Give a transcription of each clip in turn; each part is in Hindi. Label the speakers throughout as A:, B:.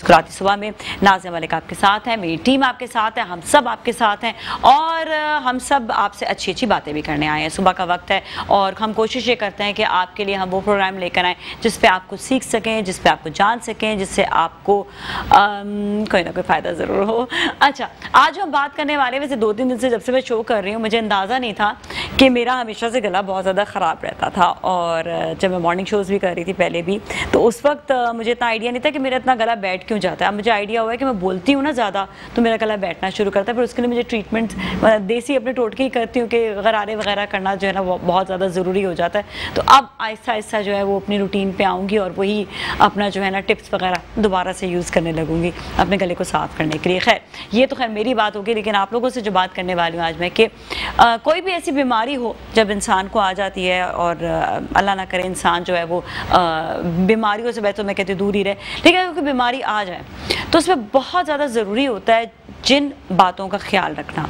A: मुस्कुराती सुबह में नाज़िया मलिक आपके साथ है, मेरी टीम आपके साथ है, हम सब आपके साथ हैं और हम सब आपसे अच्छी अच्छी बातें भी करने आए हैं। सुबह का वक्त है और हम कोशिश ये करते हैं कि आपके लिए हम वो प्रोग्राम लेकर आएँ जिस पे आप कुछ सीख सकें, जिस पे आप कुछ जान सकें, जिससे आपको कोई ना कोई फ़ायदा ज़रूर हो। अच्छा, आज हम बात करने वाले, वैसे 2-3 दिन से जब से मैं शो कर रही हूँ मुझे अंदाज़ा नहीं था कि मेरा हमेशा से गला बहुत ज़्यादा ख़राब रहता था और जब मैं मॉर्निंग शोज़ भी कर रही थी पहले भी, तो उस वक्त मुझे इतना आइडिया नहीं था कि मेरा इतना गला बैठ क्यों जाता है। अब मुझे आइडिया हुआ है कि मैं बोलती हूँ ना ज़्यादा तो मेरा गला बैठना शुरू करता है, फिर उसके लिए मुझे ट्रीटमेंट देसी अपने टोटके ही करती हूँ कि गरारे वगैरह करना जो है ना वो बहुत ज़्यादा ज़रूरी हो जाता है। तो अब आहिस्ता आहिस्ता जो है वो अपनी रूटीन पे आऊँगी और वही अपना जो है ना टिप्स वगैरह दोबारा से यूज़ करने लगूँगी अपने गले को साफ़ करने के लिए। खैर, ये तो खैर मेरी बात होगी, लेकिन आप लोगों से जो बात करने वाली हूँ आज मैं कि कोई भी ऐसी बीमारी हो जब इंसान को आ जाती है और अल्लाह ना करे इंसान जो है वो बीमारियों से तो मैं कहती हूँ दूर ही रहे, लेकिन अगर कोई बीमारी आ जाए तो उसमें बहुत ज़्यादा ज़रूरी होता है जिन बातों का ख्याल रखना।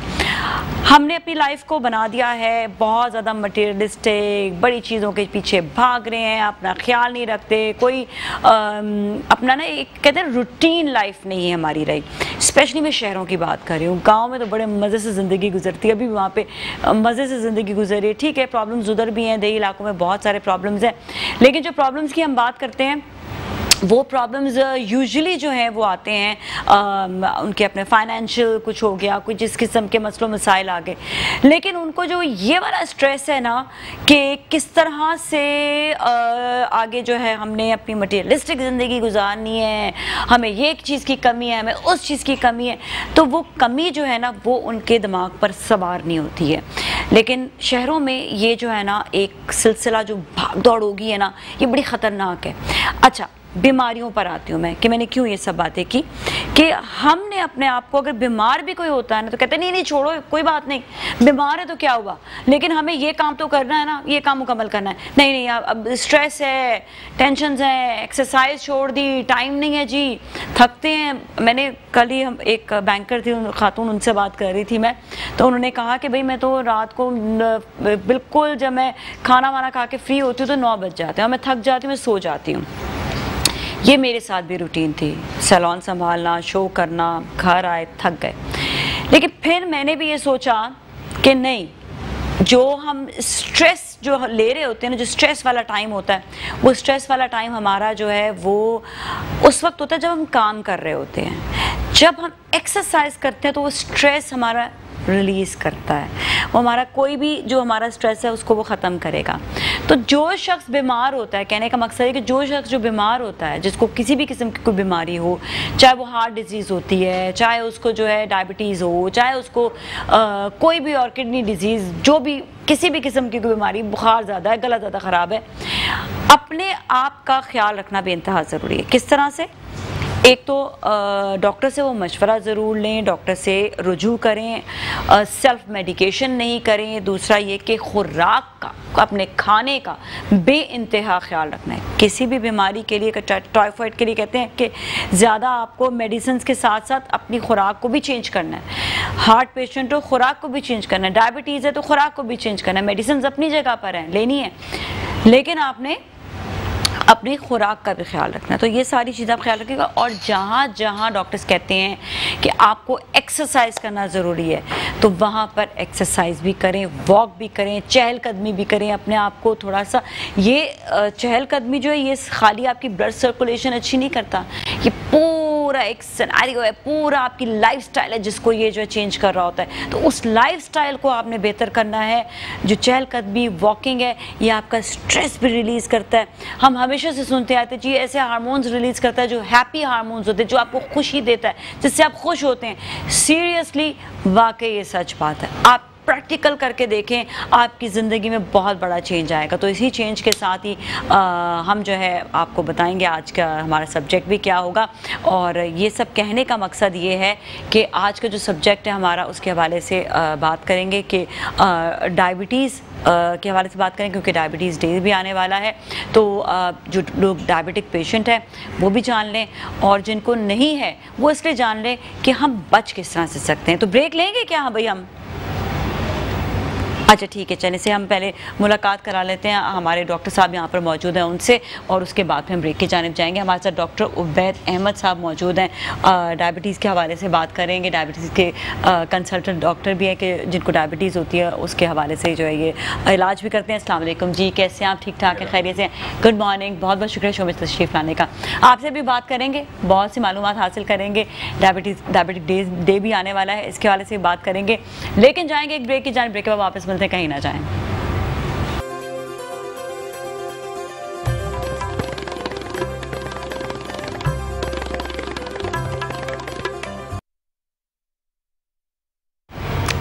A: हमने अपनी लाइफ को बना दिया है बहुत ज़्यादा मटेरियलिस्टिक, बड़ी चीज़ों के पीछे भाग रहे हैं, अपना ख्याल नहीं रखते, कोई अपना ना एक कहते हैं रूटीन लाइफ नहीं है हमारी रही। स्पेशली मैं शहरों की बात कर रही हूँ, गांव में तो बड़े मज़े से ज़िंदगी गुजरती है, अभी भी वहाँ पे मज़े से ज़िंदगी गुजर रही है। ठीक है, प्रॉब्लम्स उधर भी हैं, देही इलाकों में बहुत सारे प्रॉब्लम्स हैं, लेकिन जो प्रॉब्लम्स की हम बात करते हैं वो प्रॉब्लम्स यूजुअली जो हैं वो आते हैं उनके अपने फाइनेंशियल कुछ हो गया, कुछ जिस किस्म के मसलों मसाइल आ गए, लेकिन उनको जो ये वाला स्ट्रेस है ना कि किस तरह से आगे जो है हमने अपनी मटेरियलिस्टिक ज़िंदगी गुजारनी है, हमें ये एक चीज़ की कमी है, हमें उस चीज़ की कमी है, तो वो कमी जो है ना वो उनके दिमाग पर सवार नहीं होती है। लेकिन शहरों में ये जो है ना एक सिलसिला जो भाग दौड़ होगी है ना, ये बड़ी ख़तरनाक है। अच्छा, बीमारियों पर आती हूँ मैं कि मैंने क्यों ये सब बातें की कि हमने अपने आप को, अगर बीमार भी कोई होता है ना तो कहते हैं नहीं नहीं छोड़ो कोई बात नहीं, बीमार है तो क्या हुआ, लेकिन हमें ये काम तो करना है ना, ये काम मुकम्मल करना है। नहीं नहीं, अब स्ट्रेस है, टेंशन है, एक्सरसाइज छोड़ दी, टाइम नहीं है जी, थकते हैं। मैंने कल ही हम एक बैंकर थी खातून, उनसे बात कर रही थी मैं, तो उन्होंने कहा कि भाई मैं तो रात को बिल्कुल जब मैं खाना वाना खा के फ्री होती हूँ तो 9 बज जाते हैं और मैं थक जाती हूँ, मैं सो जाती हूँ। ये मेरे साथ भी रूटीन थी, सैलून संभालना, शो करना, घर आए थक गए। लेकिन फिर मैंने भी ये सोचा कि नहीं, जो हम स्ट्रेस जो ले रहे होते हैं ना, जो स्ट्रेस वाला टाइम होता है, वो स्ट्रेस वाला टाइम हमारा जो है वो उस वक्त होता है जब हम काम कर रहे होते हैं। जब हम एक्सरसाइज करते हैं तो वो स्ट्रेस हमारा रिलीज़ करता है, वो हमारा कोई भी जो हमारा स्ट्रेस है उसको वो ख़त्म करेगा। तो जो शख्स बीमार होता है, कहने का मकसद है कि जो शख्स जो बीमार होता है, जिसको किसी भी किस्म की कोई बीमारी हो, चाहे वो हार्ट डिजीज़ होती है, चाहे उसको जो है डायबिटीज़ हो, चाहे उसको कोई भी और किडनी डिजीज़, जो भी किसी भी किस्म की कोई बीमारी, बुखार ज़्यादा है, गला ज़्यादा ख़राब है, अपने आप का ख्याल रखना बेइंतहा ज़रूरी है। किस तरह से? एक तो डॉक्टर से वो मशवरा ज़रूर लें, डॉक्टर से रुजू करें, सेल्फ मेडिकेशन नहीं करें। दूसरा ये कि खुराक का, अपने खाने का बेइंतहा ख्याल रखना है। किसी भी बीमारी के लिए, टाइफाइड के लिए कहते हैं कि ज़्यादा आपको मेडिसिन के साथ साथ अपनी खुराक को भी चेंज करना है। हार्ट पेशेंट हो, खुराक को भी चेंज करना है। डायबिटीज़ है तो खुराक को भी चेंज करना है। मेडिसिन अपनी जगह पर हैं, लेनी है, लेकिन आपने अपनी खुराक का भी ख्याल रखना है। तो ये सारी चीज़ें आप ख्याल रखिएगा। और जहाँ जहाँ डॉक्टर्स कहते हैं कि आपको एक्सरसाइज करना ज़रूरी है तो वहाँ पर एक्सरसाइज भी करें, वॉक भी करें, चहलकदमी भी करें। अपने आप को थोड़ा सा, ये चहलकदमी जो है ये खाली आपकी ब्लड सर्कुलेशन अच्छी नहीं करता, ये पूरा एक सिनेरियो है, पूरा आपकी लाइफस्टाइल है जिसको ये जो है चेंज कर रहा होता है। तो उस लाइफस्टाइल को आपने बेहतर करना है। जो चहलकदमी, वॉकिंग है, ये आपका स्ट्रेस भी रिलीज़ करता है। हम हमेशा से सुनते आते जी ऐसे हार्मोन्स रिलीज़ करता है जो हैप्पी हार्मोन्स होते हैं, जो आपको खुशी देता है, जिससे आप खुश होते हैं। सीरियसली, वाकई ये सच बात है। आप प्रैक्टिकल करके देखें, आपकी ज़िंदगी में बहुत बड़ा चेंज आएगा। तो इसी चेंज के साथ ही हम जो है आपको बताएंगे आज का हमारा सब्जेक्ट भी क्या होगा। और ये सब कहने का मकसद ये है कि आज का जो सब्जेक्ट है हमारा, उसके हवाले से बात करेंगे कि डायबिटीज़ के हवाले से बात करें, क्योंकि डायबिटीज़ डे भी आने वाला है। तो जो लोग डायबिटिक पेशेंट हैं वो भी जान लें, और जिनको नहीं है वो इसलिए जान लें कि हम बच किस तरह से सकते हैं। तो ब्रेक लेंगे क्या? हाँ भाई, हम अच्छा ठीक है, चलिए से हम पहले मुलाकात करा लेते हैं, हमारे डॉक्टर साहब यहाँ पर मौजूद हैं उनसे, और उसके बाद फिर हम ब्रेक की जानिब जाएंगे। हमारे साथ डॉक्टर उबैद अहमद साहब मौजूद हैं, डायबिटीज़ के हवाले से बात करेंगे। डायबिटीज़ के कंसल्टेंट डॉक्टर भी हैं कि जिनको डायबिटीज़ होती है उसके हवाले से जो है ये इलाज भी करते हैं। अस्सलाम वालेकुम जी, कैसे हैं आप? ठीक ठाक हैं, खैरियत से हैं? गुड मॉर्निंग, बहुत बहुत शुक्रिया शो में तशरीफ़ लाने का। आपसे भी बात करेंगे, बहुत सी मालूमात हासिल करेंगे, डायबिटिक डे भी आने वाला है, इसके हवाले से बात करेंगे। लेकिन जाएंगे एक ब्रेक की जानिब, ब्रेक के बाद वापस मिलते हैं, कहीं ना जाएं।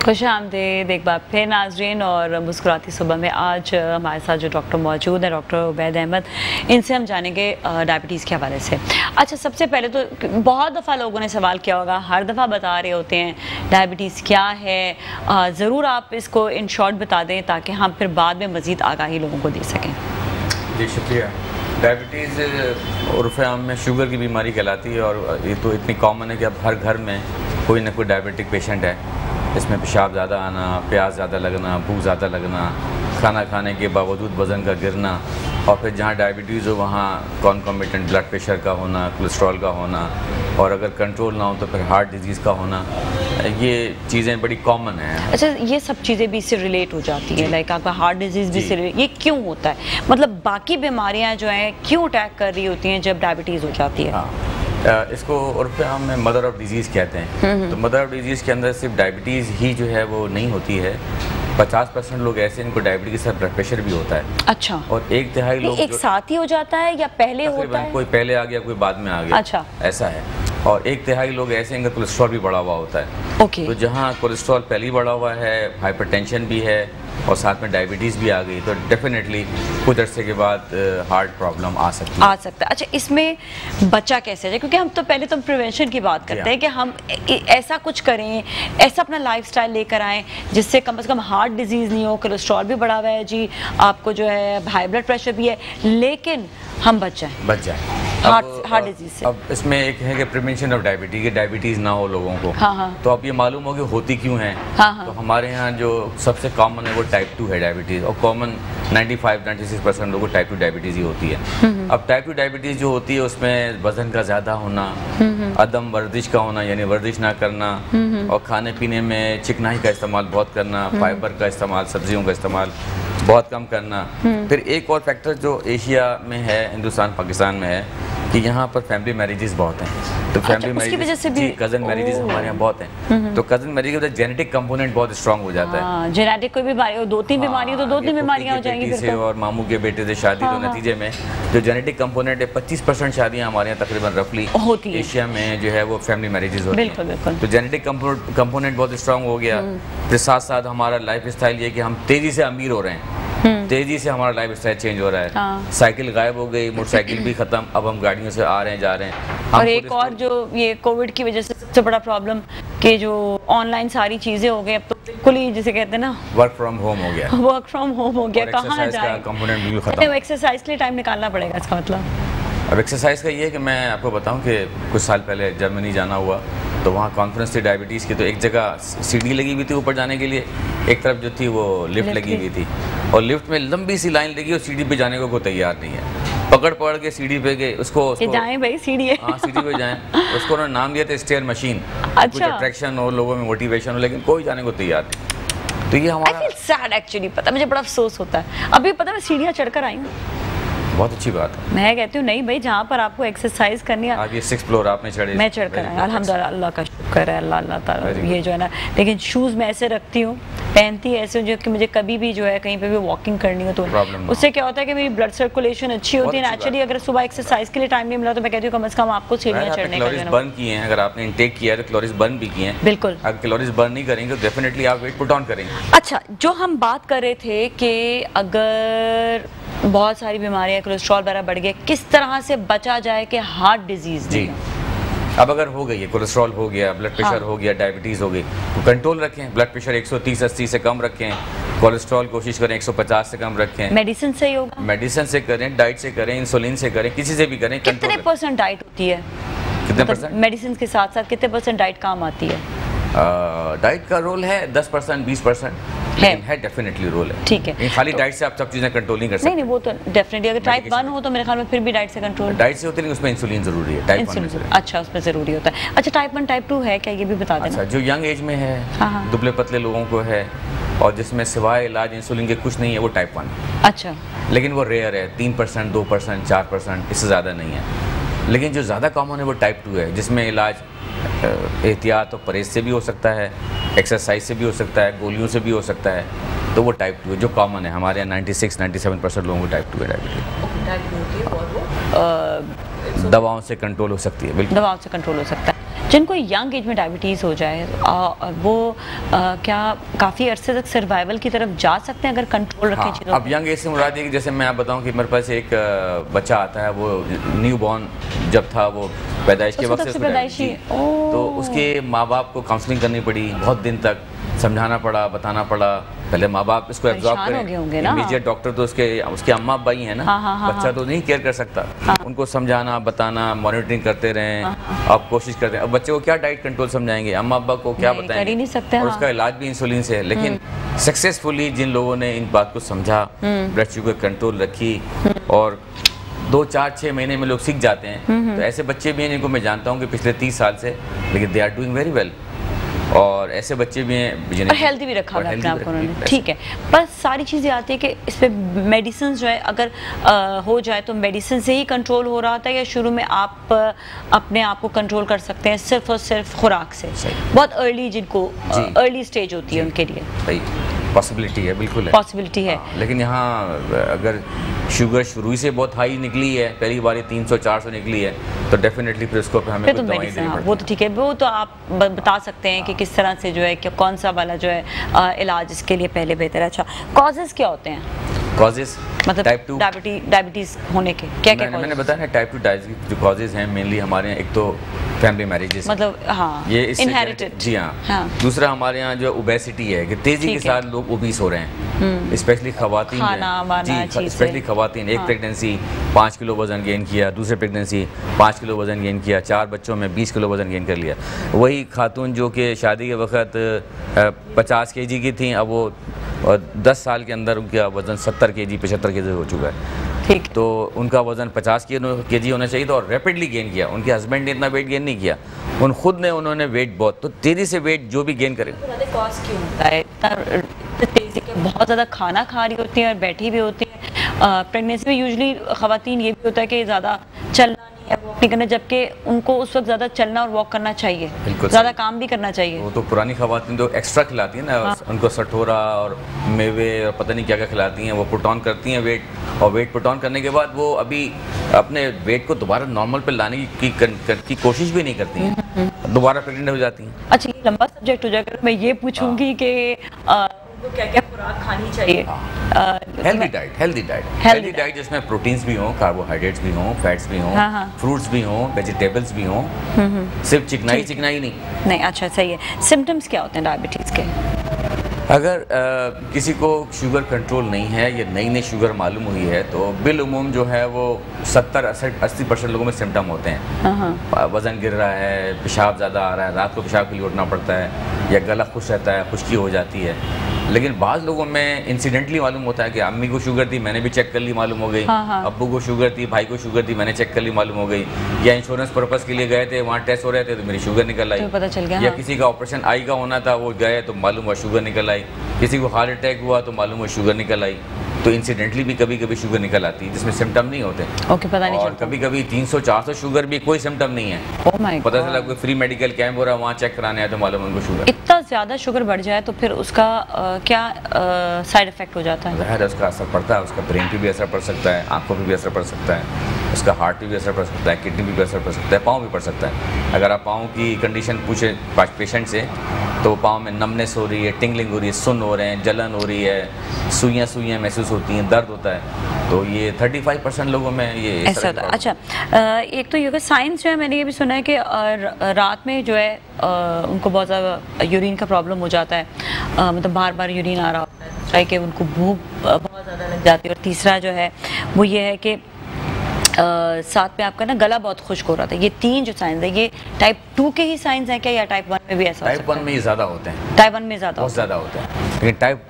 A: खुश आमदीद एक बार फिर नाजरीन, और मुस्कुराती सुबह में आज हमारे साथ जो डॉक्टर मौजूद हैं, डॉक्टर उबैद अहमद, इनसे हम जानेंगे डायबिटीज़ के हवाले से। अच्छा, सबसे पहले तो बहुत दफ़ा लोगों ने सवाल किया होगा, हर दफ़ा बता रहे होते हैं डायबिटीज़ क्या है, ज़रूर आप इसको इन शॉर्ट बता दें ताकि हम फिर बाद में मज़ीद आगाही लोगों को दे सकें।
B: जी शुक्रिया। डायबिटीज़ उर्फ़ आम में शुगर की बीमारी कहलाती है, और ये तो इतनी कॉमन है कि अब हर घर में कोई ना कोई डायबिटिक पेशेंट है। इसमें पेशाब ज़्यादा आना, प्यास ज़्यादा लगना, भूख ज़्यादा लगना, खाना खाने के बावजूद वज़न का गिरना, और फिर जहाँ डायबिटीज़ हो वहाँ कॉन्कोमिटेंट ब्लड प्रेशर का होना, कोलेस्ट्रॉल का होना, और अगर कंट्रोल ना हो तो फिर हार्ट डिजीज़ का होना। ये चीज़ें बड़ी कॉमन हैं।
A: अच्छा, ये सब चीज़ें भी इससे रिलेट हो जाती हैं, लाइक आपका हार्ट डिजीज़ भी से, ये क्यों होता है? मतलब बाकी बीमारियाँ जो हैं क्यों अटैक कर रही होती हैं जब डायबिटीज़ हो जाती है?
B: हाँ, इसको उर्फ़ आम में मदर ऑफ डिजीज़ कहते हैं। तो मदर ऑफ डिजीज़ के अंदर सिर्फ डायबिटीज़ ही जो है वो नहीं होती है, 50% लोग ऐसे इनको डायबिटीज़ के साथ ब्लड प्रेशर भी होता है।
A: अच्छा।
B: और 1/3 लोग
A: एक साथ ही हो जाता है या पहले होता है?
B: कोई पहले आ गया, कोई बाद में आ गया।
A: अच्छा,
B: ऐसा है। और 1/3 लोग ऐसे हैं, कोलेस्ट्रॉल भी बढ़ा हुआ होता है।
A: ओके।
B: तो जहाँ कोलेस्ट्रॉल पहले ही बढ़ा हुआ है, हाइपरटेंशन भी है और साथ में डायबिटीज़ भी आ गई, तो डेफिनेटली कुछ अरसे के बाद हार्ट प्रॉब्लम आ सकती है।
A: आ सकता है। अच्छा, इसमें बचा कैसे जाए? क्योंकि हम तो पहले तो प्रिवेंशन की बात करते हैं कि हम ऐसा कुछ करें, ऐसा अपना लाइफस्टाइल लेकर आएँ जिससे कम से कम हार्ट डिजीज़ नहीं हो, कोलेस्ट्रॉल भी बढ़ा हुआ है जी, आपको जो है हाई ब्लड प्रेशर भी है, लेकिन हम बच जाए हार्ट डिजीज से।
B: अब इसमें एक है कि प्रिवेंशन ऑफ डायबिटीज, कि डायबिटीज़ ना हो लोगों को।
A: हाँ। तो
B: अब ये मालूम हो कि होती क्यों है।
A: हाँ।
B: तो हमारे यहाँ जो सबसे कॉमन है वो टाइप 2 है डायबिटीज़, और कॉमन 95-96% लोगों को टाइप 2 डायबिटीज़ ही होती है। अब टाइप 2 डायबिटीज़ जो होती है उसमें वजन का ज़्यादा होना, अदम वर्जिश का होना यानी वर्जिश ना करना, और खाने पीने में चिकनाई का इस्तेमाल बहुत करना, फाइबर का इस्तेमाल, सब्जियों का इस्तेमाल बहुत कम करना। फिर एक और फैक्टर जो एशिया में है, हिंदुस्तान पाकिस्तान में है, कि यहाँ पर फैमिली मैरिजेस बहुत हैं। तो फैमिली मैरिजेस भी, कज़न मैरिजेस हमारे यहाँ बहुत हैं। तो कज़न मैरिज की वजह जेनेटिक कंपोनेंट बहुत स्ट्रांग हो जाता है।
A: जेनेटिक कोई बीमारी, 2-3 बीमारियाँ तो 2-3 बीमारियाँ हो जाएंगी फिर तो।
B: और मामू के बेटे से शादी, तो नतीजे में जो जेनेटिक कंपोनेंट है, 25% शादियाँ हमारे यहाँ तकरीबन रफली होती है। एशिया में जो है वो फैमिली मैरिजेस होती है। बिल्कुल। तो जेनेटिक कंपोनेंट बहुत स्ट्रांग हो गया। फिर साथ साथ हमारा लाइफ स्टाइल ये कि हम तेज़ी से अमीर हो रहे हैं, तेजी से हमारा लाइफ स्टाइल चेंज हो रहा है। हाँ। साइकिल गायब हो गई, मोटरसाइकिल भी खत्म, अब हम गाड़ियों से आ रहे हैं, जा रहे हैं।
A: और एक और जो ये कोविड की वजह से सबसे बड़ा प्रॉब्लम कि जो ऑनलाइन सारी चीजें हो गई, अब तो बिल्कुल ही जिसे कहते हैं ना,
B: वर्क फ्रॉम होम हो गया।
A: वर्क फ्रॉम होम हो गया, कहाँ जाए,
B: कंपोनेंट बिल्कुल खत्म।
A: एक्सरसाइज के लिए टाइम निकालना पड़ेगा, इसका मतलब।
B: अब एक्सरसाइज का ये है कि मैं आपको बताऊं कि कुछ साल पहले जर्मनी जाना हुआ, तो वहाँ कॉन्फ्रेंस थी डायबिटीज़ की, तो एक जगह सीढ़ी लगी हुई थी ऊपर जाने के लिए, एक तरफ जो थी वो लिफ्ट लगी हुई थी, और लिफ्ट में लंबी सी लाइन लगी और सीढ़ी पे जाने को कोई तैयार नहीं है। पकड़ के सीढ़ी पे गए, उसको
A: जाएं भाई, सीढ़ी है।
B: हाँ, सीढ़ी पे जाएं। उसको उन्होंने नाम दिया था स्टेयर मशीन।
A: अच्छा।
B: कुछ अट्रैक्शन हो, लोगों में मोटिवेशन हो, लेकिन कोई जाने को तैयार नहीं। तो ये हमारा
A: सैड एक्चुअली, पता मुझे बड़ा अफसोस होता है। अभी पता मैं सीढ़ियाँ चढ़कर आई हूँ,
B: बहुत अच्छी बात है।
A: मैं कहती हूँ नहीं भाई, जहाँ पर आपको एक्सरसाइज करनी है।
B: आज ये 6th फ्लोर आपने चढ़े,
A: मैं चढ़ कर आया, अल्हम्दुलिल्लाह, अल्लाह का शुक्र है, अल्लाह ताला। ये जो है ना, लेकिन शूज़ मैं ऐसे रखती हूँ, पहनती ऐसे जो कि मुझे कभी भी जो है कहीं पे भी वॉकिंग करनी हो तो उससे क्या होता है कि मेरी ब्लड सर्कुलेशन अच्छी होती है नेचुरली। अगर सुबह एक्सरसाइज के लिए टाइम नहीं मिला तो मैं कहती हूँ कम से कम आपको सीढ़ियाँ चढ़ने का
B: बर्न किए हैं, अगर आपने इनटेक किया है तो कैलोरीज बर्न भी किए हैं।
A: बिल्कुल।
B: अगर कैलोरीज बर्न नहीं करेंगे तो डेफिनेटली आप वेट पुट ऑन करेंगे।
A: अच्छा, जो हम बात कर रहे थे कि अगर बहुत सारी बीमारियां, कोलेस्ट्रॉल वगैरह बढ़ गया, किस तरह से बचा जाए कि हार्ट डिजीज
B: जी। अब अगर हो गई है, कोलेस्ट्रॉल हो गया, ब्लड प्रेशर हो गया, डायबिटीज़ हो गई, तो कंट्रोल रखें। ब्लड प्रेशर 130-80 से कम रखें, कोलेस्ट्रॉल कोशिश करें 150 से कम रखें।
A: मेडिसिन से ही होगा?
B: मेडिसिन से करें, डाइट से करें, इंसुलिन से करें, किसी से भी करें।
A: कितने % डाइट होती है?
B: कितने %?
A: मेडिसिन के साथ साथ कितने % डाइट काम आती है?
B: डाइट का रोल है 10%, 20%। लेकिन है डेफिनेटली रोल है।
A: ठीक है,
B: खाली डाइट से आप सब चीज़ें कंट्रोल नहीं कर सकते।
A: नहीं वो तो डेफिनेटली, अगर टाइप 1 हो तो मेरे ख्याल में फिर भी डाइट से कंट्रोल,
B: डाइट से होती है, उसमें इंसुलिन जरूरी है, टाइप 1 में।
A: अच्छा, उसमें ज़रूरी होता है। अच्छा, टाइप 1 टाइप 2 है क्या, ये भी बता देना।
B: अच्छा, जो यंग एज में है, दुबले पतले लोगों को है और जिसमें सिवाय इलाज इंसुलिन के कुछ नहीं है, वो टाइप 1।
A: अच्छा,
B: लेकिन वो रेयर है, 3%, 2%, 4%, इससे ज़्यादा नहीं है। लेकिन जो ज़्यादा कॉमन है वो टाइप 2 है, जिसमें इलाज एहतियात और परहेज से भी हो सकता है, एक्सरसाइज से भी हो सकता है, गोलियों से भी हो सकता है। तो वो टाइप 2 है जो कॉमन है हमारे यहाँ। 96-97% लोगों को टाइप 2 है डायबिटीज। दवाओं से कंट्रोल हो सकती है, बिल्कुल
A: दवाओं से कंट्रोल हो सकता है। जिनको यंग एज में डायबिटीज़ हो जाए वो क्या काफ़ी अरसे तक सर्वाइवल की तरफ जा सकते हैं अगर कंट्रोल रखें चीज़ों?
B: अब यंग एज से मुराद है कि जैसे मैं आप बताऊं कि मेरे पास एक बच्चा आता है, वो न्यू बॉर्न जब था, वो पैदाइश के वक्त से पैदाइशी, तो उसके माँ बाप को काउंसलिंग करनी पड़ी, बहुत दिन तक समझाना पड़ा, बताना पड़ा। पहले माँ बाप इसको एब्जॉर्ब करें, इमीडिएट डॉक्टर तो उसके अम्मा अब्बा ही है ना, बच्चा तो नहीं केयर कर सकता। उनको समझाना, बताना, मॉनिटरिंग करते रहें। आप कोशिश करते हैं, अब बच्चे को क्या डाइट कंट्रोल समझाएंगे, अम्मा अब्बा को क्या बताएंगे, कर ही नहीं सकते। और उसका इलाज भी इंसुलिन से है। लेकिन सक्सेसफुली जिन लोगों ने इन बात को समझा, ब्लड शुगर कंट्रोल रखी और 2, 4, 6 महीने में लोग सीख जाते हैं, तो ऐसे बच्चे भी हैं जिनको मैं जानता हूँ कि पिछले 30 साल से, लेकिन they are doing very well. और ऐसे बच्चे भी हैं
A: और हेल्दी भी रखा हुआ है अपने आप को उन्होंने। ठीक है, बस सारी चीज़ें आती है कि इस पर मेडिसिन जो है अगर हो जाए तो मेडिसिन से ही कंट्रोल हो रहा था, या शुरू में आप अपने आप को कंट्रोल कर सकते हैं सिर्फ और सिर्फ खुराक से? बहुत अर्ली, जिनको अर्ली स्टेज होती है उनके लिए
B: सही पॉसिबिलिटी है, बिल्कुल है,
A: पॉसिबिलिटी है।
B: लेकिन यहाँ अगर शुगर शुरू से बहुत हाई निकली है, पहली बार 300-400 निकली है, तो डेफिनेटली फिर उसको हमें
A: तो मेडिसिन, वो तो ठीक है, वो तो आप बता सकते हैं कि किस तरह से जो है कि कौन सा वाला जो है इलाज इसके लिए पहले बेहतर है। अच्छा, कॉजेज़ क्या होते हैं?
B: कॉजेज़
A: मतलब
B: टाइप 2
A: डायबिटीज़ होने के क्या क्या
B: मैंने बताया ना, टाइप 2 डायबिटीज जो कॉजेज़ हैं मेनली हमारे यहाँ, एक तो फैमिली मैरिजेस, मतलब
A: ये इनहेरिटेड,
B: जी हाँ। दूसरा हमारे यहाँ जो ओबेसिटी है कि तेजी के साथ लोग ओबीस हो रहे हैं, स्पेशली खवातीन, स्पेशली खवातीन। एक प्रेगनेंसी 5 किलो वजन गेन किया, दूसरे प्रेगनेंसी 5 किलो वजन गेन किया, 4 बच्चों में 20 किलो वजन गेन कर लिया। वही खातून जो कि शादी के वक्त 50 kg की थी, अब वो 10 साल के अंदर उनका वजन 70 kg 75 kg हो चुका है। ठीक, तो उनका वजन 50 kg होना चाहिए था और रैपिडली गेन किया। उनके हस्बैंड ने इतना वेट गेन नहीं किया, उन्होंने वेट बहुत, तो तेज़ी से वेट जो भी गेन करें।
A: कॉस्ट क्यों होता है तेज़ी के? बहुत ज़्यादा खाना खा रही होती हैं और बैठी भी होती हैं। प्रेगनेंसी में यूजुअली ख़वातीन ये भी होता है कि ज़्यादा चलना नहीं है, वॉक नहीं करना, जबकि उनको उस वक्त ज़्यादा चलना और वॉक करना चाहिए, ज़्यादा काम भी करना चाहिए।
B: वो तो पुरानी ख़वातीन जो एक्स्ट्रा खिलाती हैं ना, उनको सठोरा और मेवे और पता नहीं क्या क्या खिलाती हैं, वो पुट ऑन करती हैं वेट, और वेट पुट ऑन करने के बाद वो अभी अपने वेट को दोबारा नॉर्मल पे लाने की कोशिश भी नहीं करती हैं, दोबारा प्रेग्नेंट हो जाती हैं।
A: अच्छा, ये लंबा सब्जेक्ट हो जाएगा, मैं ये पूछूंगी कि तो क्या क्या खुराक खानी चाहिए?
B: हेल्दी डाइट जिसमें प्रोटीन्स भी हों, कार्बोहाइड्रेट्स भी हों, फैट्स भी हों, फ्रूट्स भी हों, वेजिटेबल्स भी हों, सिर्फ चिकनाई नहीं।
A: अच्छा, सही है। सिम्टम्स क्या होते हैं डायबिटीज़ के?
B: अगर किसी को शुगर कंट्रोल नहीं है या नई शुगर मालूम हुई है, तो बिलउमूम जो है वो 70-80% लोगों में सिम्टम होते हैं। वज़न गिर रहा है, पेशाब ज़्यादा आ रहा है, रात को पेशाब के लिए उठना पड़ता है, या गला खुश रहता है, खुश्की हो जाती है। लेकिन बाज़ लोगों में इंसिडेंटली मालूम होता है कि अम्मी को शुगर थी, मैंने भी चेक कर ली, मालूम हो गई। अब्बू को शुगर थी, भाई को शुगर थी, मैंने चेक कर ली, मालूम हो गई। या इंश्योरेंस पर्पज़ के लिए गए थे, वहाँ टेस्ट हो रहे थे, तो मेरी शुगर निकल आई,
A: पता चल गया।
B: या किसी का ऑपरेशन आई का होना था, वो गए तो मालूम हुआ शुगर निकल आई। किसी को हार्ट अटैक हुआ तो मालूम हुआ शुगर निकल आई। तो इंसिडेंटली भी कभी कभी शुगर निकल आती है जिसमें सिम्टम नहीं होते।
A: पता नहीं।
B: और कभी कभी 300-400 शुगर भी कोई सिम्टम नहीं है। पता चला कोई फ्री मेडिकल कैंप हो रहा है, वहाँ चेक कराने आया तो मालूम उनको शुगर।
A: इतना ज़्यादा शुगर बढ़ जाए तो फिर उसका क्या साइड इफेक्ट हो जाता है?
B: ज़ाहिर है उसका असर पड़ता है, उसका ब्रेन पे भी असर पड़ सकता है, आंखों पे भी असर पड़ सकता है, उसका हार्ट पे भी असर पड़ सकता है, किडनी पे भी असर पड़ सकता है, पाँव भी पड़ सकता है। अगर आप पाँव की कंडीशन पूछे पेशेंट से, तो पाँव में नमनेस हो रही है, टिंगलिंग हो रही है, सुन्न हो रहे हैं, जलन हो रही है, सुइयाँ महसूस होती हैं, दर्द होता है, तो ये 35% लोगों में ये ऐसा होता है।
A: अच्छा, एक तो योगा साइंस जो है, मैंने ये भी सुना है कि रात में जो है उनको बहुत ज़्यादा यूरिन का प्रॉब्लम हो जाता है, मतलब बार बार यूरिन आ रहा होता है। दूसरा है कि उनको भूख बहुत ज़्यादा लग जाती है, और तीसरा जो है वो ये है कि साथ में आपका ना गला बहुत खुश्क हो रहा था। ये 3 जो साइंस है, ये टाइप 2 के ही साइंस हैं क्या, या टाइप 1 में भी ऐसा?
B: टाइप 1 में ही ज़्यादा होते हैं।
A: टाइप 1 में ज़्यादा
B: बहुत ज़्यादा होते हैं, लेकिन टाइप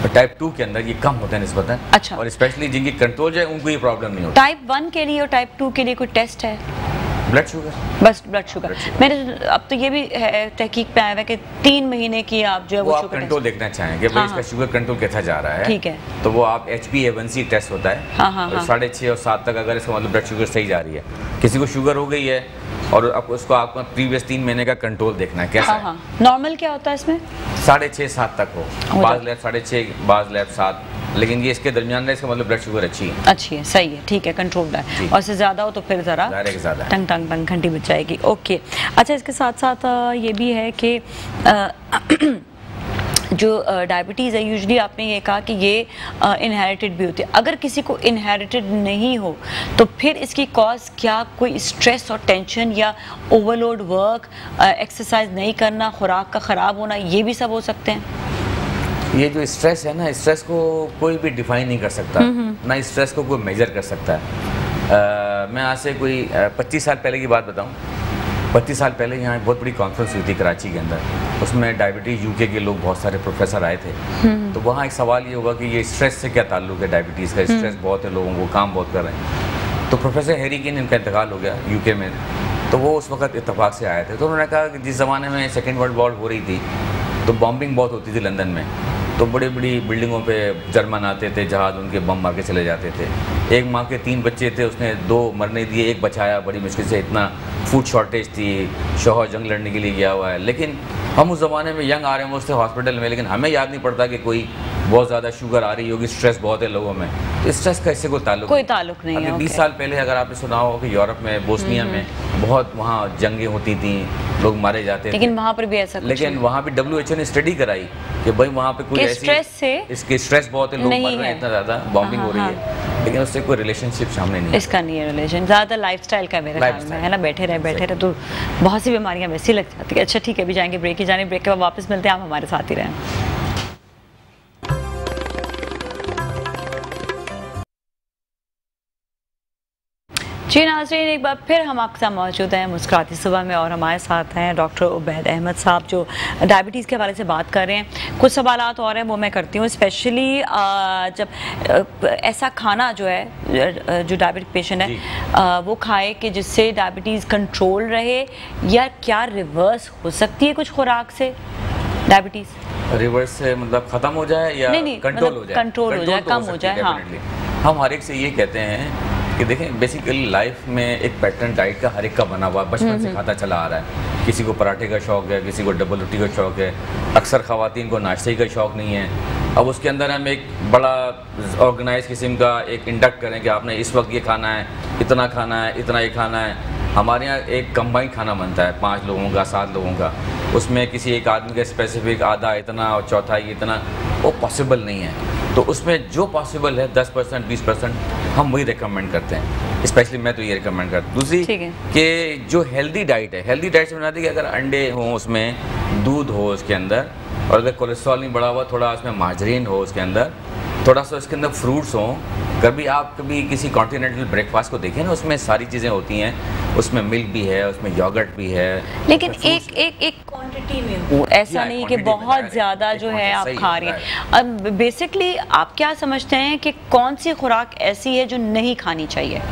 B: टाइप 2 के अंदर ये कम होते हैं निस्बतन।
A: अच्छा।
B: और स्पेशली जिनकी कंट्रोल है उनको ये प्रॉब्लम नहीं होती।
A: टाइप 1 के लिए और टाइप 2 के लिए कोई टेस्ट है?
B: ब्लड शुगर,
A: बस ब्लड शुगर। मेरे अब तो ये भी तहकीक पे आया है कि 3 महीने की आप जो है वो
B: आप कंट्रोल देखना चाहें कि भाई इसका शुगर कंट्रोल कैसा जा रहा है,
A: ठीक है,
B: तो वो आप HbA1c टेस्ट होता है, 6.5 और 7 तक अगर इसका मतलब ब्लड शुगर सही जा रही है। किसी को शुगर हो गई है और अब उसको आपको प्रीवियस 3 महीने का कंट्रोल देखना है कैसा है।
A: नॉर्मल क्या होता है इसमें?
B: 6.5-7 तक हो, बाज लैब 6.5, बाज लैब 7, लेकिन ये इसके दरमियान है, इसका मतलब ब्लड शुगर अच्छी है, सही है, ठीक है, कंट्रोल है। और से ज़्यादा हो तो फिर ज़रा टंग घंटी बच जाएगी। ओके, अच्छा, इसके साथ साथ ये भी है कि जो डायबिटीज़ है, यूजुअली आपने ये कहा कि ये इनहेरिटेड भी होती है। अगर किसी को इनहेरिटेड नहीं हो तो फिर इसकी कॉज क्या, कोई स्ट्रेस और टेंशन या ओवरलोड वर्क, एक्सरसाइज नहीं करना, खुराक का ख़राब होना, ये भी सब हो सकते हैं? ये जो स्ट्रेस है ना, स्ट्रेस को कोई भी डिफाइन नहीं कर सकता, ना स्ट्रेस को कोई मेजर कर सकता है। मैं आज से कोई 25 साल पहले की बात बताऊं। 25 साल पहले यहाँ बहुत बड़ी कॉन्फ्रेंस हुई थी कराची के अंदर, उसमें डायबिटीज़ यूके के लोग बहुत सारे प्रोफेसर आए थे। तो वहाँ एक सवाल ये होगा कि ये स्ट्रेस से क्या ताल्लुक है डायबिटीज़ का, स्ट्रेस बहुत है, लोगों को काम बहुत कर रहे हैं। तो प्रोफेसर हैरी किन, इनका इंतकाल हो गया यूके में, तो वो उस वक्त इत्तेफाक से आए थे। तो उन्होंने कहा कि जिस ज़माने में सेकेंड वर्ल्ड वॉर हो रही थी तो बॉम्बिंग बहुत होती थी लंदन में, तो बड़ी बड़ी बिल्डिंगों पे जर्मन आते थे, जहाज उनके बम मार के चले जाते थे। एक माँ के 3 बच्चे थे, उसने 2 मरने दिए, 1 बचाया बड़ी मुश्किल से, इतना फूड शॉर्टेज थी, शौहर जंग लड़ने के लिए गया हुआ है। लेकिन हम उस ज़माने में यंग आ रहे हैं उससे हॉस्पिटल में, लेकिन हमें याद नहीं पड़ता कि कोई बहुत ज़्यादा शुगर आ रही होगी, स्ट्रेस बहुत है लोगों में, तो स्ट्रेस का इससे कोई ताल्लुक नहीं है। अभी 20 साल पहले अगर आपने सुना हो कि यूरोप में, बोस्निया में बहुत वहाँ जंगें होती थी, लोग मारे जाते थे,
A: लेकिन वहाँ पर भी ऐसा
B: लेकिन वहाँ भी WHO ने स्टडी कराई कि भाई वहाँ पे कोई
A: स्ट्रेस से,
B: इसके स्ट्रेस बहुत है, लोग मर रहे हैं, इतना ज़्यादा बॉम्बिंग हो रही है, लेकिन उससे कोई रिलेशनशिप सामने नहीं,
A: इसका नहीं है रिलेशन, ज़्यादा लाइफस्टाइल का मेरे ख्याल में है ना, बैठे रहे तो बहुत सी बीमारियाँ वैसी लग जाती है। अच्छा ठीक है, अभी जाएंगे ब्रेक की जाने, ब्रेक के बाद वापस मिलते हैं, आप हमारे साथ ही रहें। जी नाज़रीन, एक बार फिर हम आपके साथ मौजूद हैं मुस्कुराती सुबह में, और हमारे साथ हैं डॉक्टर उबैद अहमद साहब जो डायबिटीज़ के हवाले से बात कर रहे हैं। कुछ सवालात और हैं वो मैं करती हूँ, स्पेशली जब ऐसा खाना जो है जो डायबिटिक पेशेंट है वो खाए कि जिससे डायबिटीज़ कंट्रोल रहे, या क्या रिवर्स हो सकती है कुछ खुराक से डायबिटीज़?
B: रिवर्स से मतलब ख़त्म हो जाए या कंट्रोल हो जाए?
A: कंट्रोल हो जाए, कम हो जाए। हाँ,
B: हम हर एक से ये कहते हैं कि देखें, बेसिकली लाइफ में एक पैटर्न डाइट का हर एक का बना हुआ, बचपन से खाता चला आ रहा है। किसी को पराठे का शौक है, किसी को डबल रोटी का शौक है, अक्सर ख़वातीन को नाश्ते का शौक नहीं है। अब उसके अंदर हम एक बड़ा ऑर्गेनाइज किस्म का एक इंडक्ट करें कि आपने इस वक्त ये खाना है, इतना खाना है, इतना ये खाना है। हमारे यहाँ एक कंबाइंड खाना बनता है 5 लोगों का, 7 लोगों का, उसमें किसी एक आदमी का स्पेसिफिक आधा इतना और चौथा इतना, वो पॉसिबल नहीं है। तो उसमें जो पॉसिबल है 10% 20% हम वही रिकमेंड करते हैं, स्पेशली मैं तो ये रिकमेंड करता हूँ। दूसरी कि जो हेल्दी डाइट है, हेल्दी डाइट से बनाती है कि अगर अंडे हों, उसमें दूध हो उसके अंदर, और अगर कोलेस्ट्रॉल नहीं बढ़ा हुआ, थोड़ा उसमें मार्जरीन हो उसके अंदर, थोड़ा सा उसके अंदर फ्रूट्स हों। कभी आप कभी किसी कॉन्टिनेंटल ब्रेकफास्ट को देखें ना, उसमें सारी चीज़ें होती हैं, उसमें मिल्क भी है, उसमें योगर्ट भी है,
A: लेकिन एक क्वांटिटी में हो, ऐसा नहीं कि बहुत ज़्यादा जो है आप खा रही हैं। अब बेसिकली आप क्या समझते हैं कि कौन सी खुराक ऐसी है जो नहीं खानी चाहिए?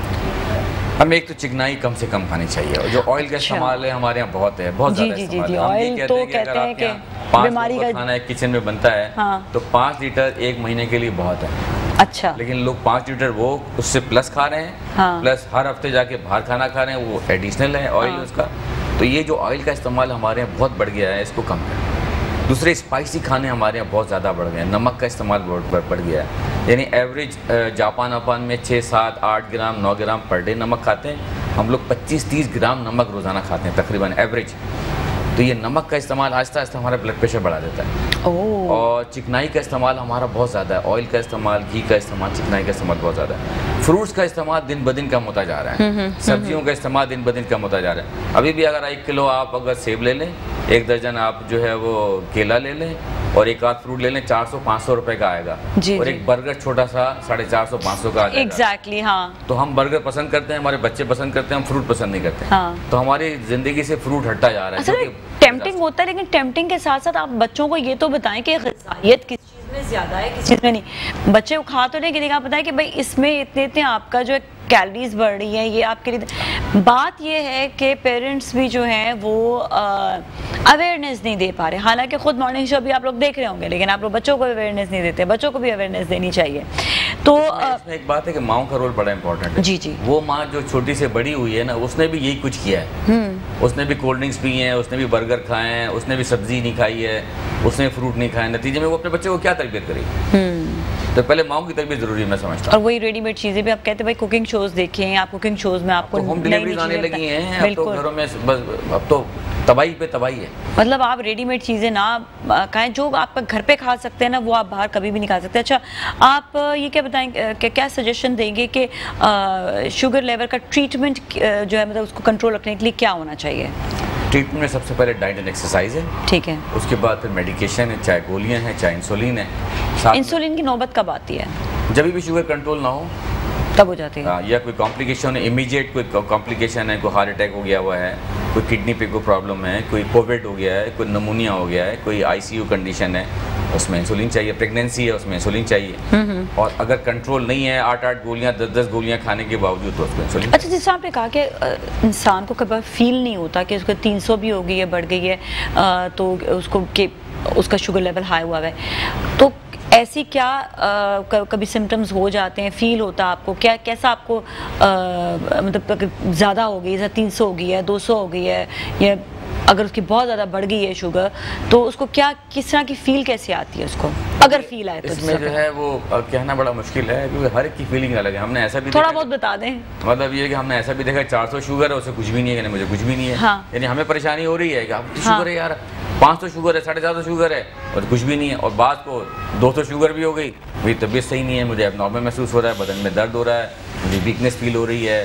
B: हमें एक तो चिकनाई कम से कम खानी चाहिए, और जो ऑयल का इस्तेमाल है हमारे यहाँ बहुत है, बहुत ज़्यादा इस्तेमाल है।
A: ऑयल तो कहते हैं कि
B: 5 का खाना एक किचन में बनता है, तो 5 लीटर 1 महीने के लिए बहुत है।
A: अच्छा,
B: लेकिन लोग 5 लीटर वो उससे प्लस खा रहे हैं, प्लस हर हफ्ते जाके बाहर खाना खा रहे हैं, वो एडिशनल है ऑयल उसका। तो ये जो ऑयल का इस्तेमाल हमारे यहाँ बहुत बढ़ गया है, इसको कम करें। दूसरे स्पाइसी खाने हमारे यहाँ बहुत ज़्यादा बढ़ गए हैं, नमक का इस्तेमाल बहुत बढ़ गया है। यानी एवरेज जापान में 6, 7, 8 ग्राम 9 ग्राम पर डे नमक खाते हैं, हम लोग 25-30 ग्राम नमक रोज़ाना खाते हैं तकरीबन एवरेज। तो ये नमक का इस्तेमाल आहिस्ता आहिस्ता हमारा ब्लड प्रेशर बढ़ा देता है। और चिकनाई का इस्तेमाल हमारा बहुत ज़्यादा है, ऑयल का इस्तेमाल, घी का इस्तेमाल, चिकनाई का इस्तेमाल बहुत ज़्यादा है। फ्रूट्स का इस्तेमाल दिन ब दिन कम होता जा रहा है, सब्जियों का इस्तेमाल दिन ब दिन कम होता जा रहा है। अभी भी अगर 1 किलो आप अगर सेब ले लें, 1 दर्जन आप जो है वो केला ले लें, और एक आध फ्रूट ले लें, 400-500 रुपए का आएगा। और एक बर्गर छोटा सा 450-500 का आ जाएगा।
A: एग्जैक्टली, हाँ।
B: तो हम बर्गर पसंद करते हैं, हमारे बच्चे पसंद करते हैं, हम फ्रूट पसंद नहीं करते। हाँ। तो हमारी जिंदगी से फ्रूट हटता जा रहा है।
A: टेम्पटिंग होता है, लेकिन टेम्पटिंग के साथ साथ आप बच्चों को ये तो बताएं कि ग़िज़ाइयत किस चीज़ में ज़्यादा है, किसी चीज़ में नहीं। बच्चे को खा तो नहीं कि देखा पता है कि भाई इसमें इतने इतने आपका जो है कैलोरीज बढ़ रही है, ये आपके लिए। बात ये है कि पेरेंट्स भी जो हैं वो अवेयरनेस नहीं दे पा रहे। हालांकि खुद मॉर्निंग शो भी आप लोग देख रहे होंगे, लेकिन आप लोग बच्चों को अवेयरनेस नहीं देते। बच्चों को भी अवेयरनेस देनी चाहिए। तो
B: इसमें एक बात है कि माओ का रोल बड़ा इंपॉर्टेंट है।
A: जी जी।
B: वो माँ जो छोटी से बड़ी हुई है ना, उसने भी यही कुछ किया है। उसने भी कोल्ड ड्रिंक्स पी हैं, उसने भी बर्गर खाए हैं, उसने भी सब्जी नहीं खाई है, उसने फ्रूट नहीं खाया। नतीजे में वो अपने बच्चे को क्या तरबियत करेगी? तो पहले माँ की तरबियत जरूरी है, मैं समझता हूँ।
A: और वही रेडीमेड चीजें भी आप कहते हैं भाई कुकिंग शोज देखें, आप कुकिंग शोज में आपको
B: होम डिलीवरीज आने लगी हैं। अब तो घरों में बस अब तो तबाही पे तबाही है। मतलब
A: आप रेडीमेड चीज़ें ना खाएं, जो आप घर पे खा सकते हैं ना वो आप बाहर कभी भी नहीं खा सकते। अच्छा, आप ये क्या बताएं कि क्या सजेशन देंगे कि शुगर लेवल का ट्रीटमेंट जो है मतलब उसको कंट्रोल रखने के लिए क्या होना चाहिए?
B: ट्रीटमेंट में सबसे पहले डाइट एंड एक्सरसाइज है, ठीक है। उसके बाद फिर मेडिकेशन है, चाहे गोलियां हैं चाहे इंसुलिन है।
A: इंसुलिन की नौबत कब आती है?
B: जब भी शुगर कंट्रोल ना हो
A: तब हो जाती है।
B: या कोई कॉम्प्लिकेशन है, इमीडिएट कोई कॉम्प्लिकेशन है, कोई हार्ट अटैक हो गया हुआ है, कोई किडनी पे कोई प्रॉब्लम है, कोई कोविड हो गया है, कोई नमूनिया हो गया है, कोई आईसीयू कंडीशन है, उसमें इंसुलिन चाहिए। प्रेगनेंसी है, उसमें इंसुलिन चाहिए। और अगर कंट्रोल नहीं है, 8-8 गोलियां 10-10 गोलियां खाने के बावजूद तो उसको इंसुलिन।
A: अच्छा, जैसे आपने कहा कि इंसान को कभी फील नहीं होता कि उसको 300 भी हो गई है, बढ़ गई है, तो उसको कि उसका शुगर लेवल हाई हुआ है, तो ऐसी क्या कभी सिम्टम्स हो जाते हैं, फील होता है आपको क्या, कैसा आपको मतलब ज़्यादा हो गई, जैसे 300 हो गई है, 200 हो गई है, या अगर उसकी बहुत ज़्यादा बढ़ गई है शुगर, तो उसको क्या, किस तरह की फील कैसे आती है उसको, अगर फील आए तो?
B: इसमें जो है वो कहना बड़ा मुश्किल है, क्योंकि हर एक की फीलिंग अलग है। हमने ऐसा भी
A: थोड़ा बहुत बता दें।
B: मतलब ये कि हमने ऐसा भी देखा 400 शुगर है, उसे कुछ भी नहीं है, मुझे कुछ भी नहीं है। हाँ। यानी हमें परेशानी हो रही है कि आप शुगर है यार, 500 शुगर है, 450 शुगर है और कुछ भी नहीं है। और बात को 200 शुगर भी हो गई, मेरी तबीयत सही नहीं है, मुझे एबनॉर्मल महसूस हो रहा है, बदन में दर्द हो रहा है, मुझे वीकनेस फील हो रही है,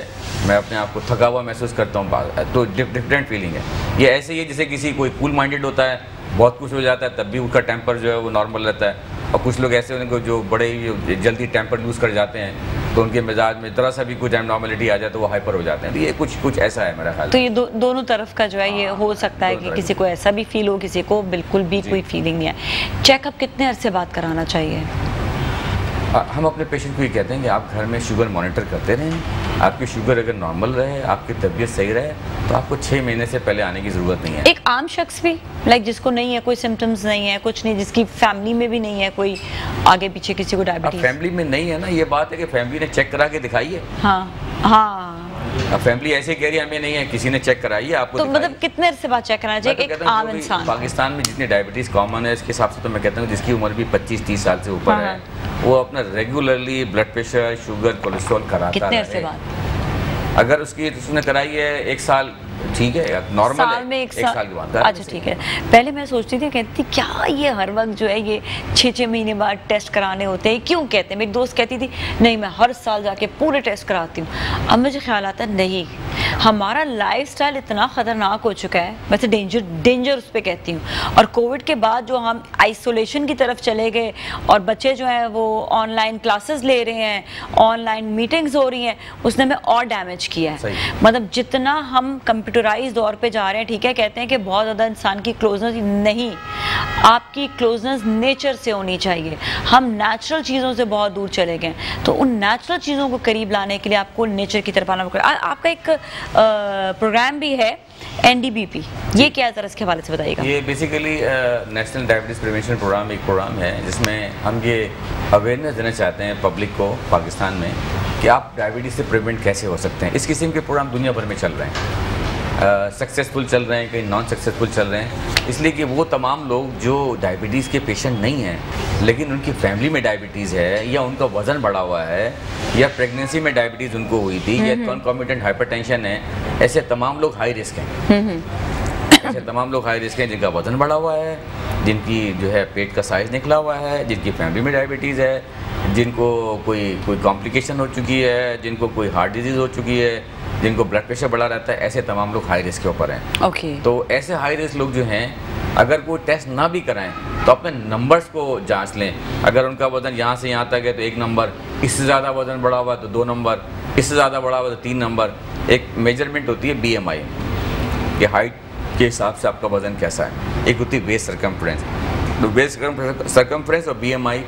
B: मैं अपने आप को थका हुआ महसूस करता हूँ, तो डिफरेंट फीलिंग है। ये ऐसे ही है जैसे किसी कोई कूल माइंडेड होता है, बहुत कुछ हो जाता है, तब भी उसका टेम्पर जो है वो नॉर्मल रहता है। और कुछ लोग ऐसे उनको जो बड़े ही जल्दी टेम्पर लूज़ कर जाते हैं, तो उनके मिजाज में ज़रा सा भी कुछ एबनॉर्मलिटी आ जाए तो वो हाइपर हो जाते हैं। तो ये कुछ ऐसा है मेरा ख्याल।
A: तो ये दोनों तरफ का जो है ये हो सकता है कि किसी को ऐसा भी फील हो, किसी को बिल्कुल भी कोई फीलिंग नहीं है। चेकअप कितने अरसे बाद कराना चाहिए?
B: हम अपने पेशेंट को ये कहते हैं कि आप घर में शुगर मॉनिटर करते रहें। आपकी शुगर अगर नॉर्मल रहे, आपकी तबीयत सही रहे, तो आपको 6 महीने से पहले आने की ज़रूरत नहीं है।
A: एक आम शख्स भी जिसको नहीं है, कोई सिम्टम्स नहीं है, कुछ नहीं, जिसकी फैमिली में भी नहीं है कोई आगे पीछे किसी को डायबिटीज,
B: फैमिली में नहीं है ना, ये बात है कि फैमिली ने चेक करा के दिखाई है।
A: हाँ हाँ।
B: अब फैमिली ऐसे कह रही है हमें नहीं है, किसी ने चेक कराई है आपको,
A: तो मतलब कितने अरसे बाद चेक कराना चाहिए एक आम इंसान?
B: पाकिस्तान में जितनी डायबिटीज कॉमन है, इसके हिसाब से तो मैं कहता हूँ जिसकी उम्र भी 25-30 साल से ऊपर है, वो अपना regularly blood pressure, sugar, cholesterol कराता है।
A: कितने अरसे बाद?
B: अगर उसने कराई है 1 साल, ठीक है, नॉर्मल
A: साल में 1 साल
B: के बाद।
A: अच्छा ठीक है। पहले मैं सोचती थी, कहती क्या ये हर वक्त जो है ये 6-6 महीने बाद टेस्ट कराने होते हैं, क्यों कहते हैं? मेरी दोस्त कहती थी नहीं मैं हर साल जाके पूरे टेस्ट कराती हूँ। अब मुझे ख्याल आता है नहीं, हमारा लाइफस्टाइल इतना ख़तरनाक हो चुका है, वैसे डेंजर उस पर कहती हूँ। और कोविड के बाद जो हम आइसोलेशन की तरफ चले गए और बच्चे जो हैं वो ऑनलाइन क्लासेस ले रहे हैं, ऑनलाइन मीटिंग्स हो रही हैं, उसने हमें और डैमेज किया है। मतलब जितना हम कंप्यूटराइज दौर पे जा रहे हैं, ठीक है, कहते हैं कि बहुत ज़्यादा इंसान की क्लोजनेस नहीं, आपकी क्लोजनेस नेचर से होनी चाहिए। हम नेचुरल चीज़ों से बहुत दूर चले गए, तो उन नेचुरल चीज़ों को करीब लाने के लिए आपको नेचर की तरफ आना पड़ेगा। आपका एक प्रोग्राम भी है NDBP, ये क्या है, ज़रा इसके हवाले से बताइएगा।
B: ये basically national diabetes prevention programme एक प्रोग्राम है जिसमें हम ये अवेयरनेस देना चाहते हैं पब्लिक को पाकिस्तान में कि आप डायबिटीज़ से प्रिवेंट कैसे हो सकते हैं। इस किस्म के प्रोग्राम दुनिया भर में चल रहे हैं, सक्सेसफुल चल रहे हैं, कहीं नॉन सक्सेसफुल चल रहे हैं, इसलिए कि वो तमाम लोग जो डायबिटीज़ के पेशेंट नहीं हैं लेकिन उनकी फैमिली में डायबिटीज़ है, या उनका वज़न बढ़ा हुआ है, या प्रेगनेंसी में डायबिटीज़ उनको हुई थी, या कॉन्कॉमिटेंट हाइपरटेंशन है, ऐसे तमाम लोग हाई रिस्क हैं। ऐसे तमाम लोग हाई रिस्क हैं जिनका वज़न बढ़ा हुआ है, जिनकी जो है पेट का साइज़ निकला हुआ है, जिनकी फैमिली में डायबिटीज़ है, जिनको कोई कॉम्प्लिकेशन हो चुकी है, जिनको कोई हार्ट डिजीज़ हो चुकी है, जिनको ब्लड प्रेशर बढ़ा रहता है, ऐसे तमाम लोग हाई रिस्क के ऊपर हैं।
A: ओके।
B: तो ऐसे हाई रिस्क लोग जो हैं, अगर कोई टेस्ट ना भी कराएं तो अपने नंबर्स को जांच लें। अगर उनका वज़न यहाँ से यहाँ तक है तो 1 नंबर, इससे ज़्यादा वज़न बढ़ा हुआ तो 2 नंबर, इससे ज़्यादा बढ़ा हुआ तो 3 नंबर। एक मेजरमेंट होती है BMI कि हाइट के हिसाब से आपका वज़न कैसा है, एक होती है वेस्ट सर्कमफ्रेंस। वेस्ट सर्कमफ्रेंस और BMI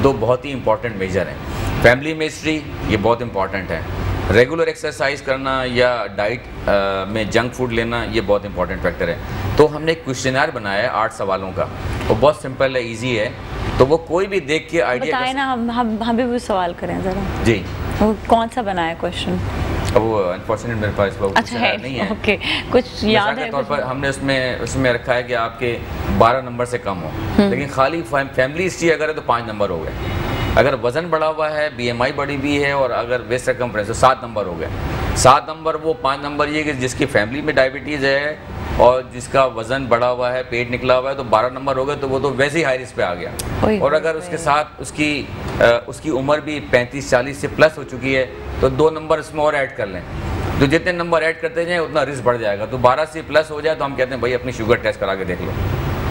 B: दो बहुत ही इंपॉर्टेंट मेजर हैं। फैमिली में हिस्ट्री ये बहुत इंपॉर्टेंट है। रेगुलर एक्सरसाइज करना या डाइट में जंक फूड लेना ये बहुत इंपॉर्टेंट फैक्टर है। तो हमने एक क्वेश्चनर बनाया है 8 सवालों का, वो बहुत सिंपल है, इजी है, तो वो कोई भी देख के आइडिया
A: बताए ना, हम भी सवाल करें ज़रा
B: जी।
A: वो कौन सा बनाया क्वेश्चन?
B: अब वो अनफॉर्चुनेट मेरे पास
A: अच्छा है नहीं है। ओके, कुछ याद है?
B: तौर पर हमने उसमें रखा है कि आपके 12 नंबर से कम हो, लेकिन खाली फैमिली हिस्ट्री अगर है तो 5 नंबर हो गए। अगर वजन बढ़ा हुआ है, BMI बढ़ी हुई है और अगर वेस्ट सर्कमफ्रेंस तो 7 नंबर हो गए। 7 नंबर वो 5 नंबर ये कि जिसकी फैमिली में डायबिटीज़ है और जिसका वजन बढ़ा हुआ है, पेट निकला हुआ है, तो 12 नंबर हो गए, तो वो तो वैसे ही हाई रिस्क पे आ गया। और अगर उसके साथ उसकी उम्र भी 35-40 से प्लस हो चुकी है तो 2 नंबर उसमें और ऐड कर लें। तो जितने नंबर ऐड करते जाएं उतना रिस्क बढ़ जाएगा। तो 12 से प्लस हो जाए तो हम कहते हैं भाई अपनी शुगर टेस्ट करा के देख लो,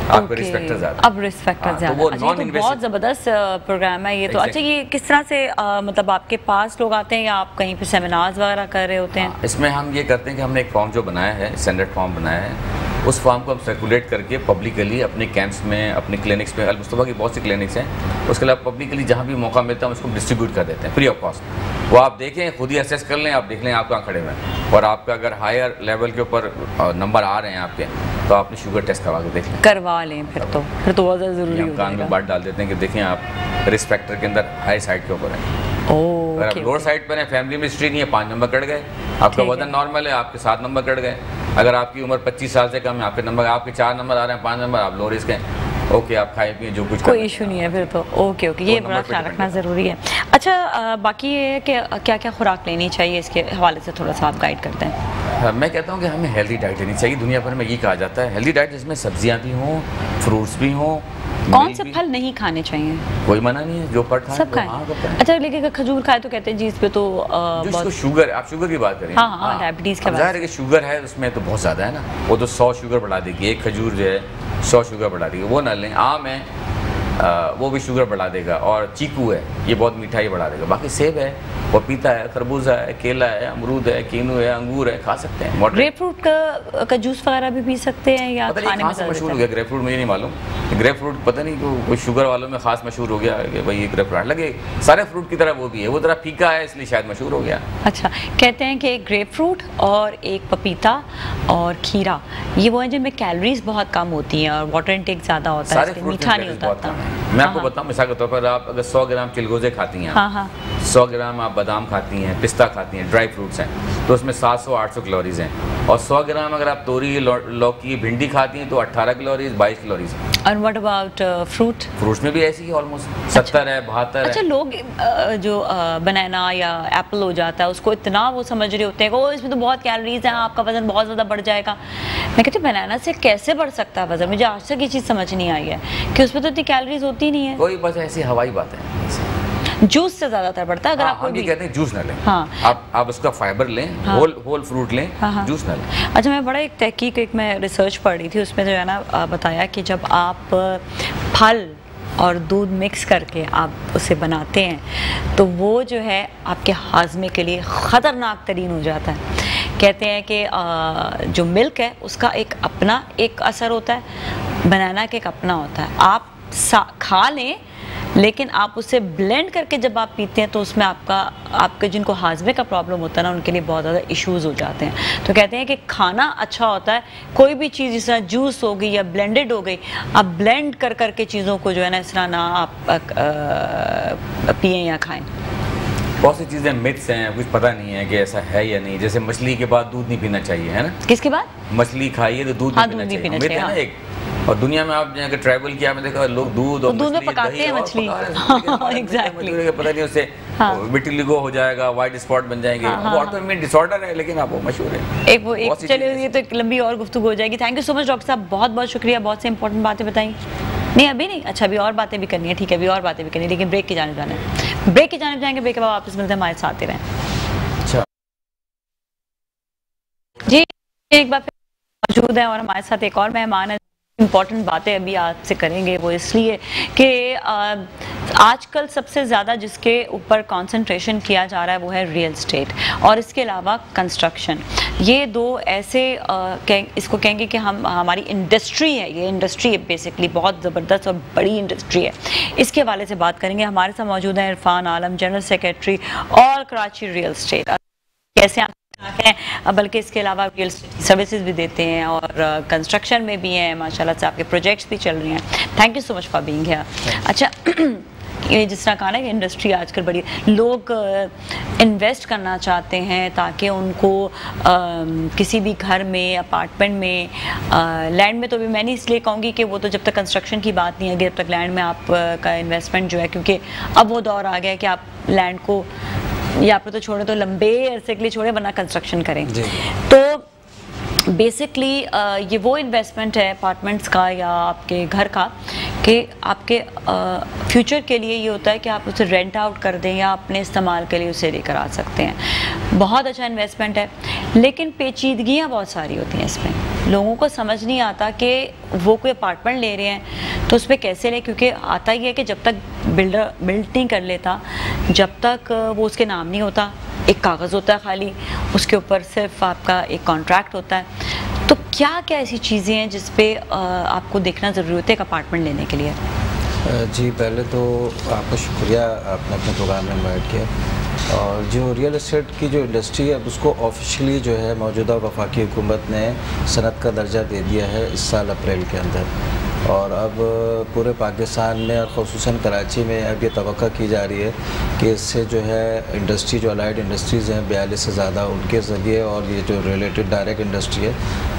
B: आपको रिस्क फैक्टर ज़्यादा।
A: अब रिस्क फैक्टर ज़्यादा। तो बहुत ज़बरदस्त प्रोग्राम है ये तो। अच्छा, ये किस तरह से मतलब आपके पास लोग आते हैं या आप कहीं पे सेमिनार्स वगैरह कर रहे होते हैं?
B: इसमें हम ये करते हैं कि हमने एक फॉर्म जो बनाया है, स्टैंडर्ड फॉर्म बनाया है, उस फॉर्म को हम सर्कुलेट करके पब्लिकली अपने कैंप्स में, अपने क्लिनिक्स में, अल-मुस्तफ़ा की बहुत सी क्लिनिक्स हैं, उसके अलावा पब्लिकली जहाँ भी मौका मिलता है हम उसको डिस्ट्रीब्यूट कर देते हैं फ्री ऑफ कॉस्ट। वो आप देखें, खुद ही असेस कर लें, आप देख लें आप कहाँ खड़े हुए हैं, और आपका अगर हायर लेवल के ऊपर नंबर आ रहे हैं आपके, तो आपने शुगर टेस्ट करवा के देख लें,
A: करवा लें। फिर तो बहुत ज़्यादा ज़रूरी है।
B: हम कान में बात डाल देते हैं कि देखें आप रिस्क फैक्टर के अंदर हाई साइड के ऊपर है। अगर आप लोअर साइड पर हैं, फैमिली में हिस्ट्री नहीं है, 5 नंबर कट गए। आपका वजन नॉर्मल है, आपके 7 नंबर कट गए। अगर आपकी उम्र 25 साल से कम है, आपके 4 नंबर आ रहे हैं, 5 नंबर, आप लो रिस्क हैं। ओके, आप खाए पिए जो कुछ,
A: कोई इशू नहीं है फिर तो। ओके, ये बड़ा ख्याल रखना ज़रूरी है। अच्छा, बाकी ये है कि क्या क्या खुराक लेनी चाहिए, इसके हवाले से थोड़ा सा आप गाइड करते हैं?
B: मैं कहता हूँ कि हमें हेल्दी डाइट लेनी चाहिए। दुनिया भर में ये कहा जाता है हेल्दी डाइट जिसमें सब्जियाँ भी हों, फ्रूट्स भी हों।
A: कौन से फल नहीं खाने चाहिए?
B: कोई मना नहीं है, जो फल खाएं
A: सब खाएं। अच्छा, लेकिन खजूर खाए तो कहते हैं जी इस पे तो
B: बहुत शुगर, आप शुगर की बात करें।
A: हाँ, डायबिटीज़ के
B: ज़ाहिर है कि शुगर है उसमें तो बहुत ज़्यादा है ना, वो तो 100 शुगर बढ़ा देगी। एक खजूर जो है 100 शुगर बढ़ा देगी, वो ना लें। आम है वो भी शुगर बढ़ा देगा, और चीकू है ये बहुत मिठाई बढ़ा देगा। बाकी सेब है, पपीता है, खरबूजा है, केला है, अमरूद है, कीनू है, अंगूर है, खा सकते हैं।
A: ग्रेप फ्रूट का जूस वगैरह भी पी सकते हैं या खाने में
B: मशहूर हो गया ग्रेप फ्रूट? मुझे नहीं मालूम। ग्रेप फ्रूट पता नहीं कोई शुगर वालों में खास मशहूर हो गया कि भाई ये ग्रेप फ्रूट लगे। सारे फ्रूट की तरह वो भी है, वो ज़रा फीका है इसलिए शायद मशहूर हो गया।
A: अच्छा, कहते हैं कि एक ग्रेप फ्रूट और एक पपीता और खीरा ये वो हैं जिनमें कैलोरीज बहुत कम होती हैं और वाटर इंटेक ज़्यादा होता है, मीठा नहीं होता।
B: मैं आपको बताऊं, मिसाल के तौर पर आप अगर 100 ग्राम चिलगोजे खाती हैं, 100 ग्राम आप बादाम खाती हैं, पिस्ता खाती हैं, ड्राई फ्रूट्स हैं, तो उसमें 700-800 कैलोरीज हैं। और 100 ग्राम अगर आप तोरी, लौकी, भिंडी खाती हैं तो 18 कैलोरीज, 22 कैलोरीज।
A: और व्हाट अबाउट फ्रूट्स
B: में भी ऐसी ही ऑलमोस्ट 70 है, 72 है।
A: अच्छा, लोग जो बनाना या एप्पल हो जाता है उसको इतना वो समझ रहे होते हैं कि इसमें तो बहुत कैलोरीज हैं, आपका वजन बहुत ज़्यादा बढ़ जाएगा। मैं कहती हूँ बनाना से कैसे बढ़ सकता है वजन? मुझे आज तक ये चीज़ समझ नहीं आई है कि उसमें तो इतनी कैलोरीज होती नहीं है।
B: कोई बस ऐसी हवाई बात है,
A: जूस से ज़्यादातर बढ़ता है। अगर आप
B: हम ये कहते हैं जूस ना लें।
A: हाँ,
B: आप उसका फाइबर लें, होल फ्रूट लें, जूस ना लें।
A: अच्छा, मैं बड़ा एक तहकीक, एक मैं रिसर्च पढ़ रही थी, उसमें जो है ना बताया कि जब आप फल और दूध मिक्स करके आप उसे बनाते हैं तो वो जो है आपके हाजमे के लिए ख़तरनाक तरीन हो जाता है। कहते हैं कि जो मिल्क है उसका एक असर होता है, बनाना का एक अपना होता है। आप खा लें, लेकिन आप उसे ब्लेंड करके जब आप पीते हैं तो उसमें आपके जिनको हाजमे का प्रॉब्लम होता है ना, उनके लिए बहुत ज़्यादा इश्यूज़ हो जाते हैं। तो कहते हैं कि खाना अच्छा होता है, कोई भी चीज़ जिस तरह जूस हो गई या ब्लेंडेड हो गई, आप ब्लेंड करके चीज़ों को जो है ना इस तरह ना आप पिएँ या खाएँ।
B: बहुत सी चीज़ें मिथ्स हैं, कुछ पता नहीं है कि ऐसा है या नहीं। जैसे मछली के बाद दूध नहीं पीना चाहिए, है ना?
A: किसके बाद?
B: मछली खाइए तो दूध नहीं पीना चाहिए, है ना एक। और दुनिया में आप अगर ट्रैवल किया, मैंने देखा लोग दूध और
A: दूध में पकाते हैं मछली।
B: एग्जैक्टली, पता नहीं उससे विटिलिगो हो जाएगा, व्हाइट स्पॉट बन जाएंगे, वो ऑटोइम्यून डिसऑर्डर है, लेकिन आप वो मशहूर है।
A: चलिए, ये तो एक लंबी और गुफ्तगू हो जाएगी। Thank you so much doctor साहब, बहुत बहुत शुक्रिया, बहुत से इंपॉर्टेंट बातें बताई। नहीं अभी नहीं, अच्छा अभी और बातें भी करनी है, ठीक है, अभी और बातें भी करनी है, लेकिन ब्रेक की जाने जाना है। ब्रेक की जाने जाएंगे, ब्रेक के बाद वापस मिलते हैं, हमारे साथ ही रहें। जी, एक बार फिर मौजूद है और हमारे साथ एक और मेहमान है इम्पॉर्टेंट बातें अभी आपसे करेंगे, वो इसलिए कि आजकल सबसे ज़्यादा जिसके ऊपर कंसंट्रेशन किया जा रहा है वो है रियल एस्टेट और इसके अलावा कंस्ट्रक्शन। ये दो ऐसे इसको कहेंगे कि हमारी इंडस्ट्री है, ये इंडस्ट्री है बेसिकली, बहुत ज़बरदस्त और बड़ी इंडस्ट्री है। इसके हवाले से बात करेंगे। हमारे साथ मौजूद हैं Irfan Alam, general secretary all Karachi real estate. कैसे हैं? बल्कि इसके अलावा रियल सर्विसेज भी देते हैं और कंस्ट्रक्शन में भी हैं, माशाल्लाह से आपके प्रोजेक्ट्स भी चल रहे हैं। Thank you so much for being here. अच्छा, ये जिस तरह कहा ना कि इंडस्ट्री आजकल बड़ी, लोग इन्वेस्ट करना चाहते हैं ताकि उनको किसी भी घर में, अपार्टमेंट में, लैंड में तो भी मैं नहीं इसलिए कहूँगी कि वो तो जब तक कंस्ट्रक्शन की बात नहीं है, जब तक लैंड में आप का इन्वेस्टमेंट जो है, क्योंकि अब वो दौर आ गया है कि आप लैंड को या आपको तो छोड़े तो लंबे अरसे के लिए छोड़े वरना कंस्ट्रक्शन करें। तो बेसिकली ये वो इन्वेस्टमेंट है अपार्टमेंट्स का या आपके घर का कि आपके फ्यूचर के लिए ये होता है कि आप उसे रेंट आउट कर दें या अपने इस्तेमाल के लिए उसे लेकर आ सकते हैं। बहुत अच्छा इन्वेस्टमेंट है, लेकिन पेचीदगियाँ बहुत सारी होती हैं इसमें। लोगों को समझ नहीं आता कि वो कोई अपार्टमेंट ले रहे हैं तो उस पर कैसे लें, क्योंकि आता ही है कि जब तक बिल्डर बिल्ड नहीं कर लेता, जब तक वो उसके नाम नहीं होता, एक कागज़ होता है खाली, उसके ऊपर सिर्फ आपका एक कॉन्ट्रैक्ट होता है। तो क्या क्या ऐसी चीज़ें हैं जिस पे आपको देखना ज़रूरी होता है एक अपार्टमेंट लेने के लिए?
C: जी, पहले तो आपका शुक्रिया, आपने अपने प्रोग्राम में इन्वाइट किया। और जो रियल एस्टेट की जो इंडस्ट्री है उसको ऑफिशियली जो है मौजूदा वफाकी हुकूमत ने सनत का दर्जा दे दिया है इस साल अप्रैल के अंदर। और अब पूरे पाकिस्तान में और ख़ुसूसन कराची में अब ये तवक्का की जा रही है कि इससे जो है इंडस्ट्री, जो अलाइड इंडस्ट्रीज़ हैं 42 से ज़्यादा, उनके ज़रिए और ये जो रिलेटेड डायरेक्ट इंडस्ट्री है,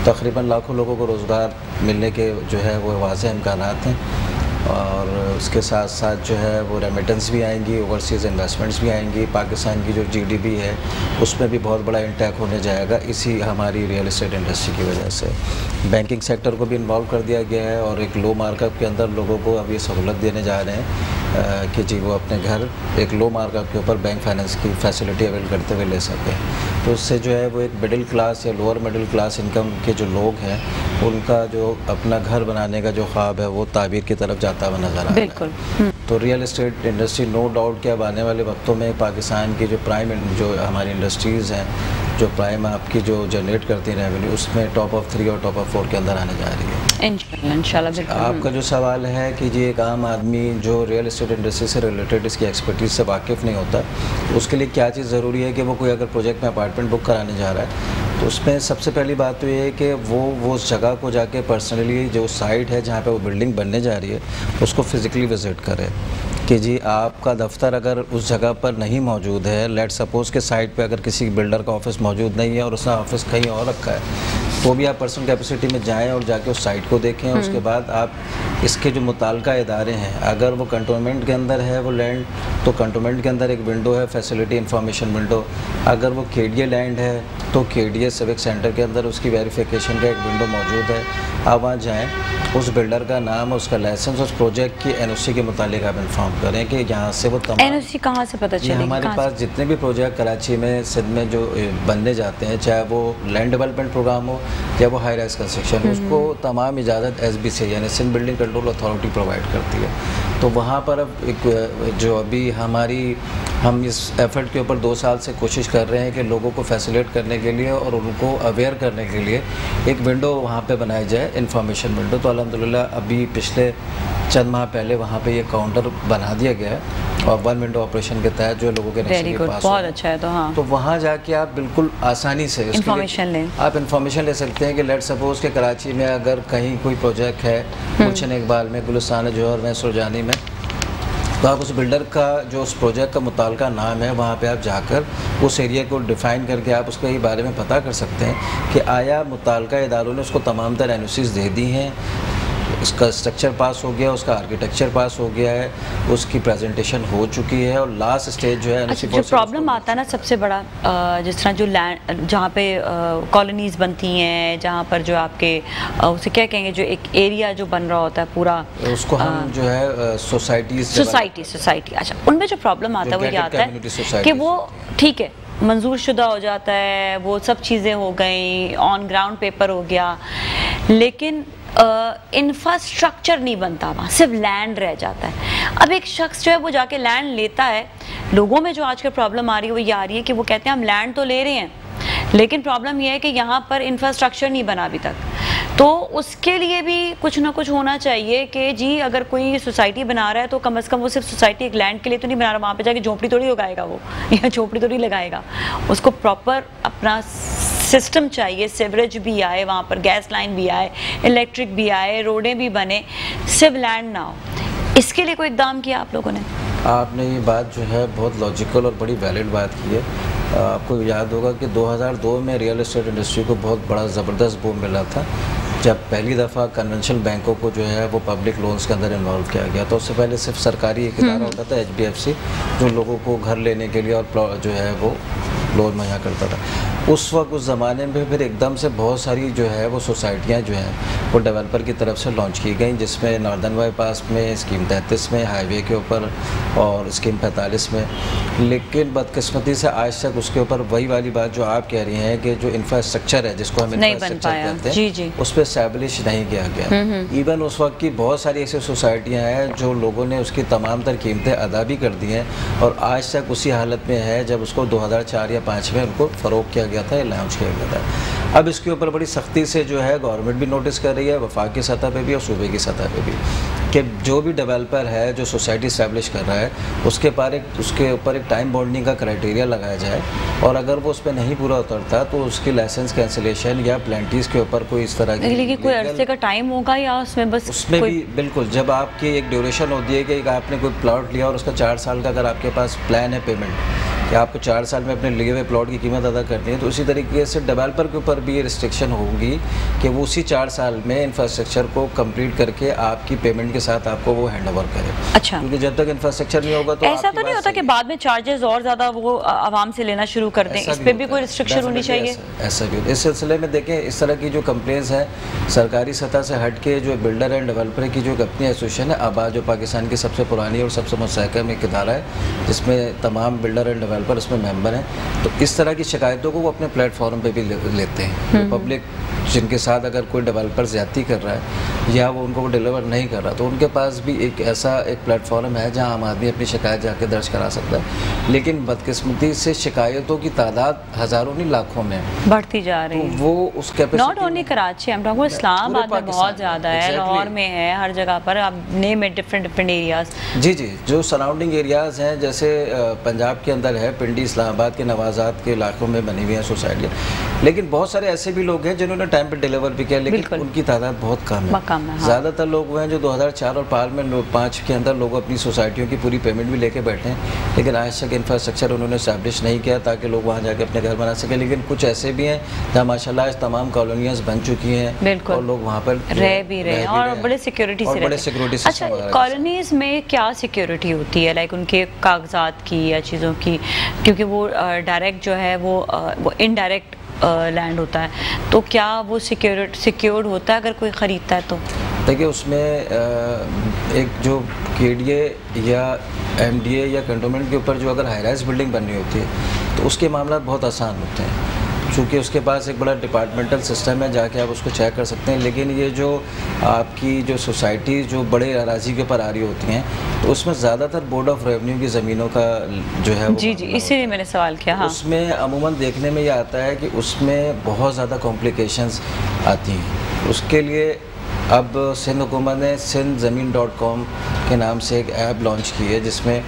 C: तकरीबन लाखों लोगों को रोज़गार मिलने के जो है वो वाज़ेह इम्कानात हैं। और उसके साथ साथ जो है वो रेमिटेंस भी आएंगी, ओवरसीज़ इन्वेस्टमेंट्स भी आएंगी। पाकिस्तान की जो जीडीपी है उसमें भी बहुत बड़ा इंटैक होने जाएगा इसी हमारी रियल एस्टेट इंडस्ट्री की वजह से। बैंकिंग सेक्टर को भी इन्वॉल्व कर दिया गया है और एक लो मार्कअप के अंदर लोगों को अब ये सहूलत देने जा रहे हैं कि जी वो अपने घर एक लो मार्कअप के ऊपर बैंक फाइनेंस की फैसिलिटी अवेल करते हुए ले सकें। तो उससे जो है वो एक मिडिल क्लास या लोअर मिडिल क्लास इनकम के जो लोग हैं उनका जो अपना घर बनाने का जो ख्वाब है वो ताबीर की तरफ जाता हुआ नज़र आ रहा है।
A: बिल्कुल।
C: तो real estate industry no doubt कि अब आने वाले वक्तों में पाकिस्तान की जो प्राइम जो हमारी इंडस्ट्रीज़ हैं, जो प्राइम आपकी जो जनरेट करती हैं रेवेन्यू, उसमें टॉप ऑफ 3 और टॉप ऑफ 4 के अंदर आने जा रही है इंशाल्लाह। आपका जो सवाल है कि जी एक आम आदमी जो रियल एस्टेट इंडस्ट्री से रिलेटेड इसकी एक्सपर्टीज़ से वाकिफ़ नहीं होता, उसके लिए क्या चीज़ ज़रूरी है कि वो कोई अगर प्रोजेक्ट में अपार्टमेंट बुक कराने जा रहा है तो उसमें सबसे पहली बात तो ये है कि वो उस जगह को जाके पर्सनली जो साइट है जहाँ पे वो बिल्डिंग बनने जा रही है उसको फिज़िकली विज़िट करे कि जी आपका दफ्तर अगर उस जगह पर नहीं मौजूद है, लेट सपोज़ के साइट पे अगर किसी बिल्डर का ऑफिस मौजूद नहीं है और उसने ऑफिस कहीं और रखा है, तो भी आप पर्सनल कैपेसिटी में जाएं और जाके उस साइट को देखें। उसके बाद आप इसके जो मुताल्लिका इदारे हैं, अगर वो कंटोनमेंट के अंदर है वो लैंड, तो कंटोनमेंट के अंदर एक विंडो है फैसिलिटी इंफॉर्मेशन विंडो। अगर वो केडीए लैंड है तो केडीए सिविक सेंटर के अंदर उसकी वेरिफिकेशन का एक विंडो मौजूद है। आप वहाँ जाएँ, उस बिल्डर का नाम, उसका लाइसेंस, उस प्रोजेक्ट की एनओसी के मुतालिक आप इन्फॉर्म करें कि यहाँ से वो तमाम
A: एनओसी कहाँ से पता चलेगी?
C: हमारे पास जितने भी प्रोजेक्ट कराची में, सिंध में जो बनने जाते हैं, चाहे वो लैंड डेवलपमेंट प्रोग्राम हो या वो हाई राइज कंस्ट्रक्शन, उसको तमाम इजाज़त SBC यानी Sindh building control authority provide करती है। तो वहाँ पर अब एक जो अभी हम इस एफर्ट के ऊपर 2 साल से कोशिश कर रहे हैं कि लोगों को फैसिलिटेट करने के लिए और उनको अवेयर करने के लिए एक विंडो वहाँ पे बनाई जाए, इंफॉर्मेशन विंडो। तो अल्हम्दुलिल्लाह अभी पिछले चंद माह पहले वहाँ पे ये काउंटर बना दिया गया है और 1 विंडो ऑपरेशन के तहत जो लोगों के नक्शे के पास
A: बहुत अच्छा है। तो हाँ, तो
C: वहाँ जाके आप बिल्कुल आसानी से
A: इंफॉर्मेशन लें।
C: आप इंफॉर्मेशन ले सकते हैं कि लेट सपोज़ के कराची में अगर कहीं कोई प्रोजेक्ट है, गुलशन इकबाल में, गुलिस्तान जौहर में, सुरजानी में, तो आप उस बिल्डर का जो उस प्रोजेक्ट का मुताल्लिका नाम है वहाँ पे आप जाकर उस एरिया को डिफ़ाइन करके आप उसके बारे में पता कर सकते हैं कि आया मुताल्लिका इदारों ने उसको तमाम तरह एनओसीज़ दे दी हैं, उसका स्ट्रक्चर पास हो गया, उसका आर्किटेक्चर पास हो गया है, उसकी प्रेजेंटेशन हो चुकी है और लास्ट स्टेज जो है।
A: अच्छा, जो प्रॉब्लम आता है ना सबसे बड़ा, जिस तरह जो लैंड जहाँ पे कॉलोनीज़ बनती हैं, जहाँ पर जो आपके उसे क्या कहेंगे, जो एक एरिया जो बन रहा होता है पूरा,
C: उसको हम जो है सोसाइटी।
A: अच्छा, उनमें जो प्रॉब्लम आता है वो ये आता है कि वो ठीक है मंजूर शुदा हो जाता है, वो सब चीज़ें हो गई, ऑन ग्राउंड पेपर हो गया, लेकिन इंफ्रास्ट्रक्चर नहीं बनता, वहाँ सिर्फ लैंड रह जाता है। अब एक शख्स जो है वो जाके लैंड लेता है, लोगों में जो आजकल प्रॉब्लम आ रही है वो ये आ रही है कि वो कहते हैं हम लैंड तो ले रहे हैं लेकिन प्रॉब्लम ये है कि यहाँ पर इंफ्रास्ट्रक्चर नहीं बना अभी तक। तो उसके लिए भी कुछ ना कुछ होना चाहिए कि जी अगर कोई सोसाइटी बना रहा है तो कम से कम वो सिर्फ सोसाइटी एक लैंड के लिए तो नहीं बना रहा, वहाँ पे जाके झोपड़ी थोड़ी उगाएगा वो या झोपड़ी थोड़ी लगाएगा। उसको प्रॉपर अपना सिस्टम चाहिए, सीवरेज भी आए, वहाँ पर गैस लाइन भी आए, इलेक्ट्रिक भी आए, रोडें भी बने, सिर्फ लैंड ना हो। इसके लिए कोई इकदाम किया आप लोगों ने?
C: आपने ये बात जो है बहुत लॉजिकल और बड़ी वैलिड बात की है। आपको याद होगा कि 2002 में रियल एस्टेट इंडस्ट्री को बहुत बड़ा ज़बरदस्त बूम मिला था जब पहली दफ़ा कन्वेंशनल बैंकों को जो है वो पब्लिक लोन्स के अंदर इन्वॉल्व किया गया। तो उससे पहले सिर्फ सरकारी एक इदारा होता था HBFC, जो लोगों को घर लेने के लिए और जो है वो लोन मुहैया करता था। उस वक्त उस ज़माने में फिर एकदम से बहुत सारी जो है वो सोसाइटियाँ जो हैं वो डेवलपर की तरफ से लॉन्च की गई, जिसमें नॉर्दर्न बाईपास में, स्कीम 33 में, हाईवे के ऊपर और स्कीम 45 में। लेकिन बदकिस्मती से आज तक उसके ऊपर वही वाली बात जो आप कह रही हैं कि जो इंफ्रास्ट्रक्चर है, जिसको हम इंफ्रास्ट्रक्चर कहते हैं,
A: जी।
C: उस पर एस्टैब्लिश नहीं किया गया। इवन उस वक्त की बहुत सारी ऐसी सोसाइटियाँ हैं जो लोगों ने उसकी तमाम तर कीमतें अदा भी कर दी हैं और आज तक उसी हालत में है जब उसको 2004 या 5 में उनको फ़रोग किया गया था या लॉन्च किया गया था। अब इसके ऊपर बड़ी सख्ती से जो है गवर्नमेंट भी नोटिस कर रही है, वफाकी सतह पे भी और सूबे की सतह पे भी, कि जो भी डेवलपर है जो सोसाइटी इस्टेब्लिश कर रहा है उसके ऊपर एक टाइम बॉन्डिंग का क्राइटेरिया लगाया जाए और अगर वो उस पर नहीं पूरा उतरता तो उसकी लाइसेंस कैंसिलेशन या प्लेंटीज के ऊपर कोई इस तरह की
A: लेकिन कोई अरसे का टाइम होगा या उसमें बस
C: उसमें भी बिल्कुल जब आपकी एक ड्यूरेशन होती है कि आपने कोई प्लॉट लिया और उसका 4 साल का अगर आपके पास प्लान है पेमेंट कि आपको 4 साल में अपने लिए हुए प्लॉट की कीमत अदा करनी है, तो उसी तरीके से डेवलपर के ऊपर भी ये रिस्ट्रिक्शन होगी कि वो उसी 4 साल में इंफ्रास्ट्रक्चर को कंप्लीट करके आपकी पेमेंट के साथ आपको वो हैंड ओवर करे।
A: अच्छा,
C: क्योंकि जब तक इंफ्रास्ट्रक्चर नहीं होगा तो
A: ऐसा तो नहीं होता कि बाद में चार्जेस और ज़्यादा वो आवाम से लेना शुरू कर दें? इस पर भी कोई रिस्ट्रिक्शन होनी चाहिए?
C: ऐसा भी। इस सिलसिले में देखें, इस तरह की जो कंप्लेंट्स हैं सरकारी सतह से हट के जो बिल्डर एंड डेवलपर की जो अपनी एसोसिएशन है आबा, जो पाकिस्तान की सबसे पुरानी और सबसे मुस्तहकम एक इदारा है जिसमें तमाम बिल्डर एंड डेवलपर इसमें मेंबर हैं, तो इस तरह की शिकायतों को वो अपने प्लेटफॉर्म पे भी लेते हैं। पब्लिक जिनके साथ अगर कोई डेवलपर ज़्यादती कर रहा है या वो उनको वो डिलीवर नहीं कर रहा तो उनके पास भी एक ऐसा एक प्लेटफॉर्म है जहां आम आदमी अपनी शिकायत जाके दर्ज करा सकता है। लेकिन बदकिस्मती से शिकायतों की तादाद हज़ारों नहीं लाखों में
A: बढ़ती जा रही है।
C: तो वो उस कैपेसिटी
A: नॉट ओनली कराची, हम टॉकिंग इस्लामाबाद में बहुत ज़्यादा है, लाहौर में है, हर जगह पर। आप नेम इट डिफरेंट एरियाज।
C: जी, जो सराउंडिंग एरियाज़ हैं, जैसे पंजाब के अंदर है पिंडी, इस्लामाबाद के नवाजात के इलाकों में बनी हुई हैं सोसाइटियाँ, लेकिन बहुत सारे ऐसे भी लोग हैं जिन्होंने टाइम पे डिलीवर भी किया, लेकिन उनकी तादाद बहुत कम है।
A: हाँ।
C: ज़्यादातर लोग वो हैं जो 2004 और पार्लियामेंट 5 के अंदर लोग अपनी सोसाइटियों की पूरी पेमेंट भी लेके बैठे हैं, लेकिन आज तक इंफ्रास्ट्रक्चर उन्होंने इस्टेब्लिश नहीं किया ताकि लोग वहाँ जाके अपने घर बना सकें। लेकिन कुछ ऐसे भी हैं जहाँ माशाल्लाह तमाम कॉलोनियाँ बन चुकी हैं और लोग वहाँ पर
A: रह भी रहे हैं और बड़े सिक्योरिटी से। अच्छा, कॉलोनीज़ में क्या सिक्योरिटी होती है, लाइक उनके कागजात की या चीज़ों की? क्योंकि वो डायरेक्ट जो है वो इनडायरेक्ट लैंड होता है, तो क्या वो सिक्योर्ड होता है अगर कोई ख़रीदता है तो?
C: देखिए, उसमें एक जो KDA या MDA या कंटोनमेंट के ऊपर जो अगर हाई राइज बिल्डिंग बननी होती है तो उसके मामला बहुत आसान होते हैं, चूँकि उसके पास एक बड़ा डिपार्टमेंटल सिस्टम है, जाके आप उसको चेक कर सकते हैं। लेकिन ये जो आपकी जो सोसाइटी जो बड़े अराजी के ऊपर आ रही होती हैं तो उसमें ज़्यादातर बोर्ड ऑफ रेवेन्यू की ज़मीनों का जो है
A: जी, इसीलिए मैंने सवाल किया। हाँ।
C: उसमें अमूमन देखने में ये आता है कि उसमें बहुत ज़्यादा कॉम्प्लिकेशंस आती हैं। उसके लिए अब सिंध हुकूमत ने sindhzamin.com के नाम से एक ऐप लॉन्च की है जिसमें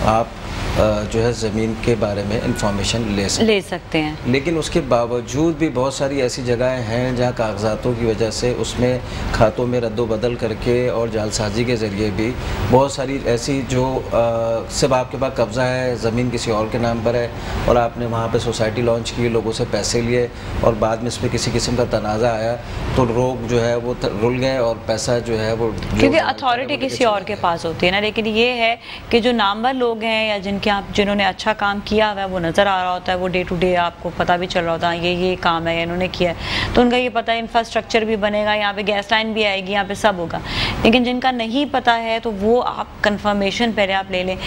C: आप जो है ज़मीन के बारे में इंफॉर्मेशन ले सकते हैं। लेकिन उसके बावजूद भी बहुत सारी ऐसी जगहें हैं जहां कागजातों की वजह से उसमें खातों में रद्दोबदल करके और जालसाजी के ज़रिए भी बहुत सारी ऐसी जो सिर्फ आपके पास कब्ज़ा है, ज़मीन किसी और के नाम पर है और आपने वहाँ पे सोसाइटी लॉन्च की, लोगों से पैसे लिए और बाद में इस पर किसी किस्म का तनाज़ा आया तो लोग जो है वो रुल गए और पैसा जो है वो,
A: क्योंकि अथॉरिटी किसी और के पास होती है ना। लेकिन ये है कि जो नामवर लोग हैं या जिनके क्योंकि आप जिन्होंने अच्छा काम किया हुआ है वो नज़र आ रहा होता है, वो डे टू डे आपको पता भी चल रहा होता है ये काम है इन्होंने किया है, तो उनका ये पता है इंफ्रास्ट्रक्चर भी बनेगा, यहाँ पे गैस लाइन भी आएगी, यहाँ पे सब होगा। लेकिन जिनका नहीं पता है तो वो आप कंफर्मेशन पहले आप ले लें।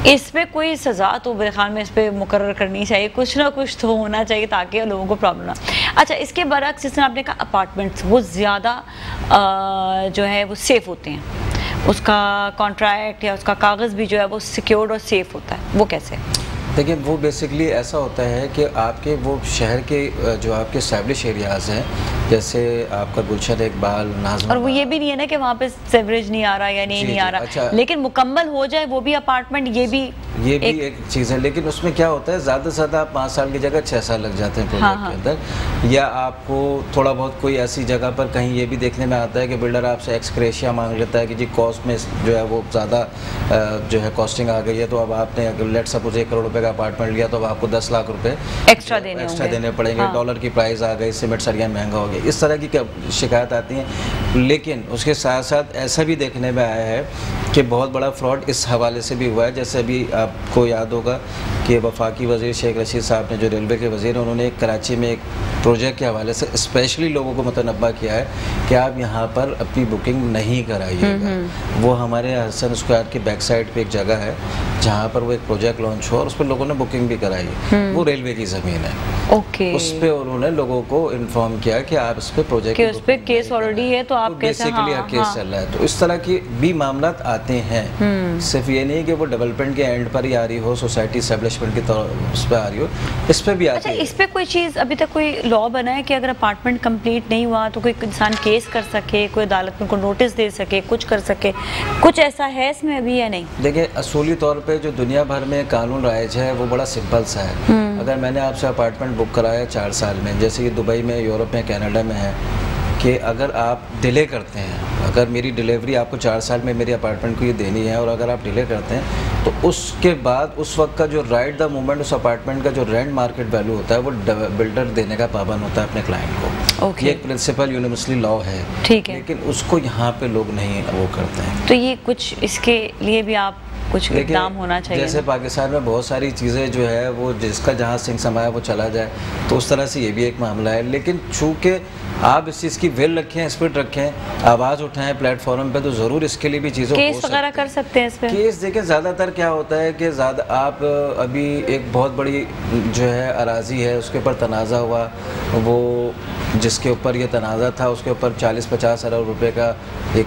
A: इस पर कोई सज़ा तो मेरे ख्याल में इस पर मुकर्रर करनी चाहिए, कुछ ना कुछ तो होना चाहिए ताकि लोगों को प्रॉब्लम ना। अच्छा, इसके बरक्स जिस तरह आपने कहा अपार्टमेंट्स वो ज़्यादा जो है वो सेफ़ होते हैं, उसका कॉन्ट्रैक्ट या उसका कागज़ भी जो है वो सिक्योर्ड और सेफ़ होता है, वो कैसे?
C: देखिए वो बेसिकली ऐसा होता है कि आपके वो शहर के जो आपके एस्टैब्लिश एरियाज़ हैं, जैसे आपका गुलशन इकबाल नाज़िम, और
A: वो ये भी नहीं है ना कि वहाँ पे सीवरेज नहीं आ रहा या नहीं आ रहा, अच्छा, लेकिन मुकम्मल हो जाए वो भी अपार्टमेंट, ये भी एक
C: चीज़ है। लेकिन उसमें क्या होता है, ज़्यादा से ज़्यादा आप 5 साल की जगह 6 साल लग जाते हैं प्रोजेक्ट के अंदर, या आपको थोड़ा बहुत कोई ऐसी जगह पर कहीं ये भी देखने में आता है कि बिल्डर आपसे एक्सक्रेशिया मांग लेता है कि जी कॉस्ट में जो है वो ज़्यादा जो है कॉस्टिंग आ गई है, तो अब आपने अगर लेट सपोज 1 करोड़ रुपये का अपार्टमेंट लिया तो अब आपको 10 लाख रुपए
A: एक्स्ट्रा देने
C: पड़ेंगे। डॉलर की प्राइस आ गई, सीमेंट सरिया महंगा हो गया, इस तरह की शिकायत आती हैं। लेकिन उसके साथ साथ ऐसा भी देखने में आया है कि बहुत बड़ा फ्रॉड इस हवाले से भी हुआ है। जैसे अभी आपको याद होगा कि वफाकी वज़ीर शेख रशीद साहब ने, जो रेलवे के वज़ीर हैं, उन्होंने एक कराची में एक प्रोजेक्ट के हवाले से स्पेशली लोगों को मुतनब्बा किया है कि आप यहाँ पर अपनी बुकिंग नहीं कराइएगा। वो हमारे हसन स्क्वायर की बैक साइड पे एक जगह है जहाँ पर वो एक प्रोजेक्ट लॉन्च हुआ और उस पर लोगों ने बुकिंग भी कराई, वो रेलवे की ज़मीन है। उस पर उन्होंने लोगों को इन्फॉर्म किया कि आप इस पर प्रोजेक्ट,
A: उस पर केस ऑलरेडी है तो आप
C: बेसिकली केस चल रहा है। तो इस तरह की भी मामला आते हैं, सिर्फ ये नहीं कि वो डेवलपमेंट के एंड पर ही आ रही हो, सोसाइटी एस्टेब्लिशमेंट की तरफ उस पर आ रही हो, इस पर भी आती है।
A: इस पर कोई चीज़ अभी तक कोई लॉ बना है कि अगर अपार्टमेंट कंप्लीट नहीं हुआ तो कोई इंसान केस कर सके, कोई अदालत में को नोटिस दे सके, कुछ कर सके, कुछ ऐसा है इसमें अभी या नहीं?
C: देखिए असूली तौर पे जो दुनिया भर में कानून राइज है वो बड़ा सिंपल सा है। अगर मैंने आपसे अपार्टमेंट बुक कराया 4 साल में, जैसे कि दुबई में, यूरोप में, कनाडा में है, कि अगर आप डिले करते हैं, अगर मेरी डिलीवरी आपको 4 साल में मेरी अपार्टमेंट को ये देनी है और अगर आप डिले करते हैं तो उसके बाद उस वक्त का जो राइट द मोमेंट उस अपार्टमेंट का जो रेंट मार्केट वैल्यू होता है वो बिल्डर देने का पाबंद होता है अपने क्लाइंट को। ये एक प्रिंसिपल यूनिवर्सली लॉ है,
A: ठीक है,
C: लेकिन उसको यहाँ पे लोग नहीं वो करते हैं।
A: तो ये कुछ इसके लिए भी आप कुछ इक़दाम होना चाहिए।
C: जैसे पाकिस्तान में बहुत सारी चीज़ें जो है वो जिसका जहाँ सिंह समाया वो चला जाए, तो उस तरह से ये भी एक मामला है। लेकिन चूँकि आप इस चीज़ की वेल रखें, स्पिरिट रखें, आवाज़ उठाएं प्लेटफॉर्म पे, तो ज़रूर इसके लिए भी चीज़ें
A: केस वगैरह कर सकते हैं इस पे।
C: केस देखें, ज़्यादातर क्या होता है कि ज़्यादा आप अभी एक बहुत बड़ी जो है अराजी है उसके ऊपर तनाज़ा हुआ, वो जिसके ऊपर ये तनाज़ा था उसके ऊपर 40-50 अरब रुपए का एक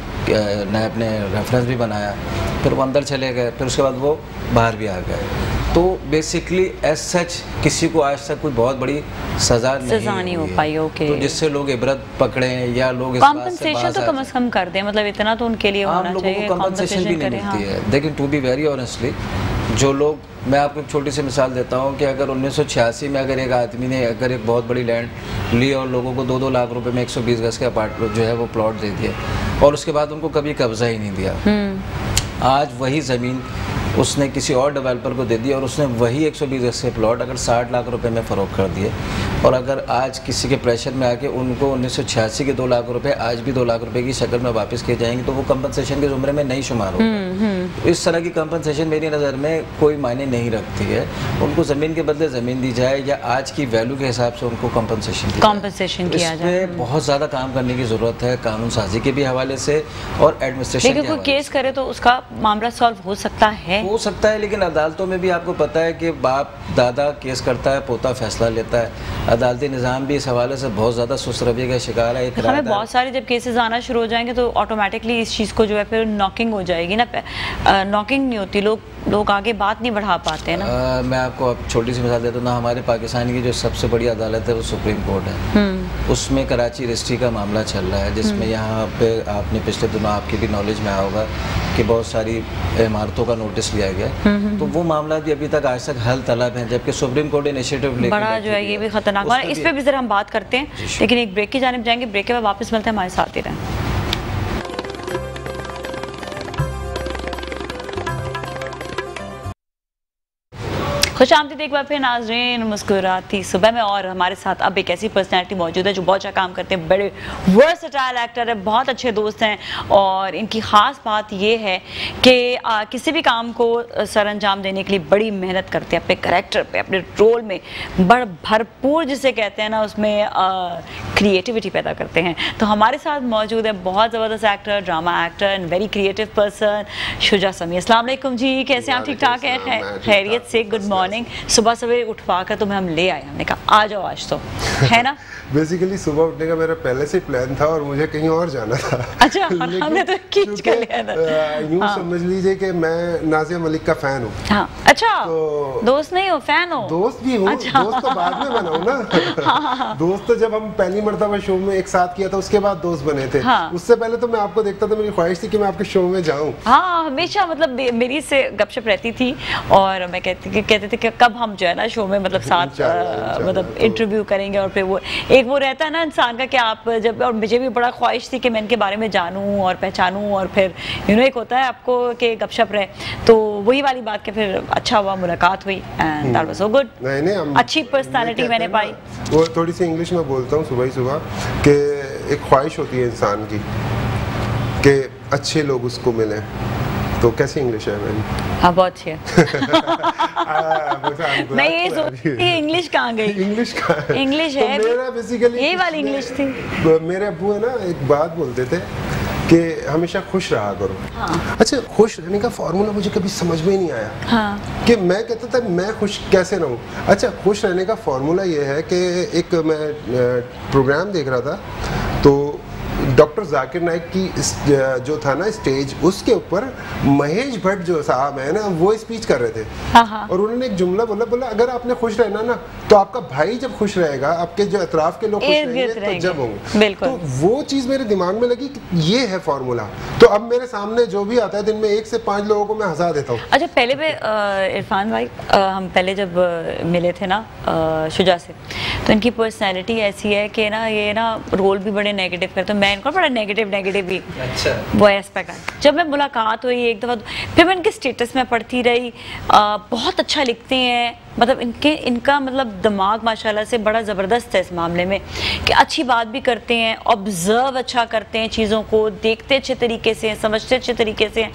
C: नैब ने रेफरेंस भी बनाया, फिर वो अंदर चले गए, फिर उसके बाद वो बाहर भी आ गए। तो बेसिकली एज सच किसी को आज तक कोई बहुत बड़ी सज़ा नहीं
A: हो पाई। ओके,
C: तो जिससे लोग इबरत पकड़ें या लोग इस
A: कॉम्पनसेशन तो कम से कम कर दें, मतलब इतना तो उनके लिए होना चाहिए।
C: कॉम्पनसेशन भी नहीं मिलती है। लेकिन टू बी वेरी ऑनेस्टली, जो लोग, मैं आपको एक छोटी सी मिसाल देता हूँ कि अगर 1986 में अगर एक आदमी ने अगर एक बहुत बड़ी लैंड ली और लोगों को 2-2 लाख रुपए में 120 गज के अपार्टमेंट जो है वो प्लॉट दे दिए और उसके बाद उनको कभी कब्जा ही नहीं दिया, आज वही ज़मीन उसने किसी और डेवलपर को दे दी और उसने वही 120 गज के प्लॉट अगर 60 लाख रुपए में फ़रोख्त कर दिए, और अगर आज किसी के प्रेशर में आके उनको 1986 के 2 लाख रुपए आज भी 2 लाख रुपए की शक्ल में वापस किए जाएंगे तो वो कंपनसेशन के ज़ुमरे में नहीं शुमार होगा। इस तरह की कंपनसेशन मेरी नज़र में कोई मायने नहीं रखती है। उनको ज़मीन के बदले ज़मीन दी जाए या आज की वैल्यू के हिसाब से उनको कंपनसेशन
A: किया जाए।
C: बहुत ज़्यादा काम करने की ज़रूरत है, कानून साजी के भी हवाले से और एडमिनिस्ट्रेशन।
A: लेकिन कोई केस करे तो उसका मामला सॉल्व हो सकता है,
C: लेकिन अदालतों में भी आपको पता है कि बाप दादा केस करता है, पोता फैसला लेता है। अदालती निज़ाम भी इस हवाले से बहुत ज़्यादा सुस्त रवैये का शिकार है।
A: हमें बहुत सारे जब केसेस आना शुरू हो जाएंगे तो ऑटोमेटिकली इस चीज़ को जो है फिर नॉकिंग हो जाएगी ना, नॉकिंग नहीं होती, लोग आगे बात नहीं बढ़ा पाते हैं ना।
C: मैं आपको छोटी सी मिसाल देता हूँ ना, हमारे पाकिस्तान की जो सबसे बड़ी अदालत है वो सुप्रीम कोर्ट है, उसमें कराची रजिस्ट्री का मामला चल रहा है, जिसमें यहाँ पे आपने पिछले दिनों आपकी भी नॉलेज में आया होगा कि बहुत सारी इमारतों का नोटिस लिया गया, तो वो मामला भी अभी तक आज तक हल तलब है, जबकि सुप्रीम कोर्ट इनिशिएटिव लेकर
A: बड़ा जो है ये भी खतरनाक है। इस पर भी जरा हम बात करते हैं, लेकिन एक ब्रेक की जानिब जाएंगे, ब्रेक के बाद वापस मिलते हैं, हमारे साथ ही रहें। खुशामदीद एक बार फिर नाज़रीन मुस्कुराती सुबह में, और हमारे साथ अब एक ऐसी पर्सनैलिटी मौजूद है जो बहुत अच्छा काम करते हैं, बड़े वर्सटाइल एक्टर है, बहुत अच्छे दोस्त हैं। और इनकी ख़ास बात ये है कि किसी भी काम को सर अंजाम देने के लिए बड़ी मेहनत करते हैं, अपने करैक्टर पे, अपने रोल में बड़ भरपूर जिसे कहते हैं ना, उसमें क्रिएटिविटी पैदा करते हैं। तो हमारे साथ मौजूद है बहुत ज़बरदस्त actor, drama actor and very creative person Shuja समी। अस्सलाम वालेकुम जी, कैसे आप? ठीक ठाक हैं? खैरियत से? Good morning. सुबह सवेरे उठवा कर तुम्हें हम ले आए, हमने कहा आ जाओ आज तो, है ना?
D: बेसिकली सुबह उठने का मेरा पहले से प्लान था और मुझे कहीं और जाना था।
A: अच्छा, हमने तो खींच कर लिया था।
D: यूं समझ लीजिए कि मैं नाज़िया मलिक का फैन हूँ।
A: हाँ, अच्छा, तो दोस्त नहीं हो, फैन हो?
D: दोस्त भी हूँ। अच्छा। दोस्त तो बाद में बना हूँ ना। दोस्त तो जब हम पहली मर्तबा शो में एक साथ किया था उसके बाद दोस्त बने थे। हाँ। उससे पहले तो मैं आपको देखता था, मेरी ख्वाहिश थी कि मैं आपके शो में जाऊँ।
A: हाँ, हमेशा मतलब मेरी से गपशप रहती थी और मैं कहते थे कि कब हम जो है ना शो में मतलब साथ मतलब इंटरव्यू करेंगे। और फिर वो एक वो रहता है ना इंसान का कि आप जब, और मुझे भी बड़ा ख्वाहिश थी कि मैं इनके बारे में जानूं और पहचानूं, और फिर एक होता है आपको कि गपशप रहे, तो वही वाली बात के फिर अच्छा हुआ, मुलाकात हुई and that was so good. अच्छी पर्सनालिटी मैंने पाई।
D: वो थोड़ी सी इंग्लिश में बोलता हूँ सुबह ही सुबह कि एक ख्वाहिश होती है इंसान की कि अच्छे लोग उसको मिले। तो कैसी इंग्लिश है मेरी?
A: हाँ, बहुत अच्छी है। नहीं, ये इंग्लिश कहाँ गई?
D: इंग्लिश कहाँ?
A: इंग्लिश है
D: तो मेरा बेसिकली
A: यही वाली इंग्लिश थी।
D: मेरे अब्बू है ना, एक बात बोलते थे कि हमेशा खुश रहा करो। हाँ। अच्छा, खुश रहने का फॉर्मूला मुझे कभी समझ में ही नहीं आया। हाँ। कि मैं कहता था मैं खुश कैसे रहूं। अच्छा, खुश रहने का फॉर्मूला ये है कि एक मैं प्रोग्राम देख रहा था, तो डॉक्टर जाकिर नाइक की जो था ना स्टेज, उसके ऊपर महेश भट्ट जो साहब है ना, वो स्पीच कर रहे थे। हाँ। और उन्होंने एक जुमला बोला अगर आपने खुश रहना ना, तो आपका भाई जब खुश रहेगा, आपके जो अतराफ के लोग खुश रहेंगे तो जब होंगे। तो वो चीज मेरे दिमाग में लगी कि ये है फॉर्मूला। तो अब मेरे सामने जो भी आता है, दिन में 1 से 5 लोगों को मैं हंसा देता हूँ।
A: अच्छा, पहले भी इरफान भाई, हम पहले जब मिले थे ना शुजा से, तो इनकी पर्सनैलिटी ऐसी है कि ना ये ना रोल भी बड़े नेगेटिव करते हैं, मैं इनको बड़ा नेगेटिव भी। अच्छा। वो एस्पेक्ट है। जब मैं मुलाकात हुई एक दफ़ा, फिर मैं इनके स्टेटस में पढ़ती रही, बहुत अच्छा लिखते हैं, मतलब इनका मतलब दिमाग माशाल्लाह से बड़ा ज़बरदस्त है इस मामले में कि अच्छी बात भी करते हैं, ऑब्ज़र्व अच्छा करते हैं, चीज़ों को देखते अच्छे तरीके से, समझते अच्छे तरीके से।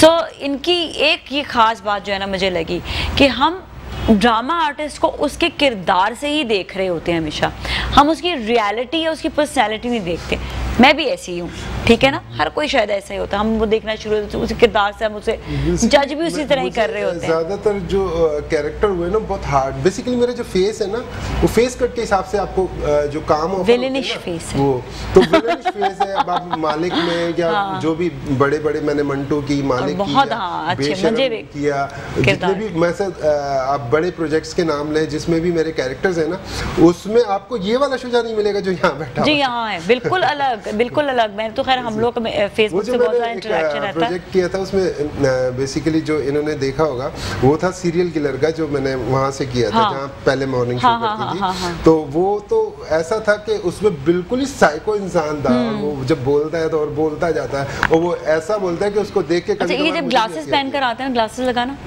A: सो इनकी एक ये ख़ास बात जो है ना मुझे लगी कि हम ड्रामा आर्टिस्ट को उसके किरदार से ही देख रहे होते हैं हमेशा, हम उसकी रियलिटी या उसकी पर्सनैलिटी नहीं देखते। मैं भी ऐसी हूँ, ठीक है ना, हर कोई शायद ऐसा ही होता है, हम वो देखना शुरू होते हैं उसी किरदार से, हम उसे जज भी उसी तरह ही कर रहे होते हैं।
D: ज़्यादातर जो कैरेक्टर हुए ना बहुत हार्ड, बेसिकली मेरे जो फेस है ना, वो फेस कट के हिसाब से आपको जो काम
A: विलेनिश फेस है,
D: वो तो विलेनिश फेस है। अब आप मालिक में या जो भी बड़े बड़े, मैंने मंटू की, मालिक की किया, जितने भी आप बड़े प्रोजेक्ट्स के नाम लें जिसमें भी मेरे कैरेक्टर्स हैं ना, उसमें आपको ये वाला शुजा नहीं मिलेगा जो यहाँ बैठा
A: जी। यहाँ है बिल्कुल अलग, बिल्कुल अलग। मैंने तो खैर हम लोग फेसबुक से बहुत सारा इंटरेक्शन रहता है।
D: प्रोजेक्ट किया था उसमें बेसिकली जो इन्होंने देखा होगा वो था सीरियल किलर का, जो मैंने वहाँ से किया था, जहाँ पहले मॉर्निंग शो करती थी। तो वो तो ऐसा था कि उसमें बिल्कुल ही साइको इंसान था, और वो जब बोलता है तो और बोलता जाता है, और वो ऐसा बोलता है कि उसको देख के।
A: अच्छा, ये जब ग्लासेस पहनकर आते हैं, ग्लासेस लगाना,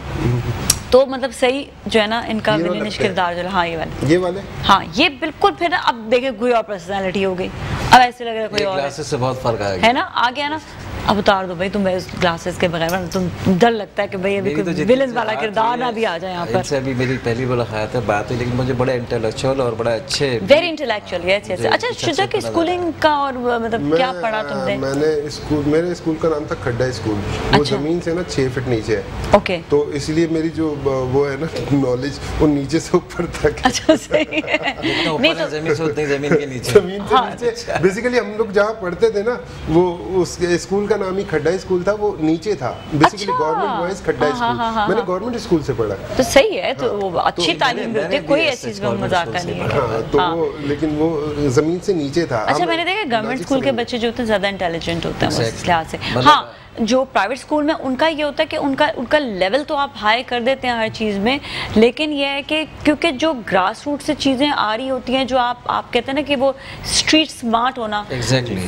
A: तो मतलब सही जो है ना इनका विलेनिश किरदार जो, हाँ ये वाले, हाँ ये बिल्कुल। फिर ना अब देखे कोई और पर्सनालिटी हो गई, अब ऐसे लग रहा है कोई और
C: ग्लासेस से बहुत फर्क आ गया
A: है ना, आ गया ना। अब उतार दो भाई तुम ग्लासेस के बगैर, तुम डर लगता है कि भाई अभी कोई विलन वाला किरदार ना भी आ जाए यहाँ पर।
C: इनसे अभी मेरी पहली मुलाकात है, बात हुई, लेकिन मुझे बड़ा इंटेलेक्चुअल और बड़ा अच्छे,
A: वेरी इंटेलेक्चुअल। Yes yes. अच्छा, शुजा की स्कूलिंग का और मतलब क्या पढ़ा तुमने?
D: मैंने स्कूल, मेरे स्कूल का नाम था खड्डा स्कूल। वो जमीन से ना 6 फीट नीचे है।
A: ओके।
D: तो इसलिए मेरी जो वो है ना नॉलेज, वो नीचे से ऊपर तक।
A: अच्छा, सही है।
C: नहीं तो जमीन से उतनी, जमीन के नीचे,
D: जमीन से नीचे। बेसिकली हम लोग जहाँ पढ़ते थे ना, वो उस स्कूल का नाम ही खड्डा स्कूल था, वो नीचे था। बेसिकली गवर्नमेंट बॉयज खड्डा स्कूल। मैंने गवर्नमेंट स्कूल से पढ़ा।
A: तो सही है, तो वो अच्छी तालीम भी होती है, कोई ऐसी चीज में मजाक नहीं है।
D: तो वो, लेकिन वो जमीन से नीचे था।
A: अच्छा, मैंने देखा गवर्नमेंट स्कूल के बच्चे जो होते हैं ज्यादा इंटेलिजेंट होते हैं उस लिहाज से। हाँ, जो प्राइवेट स्कूल में उनका ये होता है कि उनका लेवल तो आप हाई कर देते हैं हर चीज़ में, लेकिन ये है कि क्योंकि जो ग्रास रूट से चीज़ें आ रही होती हैं, जो आप कहते हैं ना कि वो स्ट्रीट स्मार्ट होना,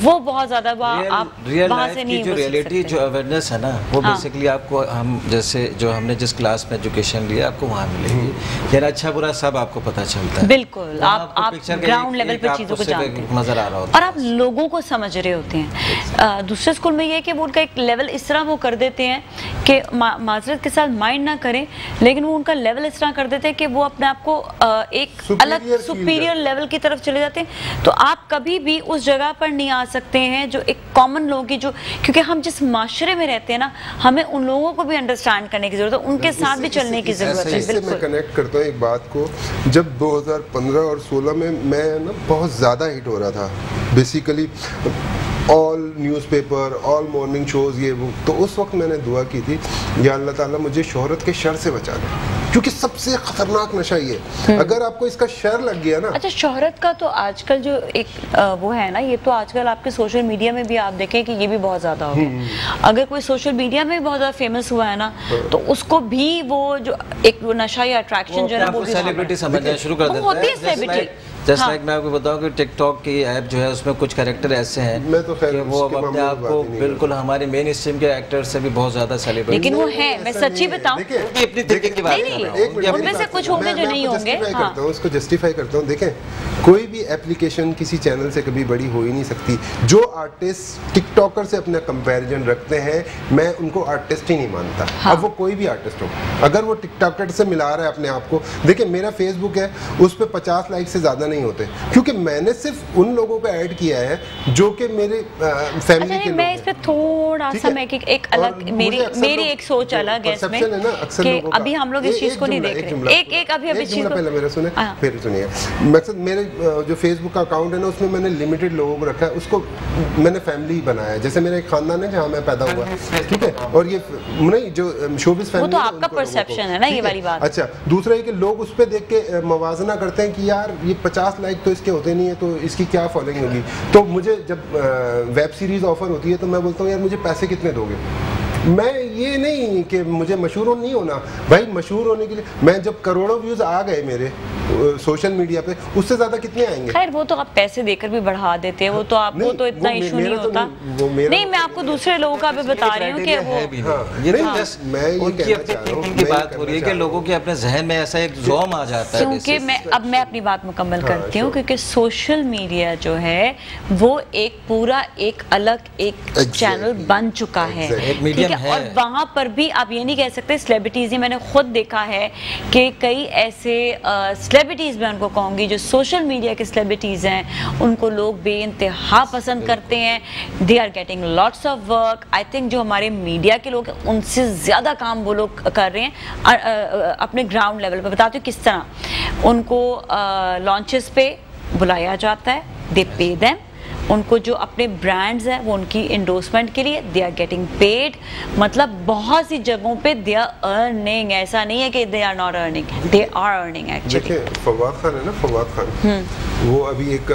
A: वो बहुत ज़्यादा वहाँ से नहीं,
C: जो रियलिटी जो अवेयरनेस है ना, वो बेसिकली आपको हम जैसे जो हमने जिस क्लास में एजुकेशन लिया आपको वहाँ मिलेगी। यार अच्छा बुरा सब आपको पता चलता है।
A: बिल्कुल, आप ग्राउंड लेवल पे चीज़ों को जानते हैं,
C: नजर आ रहा होता
A: है, और आप लोगों को समझ रहे होते हैं। दूसरे स्कूल में ये है कि वो उनका एक लेवल इस तरह वो कर देते हैं कि माजरत के साथ माइंड ना करें, लेकिन वो उनका लेवल इस तरह कर देते हैं कि वो अपने आप को एक अलग सुपीरियर लेवल की तरफ चले जाते हैं। तो आप कभी भी उस जगह पर नहीं आ सकते हैं जो एक कॉमन लोगों की, जो क्योंकि हम जिस माशरे में रहते हैं ना, हमें उन लोगों को भी अंडरस्टैंड करने की जरूरत है, उनके साथ भी चलने की जरूरत है।
D: बिल्कुल, मैं कनेक्ट करता हूँ एक बात को, जब 2015 और 16 में मैं ना बहुत ज़्यादा हिट हो रहा था, basically all newspaper, all morning shows, ये वो, तो उस वक्त मैंने दुआ की थी, या अल्लाह ताला मुझे शोहरत के शर से बचा ले, क्योंकि सबसे खतरनाक नशा ये, अगर आपको इसका शर लग गया ना।
A: अच्छा, शोहरत का तो आजकल जो एक वो है ना, ये तो आजकल आपके सोशल मीडिया में भी आप देखें कि ये भी बहुत ज़्यादा हो गया। अगर कोई सोशल मीडिया में बहुत ज़्यादा फेमस हुआ है ना, तो उसको भी वो जो एक नशा या अट्रैक्शन जो है वो
C: सेलिब्रिटी समझना शुरू कर देता है। जस्ट लाइक मैं आपको बताऊं कि टिकटॉक की ऐप जो है उसमें कुछ कैरेक्टर ऐसे हैं,
D: मैं तो खैर
C: वो अपने आप को बिल्कुल हमारे मेन स्ट्रीम के एक्टर से भी बहुत ज्यादा सेलिब्रेट,
A: लेकिन वो है, मैं सच्ची बताऊं,
C: अपनी थिंकिंग की बात कर रहा हूं,
A: उनमें से कुछ होंगे जो नहीं होंगे।
D: करता हूं, उसको जस्टिफाई करता हूं। देखें, कोई भी एप्लीकेशन किसी चैनल से कभी बड़ी हो ही नहीं सकती। जो आर्टिस्ट टिकटॉकर से अपना कंपैरिजन रखते हैं, मैं उनको आर्टिस्ट ही नहीं मानता। अब वो कोई भी आर्टिस्ट हो, अगर वो टिकटॉकर से मिला रहा है अपने आप को, देखिए मेरा फेसबुक है, उस पर 50 लाइक से ज्यादा नहीं होते, क्योंकि मैंने सिर्फ उन लोगों को ऐड किया है जो कि मेरे फैमिली के लोग
A: मैं इस पे थोड़ा सा मैं एक अलग मेरी एक सोच अलग है इसमें कि अभी हम लोग इस चीज को नहीं देख रहे। एक अभी चीज को
D: पहले मेरा सुने, फिर सुनिए। मकसद मेरे जो फेसबुक का अकाउंट है ना, उसमें मैंने लिमिटेड लोगों को रखा है, उसको मैंने फैमिली बनाया है। जैसे मेरा एक खानदान है जहाँ मैं पैदा हुआ, ठीक है, और ये नहीं जो शोबिस फैमिली,
A: वो तो आपका परसेप्शन है ना, ये वाली बात।
D: अच्छा, दूसरा ये कि लोग उस पर देख के मवाजना करते हैं कि यार ये 50 लाइक तो इसके होते नहीं है, तो इसकी क्या फॉलोइंग होगी। तो मुझे जब वेब सीरीज ऑफर होती है तो मैं बोलता हूँ यार मुझे पैसे कितने दोगे। मैं ये नहीं कि मुझे मशहूर नहीं होना, भाई मशहूर होने के लिए मैं जब करोड़ों व्यूज आ गए मेरे सोशल मीडिया पे, उससे ज्यादा कितने आएंगे।
A: खैर वो तो आप पैसे देकर भी बढ़ा देते हैं, वो तो आपको तो इतना इशू नहीं होता। नहीं, मैं आपको दूसरे लोगों का भी बता रही हूँ कि वो
C: मैं उनकी अपनी बात हो रही है कि लोगों के अपने जहन में ऐसा एक ज़ोम आ जाता है।
A: क्योंकि मैं अपनी बात मुकम्मल करती हूँ, क्योंकि सोशल मीडिया जो है वो एक पूरा एक अलग एक चैनल बन चुका है, और वहाँ पर भी आप ये नहीं कह सकते सेलिब्रिटीज, मैंने खुद देखा है कि कई ऐसे सेलिब्रिटीज मैं उनको कहूँगी जो सोशल मीडिया के सेलिब्रिटीज हैं, उनको लोग बेइंतहा पसंद करते हैं। They are getting lots of work. I think जो हमारे मीडिया के लोग हैं उनसे ज़्यादा काम वो लोग कर रहे हैं अपने ग्राउंड लेवल पर। बताती हूँ किस तरह उनको लॉन्चेस पे बुलाया जाता है, दे पे देम, उनको जो अपने ब्रांड्स हैं वो उनकी इंडोर्समेंट के लिए दे आर गेटिंग पेड। मतलब बहुत सी जगहों पे दे आर अर्निंग, ऐसा नहीं है कि they are not earning, they are earning actually.
D: देखिए फवाद खान है ना, फवाद खान वो अभी एक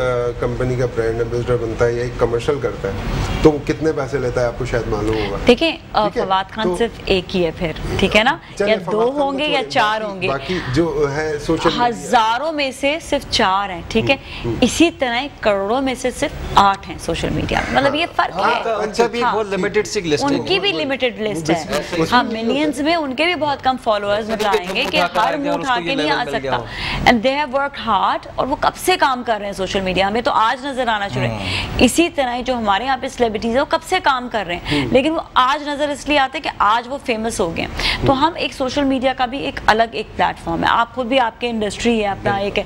D: कंपनी का ब्रांड एम्बेसडर बनता है या एक कमर्शियल करता है, तो वो कितने पैसे लेता है आपको शायद मालूम होगा।
A: देखिए फवाद खान तो सिर्फ एक ही है फिर, ठीक है ना, या 2 होंगे या 4 होंगे,
D: बाकी जो है सोशल
A: हजारों में से सिर्फ 4 हैं, ठीक है। इसी तरह करोड़ों में से सिर्फ 8 हैं सोशल मीडिया, मतलब ये फर्क है।
C: उनका भी बहुत लिमिटेड सी लिस्ट है,
A: उनकी भी लिमिटेड लिस्ट है। हाँ, मिलियंस में उनके भी बहुत कम फॉलोअर्स बताएंगे कि हर मुंह उठा के नहीं आ सकता, and they have worked hard, और वो कब से काम कर रहे हैं सोशल मीडिया, हमें तो आज नजर आना शुरू है। इसी तरह जो हमारे यहाँ पे सेलिब्रिटीज है वो कब से काम कर रहे हैं, लेकिन वो आज नजर इसलिए आते हैं कि आज वो फेमस हो गए। तो हम एक सोशल मीडिया का भी एक अलग एक प्लेटफॉर्म है। आप खुद भी आपके इंडस्ट्री है अपना एक है,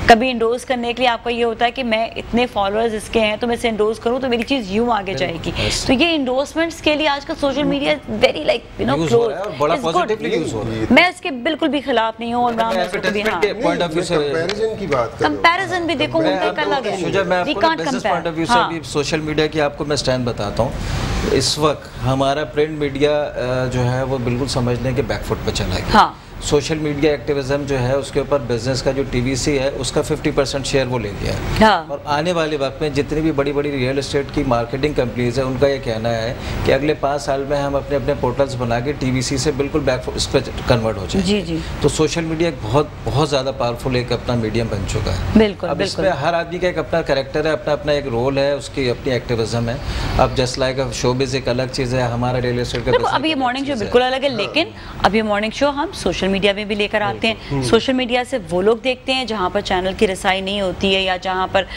A: कभी इंडोर्स करने के लिए आपको ये होता है कि मैं इतने फॉलोअर्स इसके हैं तो मैं इसे इंडोर्स करूँ तो मेरी चीज यूं आगे जाएगी। तो ये इंडोर्समेंट्स के लिए आजकल social media very like you know close. मैं इसके बिल्कुल भी खिलाफ नहीं हूँ, और कंपैरिजन भी देखो उनका एक अलग है।
C: बिजनेस पॉइंट ऑफ व्यू से भी सोशल मीडिया की आपको मैं स्टैंड बताता हूँ। इस वक्त हमारा प्रिंट मीडिया जो है वो बिल्कुल समझ लें कि बैकफुट पे चला गया। सोशल मीडिया एक्टिविज्म जो है उसके ऊपर बिजनेस का जो टीवीसी है उसका 50% शेयर वो ले गया है।
A: हाँ।
C: और आने वाले वक्त में जितनी भी बड़ी बड़ी रियल एस्टेट की मार्केटिंग कंपनीज है उनका ये कहना है कि अगले 5 साल में हम अपने अपने पोर्टल्स बना के टीवीसी से बिल्कुल बैक इस पर कन्वर्ट हो जाएंगे।
A: जी जी।
C: तो सोशल मीडिया एक बहुत ज़्यादा पावरफुल एक अपना मीडियम बन चुका है।
A: बिल्कुल
C: अब
A: बिल्कुल।
C: इसमें हर आदमी का एक अपना कैरेक्टर है, अपना अपना एक रोल है, उसकी अपनी एक्टिविज्म है। अब जस्ट लाइक शोबिज़ एक अलग चीज़ है, हमारा रियल एस्टेट का
A: अब ये मॉर्निंग शो बिल्कुल अलग है, लेकिन अब ये मॉर्निंग शो हम सोशल मीडिया में भी लेकर आते हैं। सोशल मीडिया से वो लोग देखते हैं जहाँ पर चैनल की रसाई नहीं होती है, या जहाँ पर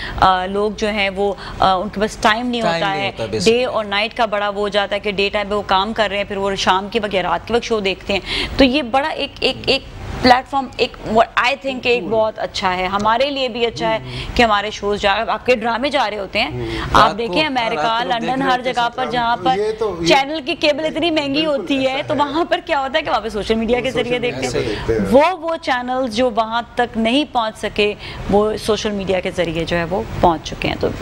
A: लोग जो हैं वो उनके पास टाइम नहीं होता है, डे और नाइट का बड़ा वो हो जाता है कि डे टाइम पे वो काम कर रहे हैं, फिर वो शाम के वक्त या रात के वक्त शो देखते हैं। तो ये बड़ा एक प्लेटफॉर्म एक आई थिंक एक बहुत अच्छा है, हमारे लिए भी अच्छा है कि हमारे शोज जा, आपके ड्रामे जा रहे होते हैं, आप देखें अमेरिका, लंदन, हर जगह पर जहाँ पर चैनल की केबल इतनी महंगी होती है, तो वहाँ पर क्या होता है कि वहाँ पे सोशल मीडिया के जरिए देखते हैं। वो चैनल्स जो वहाँ तक नहीं पहुँच सके वो सोशल मीडिया के जरिए जो है वो पहुँच चुके हैं। तो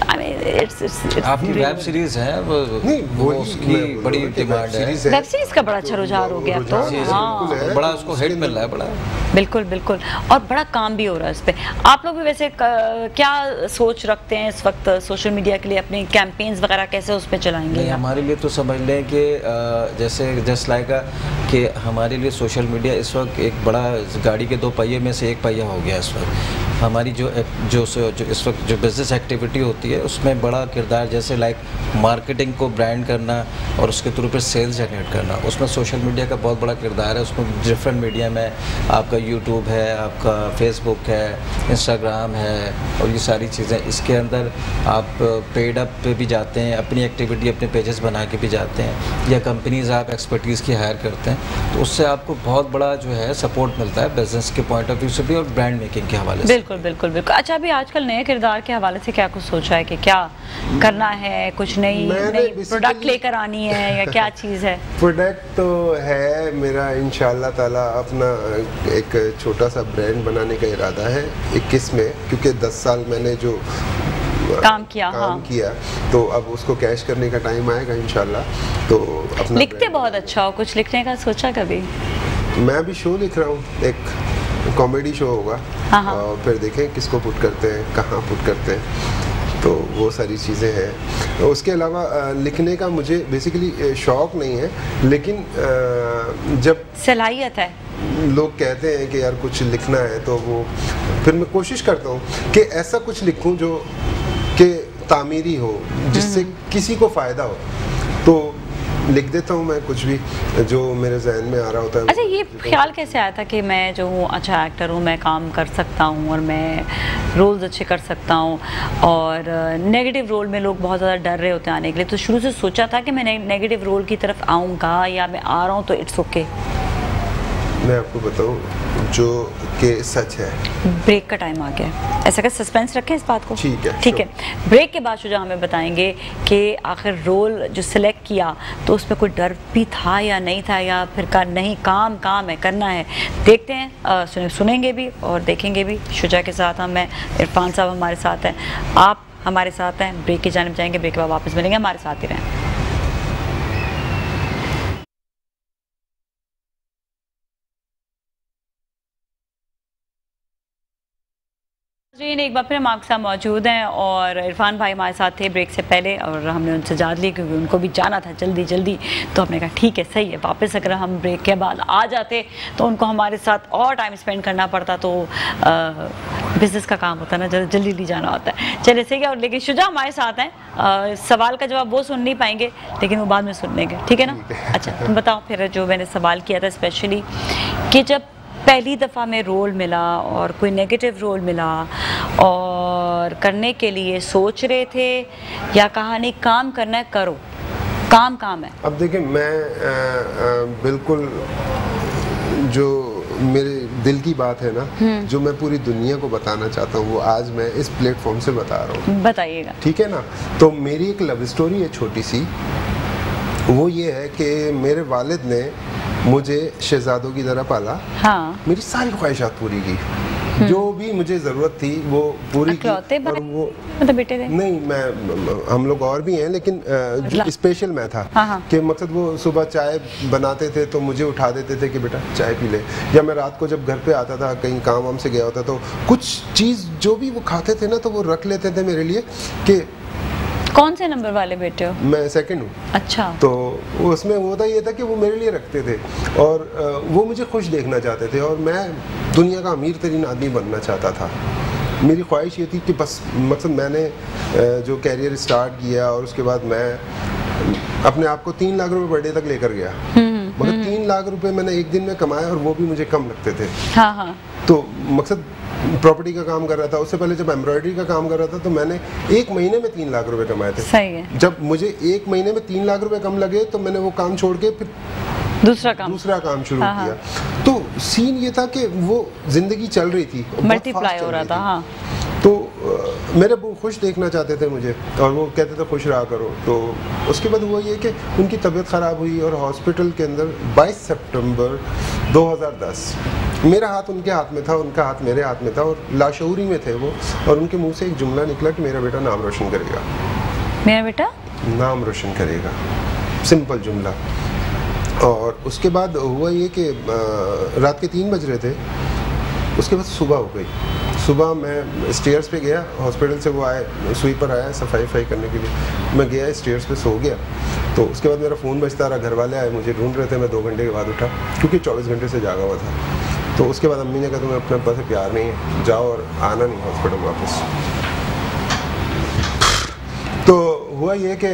C: आपकी वेब सीरीज है वो उसकी बड़ी डिमांड है,
A: वेब सीरीज का बड़ा अच्छा रुझान हो गया, तो हाँ
C: बड़ा उसको हिट मिल रहा है बड़ा।
A: बिल्कुल बिल्कुल, और बड़ा काम भी हो रहा है उस पर। आप लोग भी वैसे क्या सोच रखते हैं इस वक्त सोशल मीडिया के लिए, अपने कैंपेन्स वगैरह कैसे उस पर चलाएंगे?
C: हमारे लिए तो समझ लें कि जैसे जस्ट लाइक कि हमारे लिए सोशल मीडिया इस वक्त एक बड़ा गाड़ी के 2 पहिए में से एक पहिया हो गया इस वक्त। हमारी जो इस वक्त जो बिज़नेस एक्टिविटी होती है उसमें बड़ा किरदार, जैसे लाइक मार्केटिंग को ब्रांड करना और उसके थ्रू पर सेल्स जनरेट करना, उसमें सोशल मीडिया का बहुत बड़ा किरदार है। उसमें डिफरेंट मीडिया में आपका यूट्यूब है, आपका फेसबुक है, इंस्टाग्राम है, और ये सारी चीज़ें इसके अंदर आप पेड अप पे भी जाते हैं, अपनी एक्टिविटी अपने पेजेस बना के भी जाते हैं, या कंपनीज़ आप एक्सपर्टीज़ की हायर करते हैं, तो उससे आपको बहुत बड़ा जो है सपोर्ट मिलता है बिजनेस के पॉइंट ऑफ व्यू से भी और ब्रांड मेकिंग के हवाले से।
A: बिल्कुल बिल्कुल बिल्कुल। अच्छा, अभी आजकल नए किरदार के हवाले से क्या कुछ सोचा है कि क्या करना है, कुछ नई प्रोडक्ट लेकर आनी है, या क्या चीज़ है?
D: प्रोडक्ट तो है मेरा इंशाल्लाह ताला, अपना एक छोटा सा ब्रांड बनाने का इरादा है 21 में, क्योंकि 10 साल मैंने जो
A: काम किया
D: तो अब उसको कैश करने का टाइम आएगा इंशाल्लाह। तो अपना
A: लिखते बहुत अच्छा हो, कुछ लिखने का सोचा कभी?
D: मैं अभी शो लिख रहा हूँ, एक कॉमेडी शो होगा, और फिर देखें किसको पुट करते हैं, कहाँ पुट करते हैं, तो वो सारी चीज़ें हैं। उसके अलावा लिखने का मुझे बेसिकली शौक़ नहीं है, लेकिन जब
A: सलाहियत है,
D: लोग कहते हैं कि यार कुछ लिखना है, तो वो फिर मैं कोशिश करता हूँ कि ऐसा कुछ लिखूँ जो कि तामीरी हो, जिससे किसी को फ़ायदा हो, तो लिख देता हूँ मैं कुछ भी जो मेरे जहन में आ रहा होता है।
A: अच्छा, ये ख्याल कैसे आया था कि मैं जो हूँ अच्छा एक्टर हूँ, मैं काम कर सकता हूँ और मैं रोल्स अच्छे कर सकता हूँ, और नेगेटिव रोल में लोग बहुत ज़्यादा डर रहे होते हैं आने के लिए, तो शुरू से सोचा था कि मैं नेगेटिव रोल की तरफ आऊँगा, या मैं आ रहा हूँ तो इट्स ओके?
D: मैं आपको बताऊं जो कि सच है।
A: ब्रेक का टाइम आ गया, ऐसा कर सस्पेंस रखें इस बात को। ठीक है। ब्रेक के बाद शुजा हमें बताएंगे कि आखिर रोल जो सिलेक्ट किया तो उसमें कोई डर भी था या नहीं था, या फिर का नहीं काम है, करना है। देखते हैं, सुनेंगे भी और देखेंगे भी। शुजा के साथ हम, मैं, इरफान साहब हमारे साथ हैं, आप हमारे साथ हैं। ब्रेक की जानिब जाएंगे, ब्रेक के बाद वापस मिलेंगे, हमारे साथ ही रहें। एक बार फिर हम आपके साथ मौजूद हैं, और इरफान भाई हमारे साथ थे ब्रेक से पहले, और हमने उनसे इजाज़त ली क्योंकि उनको भी जाना था जल्दी, तो हमने कहा ठीक है, सही है, वापस अगर हम ब्रेक के बाद आ जाते तो उनको हमारे साथ और टाइम स्पेंड करना पड़ता, तो बिज़नेस का काम होता है ना, जल्दी जाना होता है। चलिए सही है। और लेकिन शुजा हमारे साथ हैं, सवाल का जवाब वो सुन नहीं पाएंगे, लेकिन वो बाद में सुन लेंगे, ठीक है ना? अच्छा, तुम बताओ फिर, जो मैंने सवाल किया था स्पेशली, कि जब पहली दफ़ा में रोल मिला और कोई नेगेटिव रोल मिला और करने के लिए सोच रहे थे, या कहानी काम करना है, करो, काम है?
D: अब देखिए, मैं बिल्कुल जो मेरे दिल की बात है ना, जो मैं पूरी दुनिया को बताना चाहता हूँ, वो आज मैं इस प्लेटफॉर्म से बता रहा हूँ।
A: बताइएगा।
D: ठीक है ना? तो मेरी एक लव स्टोरी है छोटी सी। वो ये है कि मेरे वालिद ने मुझे शहजादों की तरह पाला,
A: हाँ,
D: मेरी सारी ख्वाहिशात पूरी की, जो भी मुझे जरूरत थी वो पूरी की। और वो
A: मतलब बेटे थे?
D: नहीं, मैं हम लोग और भी हैं, लेकिन जो स्पेशल मैं था कि मकसद वो सुबह चाय बनाते थे तो मुझे उठा देते थे कि बेटा चाय पी ले, या मैं रात को जब घर पे आता था कहीं काम वाम से गया होता तो कुछ चीज़ जो भी वो खाते थे ना तो वो रख लेते थे मेरे लिए कि
A: कौन से नंबर वाले बेटे हो?
D: मैं सेकंड हूँ।
A: अच्छा।
D: तो उसमें होता ये था कि वो मेरे लिए रखते थे और वो मुझे खुश देखना चाहते थे और मैं दुनिया का अमीर तरीन आदमी बनना चाहता था। मेरी ख्वाहिश ये थी कि बस मकसद मैंने जो कैरियर स्टार्ट किया और उसके बाद मैं अपने आप को 3 लाख रुपए बर्थडे तक लेकर गया, मगर 3 लाख रुपए मैंने एक दिन में कमाए और वो भी मुझे कम लगते थे।
A: हाँ हाँ।
D: तो मकसद प्रॉपर्टी का काम कर रहा था, उससे पहले जब एम्ब्रॉयडरी का काम कर रहा था तो मैंने 1 महीने में 3 लाख रुपए कमाए थे।
A: सही है।
D: जब मुझे 1 महीने में 3 लाख रुपए कम लगे तो मैंने वो काम छोड़ के फिर दूसरा काम शुरू किया। तो सीन ये था कि वो जिंदगी चल रही थी,
A: मल्टीप्लाई हो रहा था। हाँ।
D: तो मेरे वो खुश देखना चाहते थे मुझे और वो कहते थे खुश रहा करो। तो उसके बाद हुआ ये कि उनकी तबीयत ख़राब हुई और हॉस्पिटल के अंदर 22 सितंबर 2010 मेरा हाथ उनके हाथ में था, उनका हाथ मेरे हाथ में था और लाशऊरी में थे वो, और उनके मुंह से एक जुमला निकला कि मेरा बेटा नाम रोशन करेगा।
A: मेरा बेटा नाम
D: रोशन करेगा, सिंपल जुमला। और उसके बाद हुआ ये कि रात के 3 बज रहे थे, उसके बाद सुबह हो गई। सुबह मैं स्टेयर्स पे गया, हॉस्पिटल से वो आए, स्वीपर आया सफाई करने के लिए, मैं गया स्टेयर्स पे सो गया। तो उसके बाद मेरा फ़ोन बजता रहा, घर वाले आए मुझे ढूंढ रहे थे, मैं 2 घंटे के बाद उठा क्योंकि 24 घंटे से जागा हुआ था। तो उसके बाद अम्मी ने कहा तुम्हें अपने अब्बा से प्यार नहीं है, जाओ और आना नहीं हॉस्पिटल वापस। तो हुआ ये कि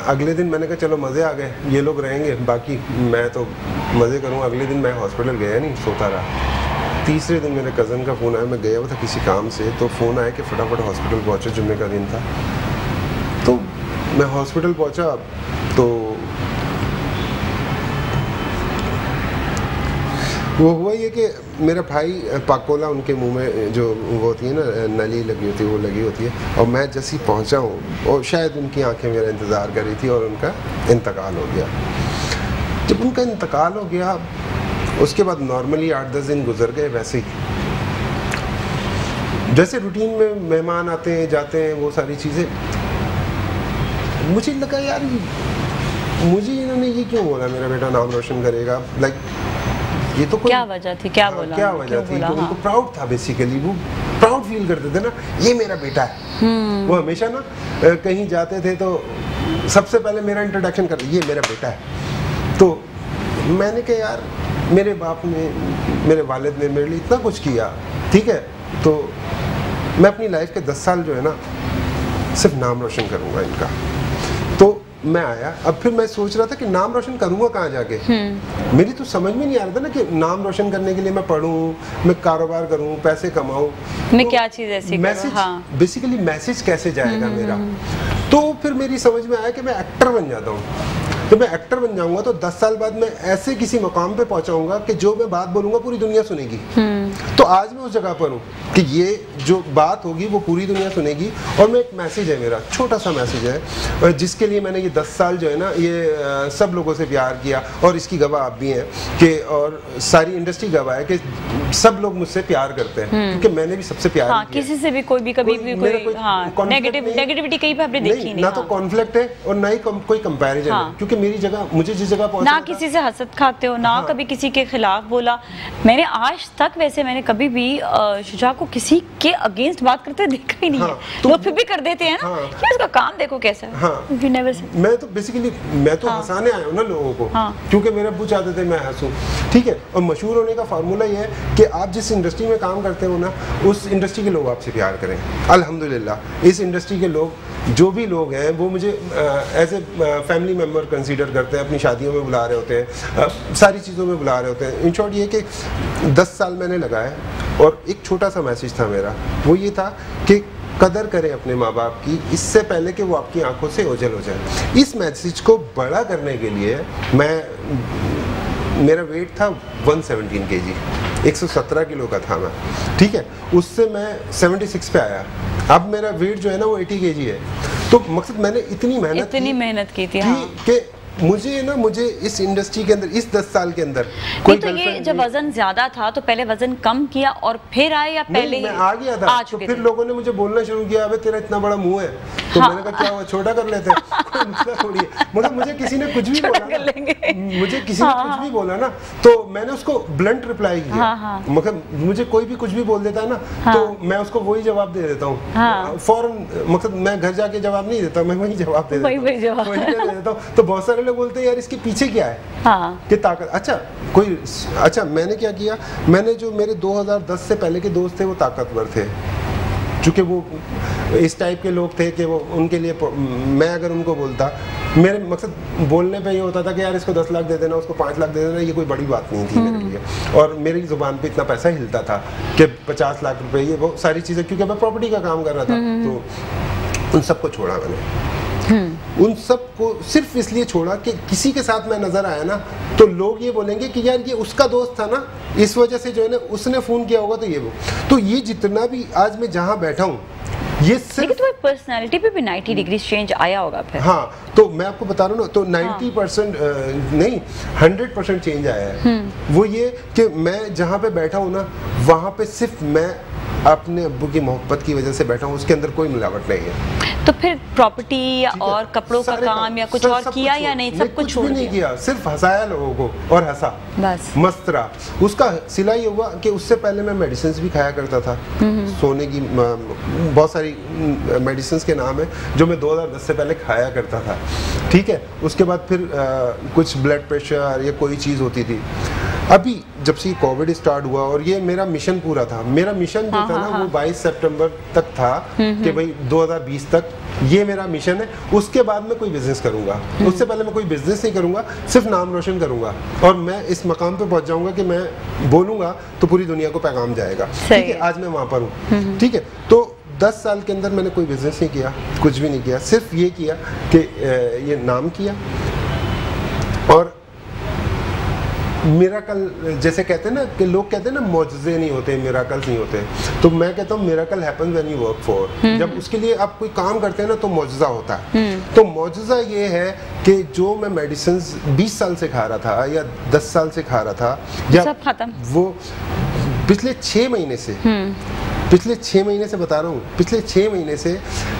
D: अगले दिन मैंने कहा चलो मज़े आ गए, ये लोग रहेंगे, बाकी मैं तो मज़े करूँगा। अगले दिन मैं हॉस्पिटल गया नहीं, सोता रहा। तीसरे दिन मेरे कज़न का फ़ोन आया, मैं गया हुआ था किसी काम से, तो फ़ोन आया कि फटाफट हॉस्पिटल पहुँचो, जुम्मे का दिन था। तो मैं हॉस्पिटल पहुँचा तो वो हुआ ये कि मेरा भाई पाकोला उनके मुंह में जो वो होती है ना नली लगी होती है, वो लगी होती है, और मैं जैसे ही पहुँचा हूँ और शायद उनकी आंखें मेरा इंतज़ार कर रही थी और उनका इंतकाल हो गया। जब उनका इंतकाल हो गया उसके बाद नॉर्मली 8-10 दिन गुजर गए, वैसे ही जैसे रूटीन में मेहमान आते हैं जाते हैं वो सारी चीज़ें। मुझे लगा यार मुझे इन्होंने ये क्यों बोला मेरा बेटा नाम रोशन करेगा, लाइक ये तो
A: क्या वजह थी, क्या बोला,
D: क्या वजह थी? तो उनको प्राउड था, बेसिकली वो प्राउड फील करते थे ना, ये मेरा बेटा है। वो हमेशा ना कहीं जाते थे तो सबसे पहले मेरा इंट्रोडक्शन करते, ये मेरा बेटा है। तो मैंने कहा यार मेरे बाप ने, मेरे वालिद ने मेरे लिए इतना कुछ किया, ठीक है, तो मैं अपनी लाइफ के 10 साल जो है ना सिर्फ नाम रोशन करूँगा इनका। तो मैं आया, अब फिर मैं सोच रहा था कि नाम रोशन करूँगा कहाँ जाके। मेरी तो समझ में नहीं आ रहा था ना कि नाम रोशन करने के लिए मैं पढ़ूँ, मैं कारोबार करूँ, पैसे कमाऊँ,
A: मैं क्या चीज़ ऐसी
D: मैसेज, बेसिकली मैसेज कैसे जाएगा मेरा। तो फिर मेरी समझ में आया कि मैं एक्टर बन जाता हूँ। तो मैं एक्टर बन जाऊंगा तो 10 साल बाद मैं ऐसे किसी मुकाम पे पहुंचाऊंगा कि जो मैं बात बोलूंगा पूरी दुनिया सुनेगी। तो आज मैं उस जगह पर हूँ कि ये जो बात होगी वो पूरी दुनिया सुनेगी, और मैं एक मैसेज है, मेरा छोटा सा मैसेज है जिसके लिए मैंने ये 10 साल जो है ना ये सब लोगों से प्यार किया, और इसकी गवाह आप भी हैं कि, और सारी इंडस्ट्री गवाह है कि सब लोग मुझसे प्यार करते हैं क्योंकि मैंने भी सबसे प्यार किया।
A: किसी से भी कोई नेगेटिविटी कहीं पे आपने देखी नहीं,
D: ना तो कॉन्फ्लिक्ट है और ना ही कोई कंपैरिजन है, क्योंकि मेरी जगह, मुझे जिस जगह पहुंचना
A: ना किसी से हसद खाते हो, ना कभी किसी के खिलाफ बोला। मैंने आज तक वैसे मैंने कभी भी शुजा को किसी के अगेंस्ट बात करते देखा ही नहीं है। लोग फिर भी कर देते हैं ना कि उसका काम देखो कैसा है।
D: मैं तो बेसिकली मैं तो हंसाने आया हूँ ना लोगों को, क्योंकि मेरे अब्बू चाहते थे मैं हंसूं, ठीक है। और मशहूर होने का फार्मूला ये है कि आप जिस इंडस्ट्री में काम करते हो ना उस इंडस्ट्री के लोग आपसे प्यार करें। अल्हम्दुलिल्लाह इस इंडस्ट्री के लोग, जो भी लोग हैं वो मुझे as a family member consider करते हैं, अपनी शादियों में बुला रहे होते हैं, सारी चीज़ों में बुला रहे होते हैं। इन शॉर्ट ये कि 10 साल मैंने लगाए, और एक छोटा सा मैसेज था मेरा, वो ये था कि कदर करें अपने माँ बाप की इससे पहले कि वो आपकी आंखों से ओझल हो जाए। इस मैसेज को बड़ा करने के लिए मेरा वेट था 117 kg, 117 किलो का था मैं, ठीक है। उससे मैं 76 पे आया, अब मेरा वेट जो है ना वो 80 kg है। तो मकसद मैंने इतनी मेहनत की थी कि मुझे इस इंडस्ट्री के अंदर इस 10 साल के अंदर
A: कोई तो ये जब वजन ज्यादा था तो पहले वजन कम किया और फिर आए या पहले
D: मैं आ गया था तो फिर लोगों ने मुझे बोलना शुरू किया, अबे तेरा इतना बड़ा मुंह है, तो मैंने कहा क्या हुआ, छोटा कर लेते हैं, कोई मसला थोड़ी है। मतलब मुझे किसी ने कुछ भी बोला ना तो मैंने उसको ब्लंट रिप्लाई किया। मतलब मुझे कोई भी कुछ भी बोल देता है ना तो मैं उसको वही जवाब दे देता हूँ फौरन। मतलब मैं घर जाके जवाब नहीं देता, मैं वही जवाब दे देता हूँ। तो बहुत सारे लोग बोलते हैं यार इसके पीछे क्या है कि ताकत। अच्छा मैंने क्या किया, मैंने जो मेरे 2010 से पहले के दोस्त थे वो ताकतवर थे, चूँकि वो इस टाइप के लोग थे कि वो उनके लिए मैं अगर उनको बोलता, मेरे मकसद बोलने पे ये होता था कि यार इसको 10 लाख दे देना, उसको 5 लाख दे देना, ये कोई बड़ी बात नहीं थी मेरे लिए। और मेरी ज़ुबान पे इतना पैसा हिलता था कि 50 लाख रुपए, ये वो सारी चीज़ें, क्योंकि मैं प्रॉपर्टी का काम कर रहा था। तो उन सबको छोड़ा मैंने, उन सब को सिर्फ इसलिए छोड़ा कि किसी के साथ मैं नजर आया ना तो लोग ये बोलेंगे कि यार ये उसका दोस्त था ना, इस वजह से जो है ना उसने फोन किया होगा, तो ये जितना भी आज मैं जहाँ बैठा हूँ ये सिर्फ,
A: लेकिन तुम्हारी पर्सनालिटी पे भी 90 डिग्री चेंज आया होगा फिर।
D: हाँ, तो मैं आपको बता रहा हूँ ना, तो 90% नहीं 100% चेंज आया है। वो ये कि मैं जहाँ पे बैठा हूँ ना वहाँ पे सिर्फ मैं अपने अब्बू की मोहब्बत की वजह से बैठा हूँ, उसके अंदर कोई मिलावट नहीं है।
A: तो फिर प्रॉपर्टी या और कपड़ों का काम या कुछ और किया या नहीं, सब कुछ छोड़
D: नहीं किया, सिर्फ हंसाया लोगों को और हंसा, बस मस्त रहा। उसका सिला ये हुआ कि उससे पहले मैं मेडिसिन भी खाया करता था, सोने की बहुत सारी मेडिसिन के नाम है जो मैं 2010 से पहले खाया करता था, ठीक है। उसके बाद फिर कुछ ब्लड प्रेशर या कोई चीज़ होती थी। अभी जब से कोविड स्टार्ट हुआ और ये मेरा मिशन पूरा था, मेरा मिशन जो था ना वो 22 सितंबर तक था कि भाई 2020 तक ये मेरा मिशन है, उसके बाद मैं कोई बिजनेस करूंगा, उससे पहले मैं कोई बिजनेस नहीं करूंगा, सिर्फ नाम रोशन करूंगा और मैं इस मकाम पे पहुंच जाऊंगा कि मैं बोलूंगा तो पूरी दुनिया को पैगाम जाएगा, ठीक है। आज मैं वहां पर हूँ, ठीक है। तो 10 साल के अंदर मैंने कोई बिजनेस नहीं किया, कुछ भी नहीं किया, सिर्फ ये किया कि ये नाम किया। और मिराकल जैसे कहते हैं ना कि लोग कहते हैं ना मौजज़े नहीं होते, मिराकल्स नहीं होते, तो मैं कहता हूँ miracle happens when you work for. जब उसके लिए आप कोई काम करते हैं ना तो मौजज़ा होता है। तो मौजज़ा ये है कि जो मैं मेडिसिन 20 साल से खा रहा था या 10 साल से खा रहा था, या
A: सब खत्म,
D: वो पिछले 6 महीने से पिछले 6 महीने से बता रहा हूँ, पिछले 6 महीने से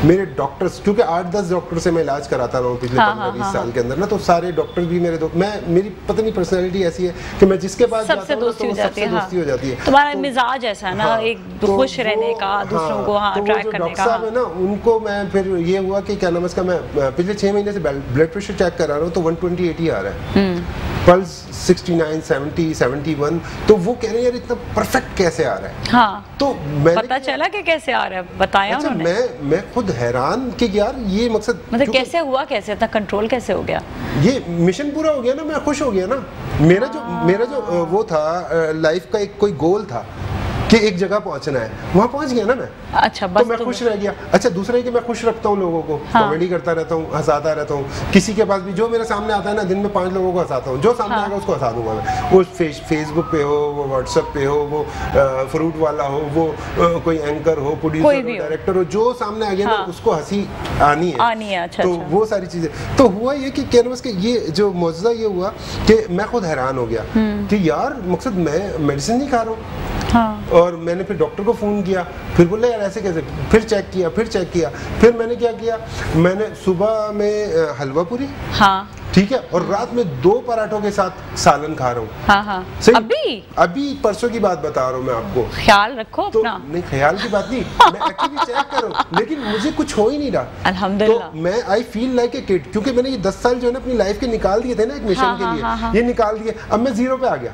D: मेरे डॉक्टर्स, क्योंकि 8-10 डॉक्टर से मैं इलाज कराता रहा हूँ पिछले 15-20 साल के अंदर ना, तो सारे डॉक्टर भी मेरे मेरी पता नहीं पर्सनैलिटी ऐसी है कि मैं जिसके पास जाता हूँ तो सबसे दोस्ती हो जाती है।
A: तुम्हारा मिजाज ऐसा है ना, एक खुश रहने का, दूसरों को अट्रैक्ट करने का।
D: डॉक्टर साहब है ना, उनको मैं फिर ये हुआ कि क्या नाम है इसका, मैं पिछले 6 महीने से ब्लड प्रेशर चेक करा रहा हूँ तो 120/80 आ रहा है, पल्स 69, 70, 71, तो वो कह रहे हैं यार इतना परफेक्ट कैसे आ रहा है।
A: हाँ,
D: तो मैं
A: पता चला कि कैसे आ रहा है, बताया उन्होंने।
D: मैं खुद हैरान कि यार ये मकसद
A: मतलब कैसे हुआ, कैसे इतना कंट्रोल कैसे हो गया,
D: ये मिशन पूरा हो गया ना, मैं खुश हो गया ना। मेरा जो वो था लाइफ का एक कोई गोल था कि एक जगह पहुंचना है, वहां पहुंच गया ना मैं।
A: अच्छा, बस
D: तो मैं खुश रह गया। अच्छा, दूसरा है कि मैं खुश रखता हूँ लोगों को, कॉमेडी करता रहता हूँ, हंसाता रहता हूँ। किसी के पास भी जो मेरे सामने आता है ना, दिन में 5 लोगों को हंसाता हूँ, जो सामने आएगा उसको हंसा दूंगा मैं। वो फेसबुक पे हो, वो व्हाट्सएप पे हो, वो फ्रूट वाला हो, वो कोई एंकर हो, प्रोड्यूसर हो, डायरेक्टर हो, जो सामने आ गया ना उसको हंसी आनी है।
A: अच्छा,
D: तो वो सारी चीजें तो हुआ ये कि कैनवस के ये जो मौजज़ा ये हुआ कि मैं खुद हैरान हो गया कि यार मकसद मैं मेडिसिन नहीं खा रहा हूँ। हाँ। और मैंने फिर डॉक्टर को फ़ोन किया, फिर बोले यार ऐसे कैसे, फिर चेक किया, फिर मैंने क्या किया, मैंने सुबह में हलवा पूरी, हाँ ठीक है, और रात में 2 पराठों के साथ सालन खा रहा हूँ।
A: हाँ।
D: सही? अभी परसों की बात बता रहा हूँ मैं आपको,
A: ख्याल रखो अपना।
D: नहीं, ख्याल की बात नहीं, मैं एक्चुअली चेक कर रहा हूँ, लेकिन मुझे कुछ हो ही नहीं रहा,
A: अल्हम्दुलिल्लाह।
D: तो मैं I feel like a kid, क्योंकि मैंने ये 10 साल जो है ना अपनी लाइफ के निकाल दिए थे ना एक मिशन के लिए, ये निकाल दिए, अब मैं 0 पे आ गया।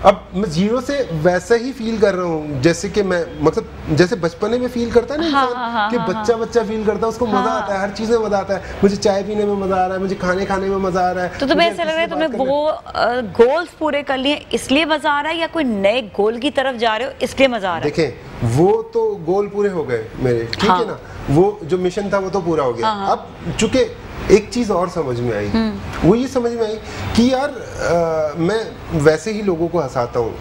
D: अब मैं 0 से वैसा ही फील कर रहा हूँ जैसे कि मैं मतलब जैसे बचपने में फील करता है ना इंसान, कि बच्चा फील करता है, उसको मजा आता है, हर चीज में मजा आता है। मुझे चाय पीने में मजा आ रहा है, मुझे खाने में मजा आ रहा है।
A: तो तुम्हें ऐसा लग रहा है तुमने वो गोल्स पूरे कर लिए इसलिए मजा आ रहा है, या कोई नए गोल की तरफ जा रहे हो इसलिए मजा आ रहा है?
D: देखें, वो तो गोल पूरे हो गए मेरे, ठीक है ना, वो जो मिशन था वो तो पूरा हो गया। अब चूंकि एक चीज और समझ में आई, वो ये समझ में आई कि यार मैं वैसे ही लोगों को हंसाता हूँ,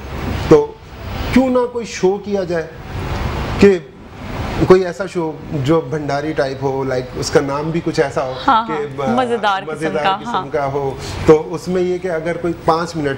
D: तो क्यों ना कोई शो किया जाए कि कोई ऐसा शो जो भंडारी टाइप हो, लाइक उसका नाम भी कुछ ऐसा हो
A: हाँ,
D: कि
A: मजेदार
D: किस्म का हो, तो उसमें ये कि अगर कोई 5 मिनट,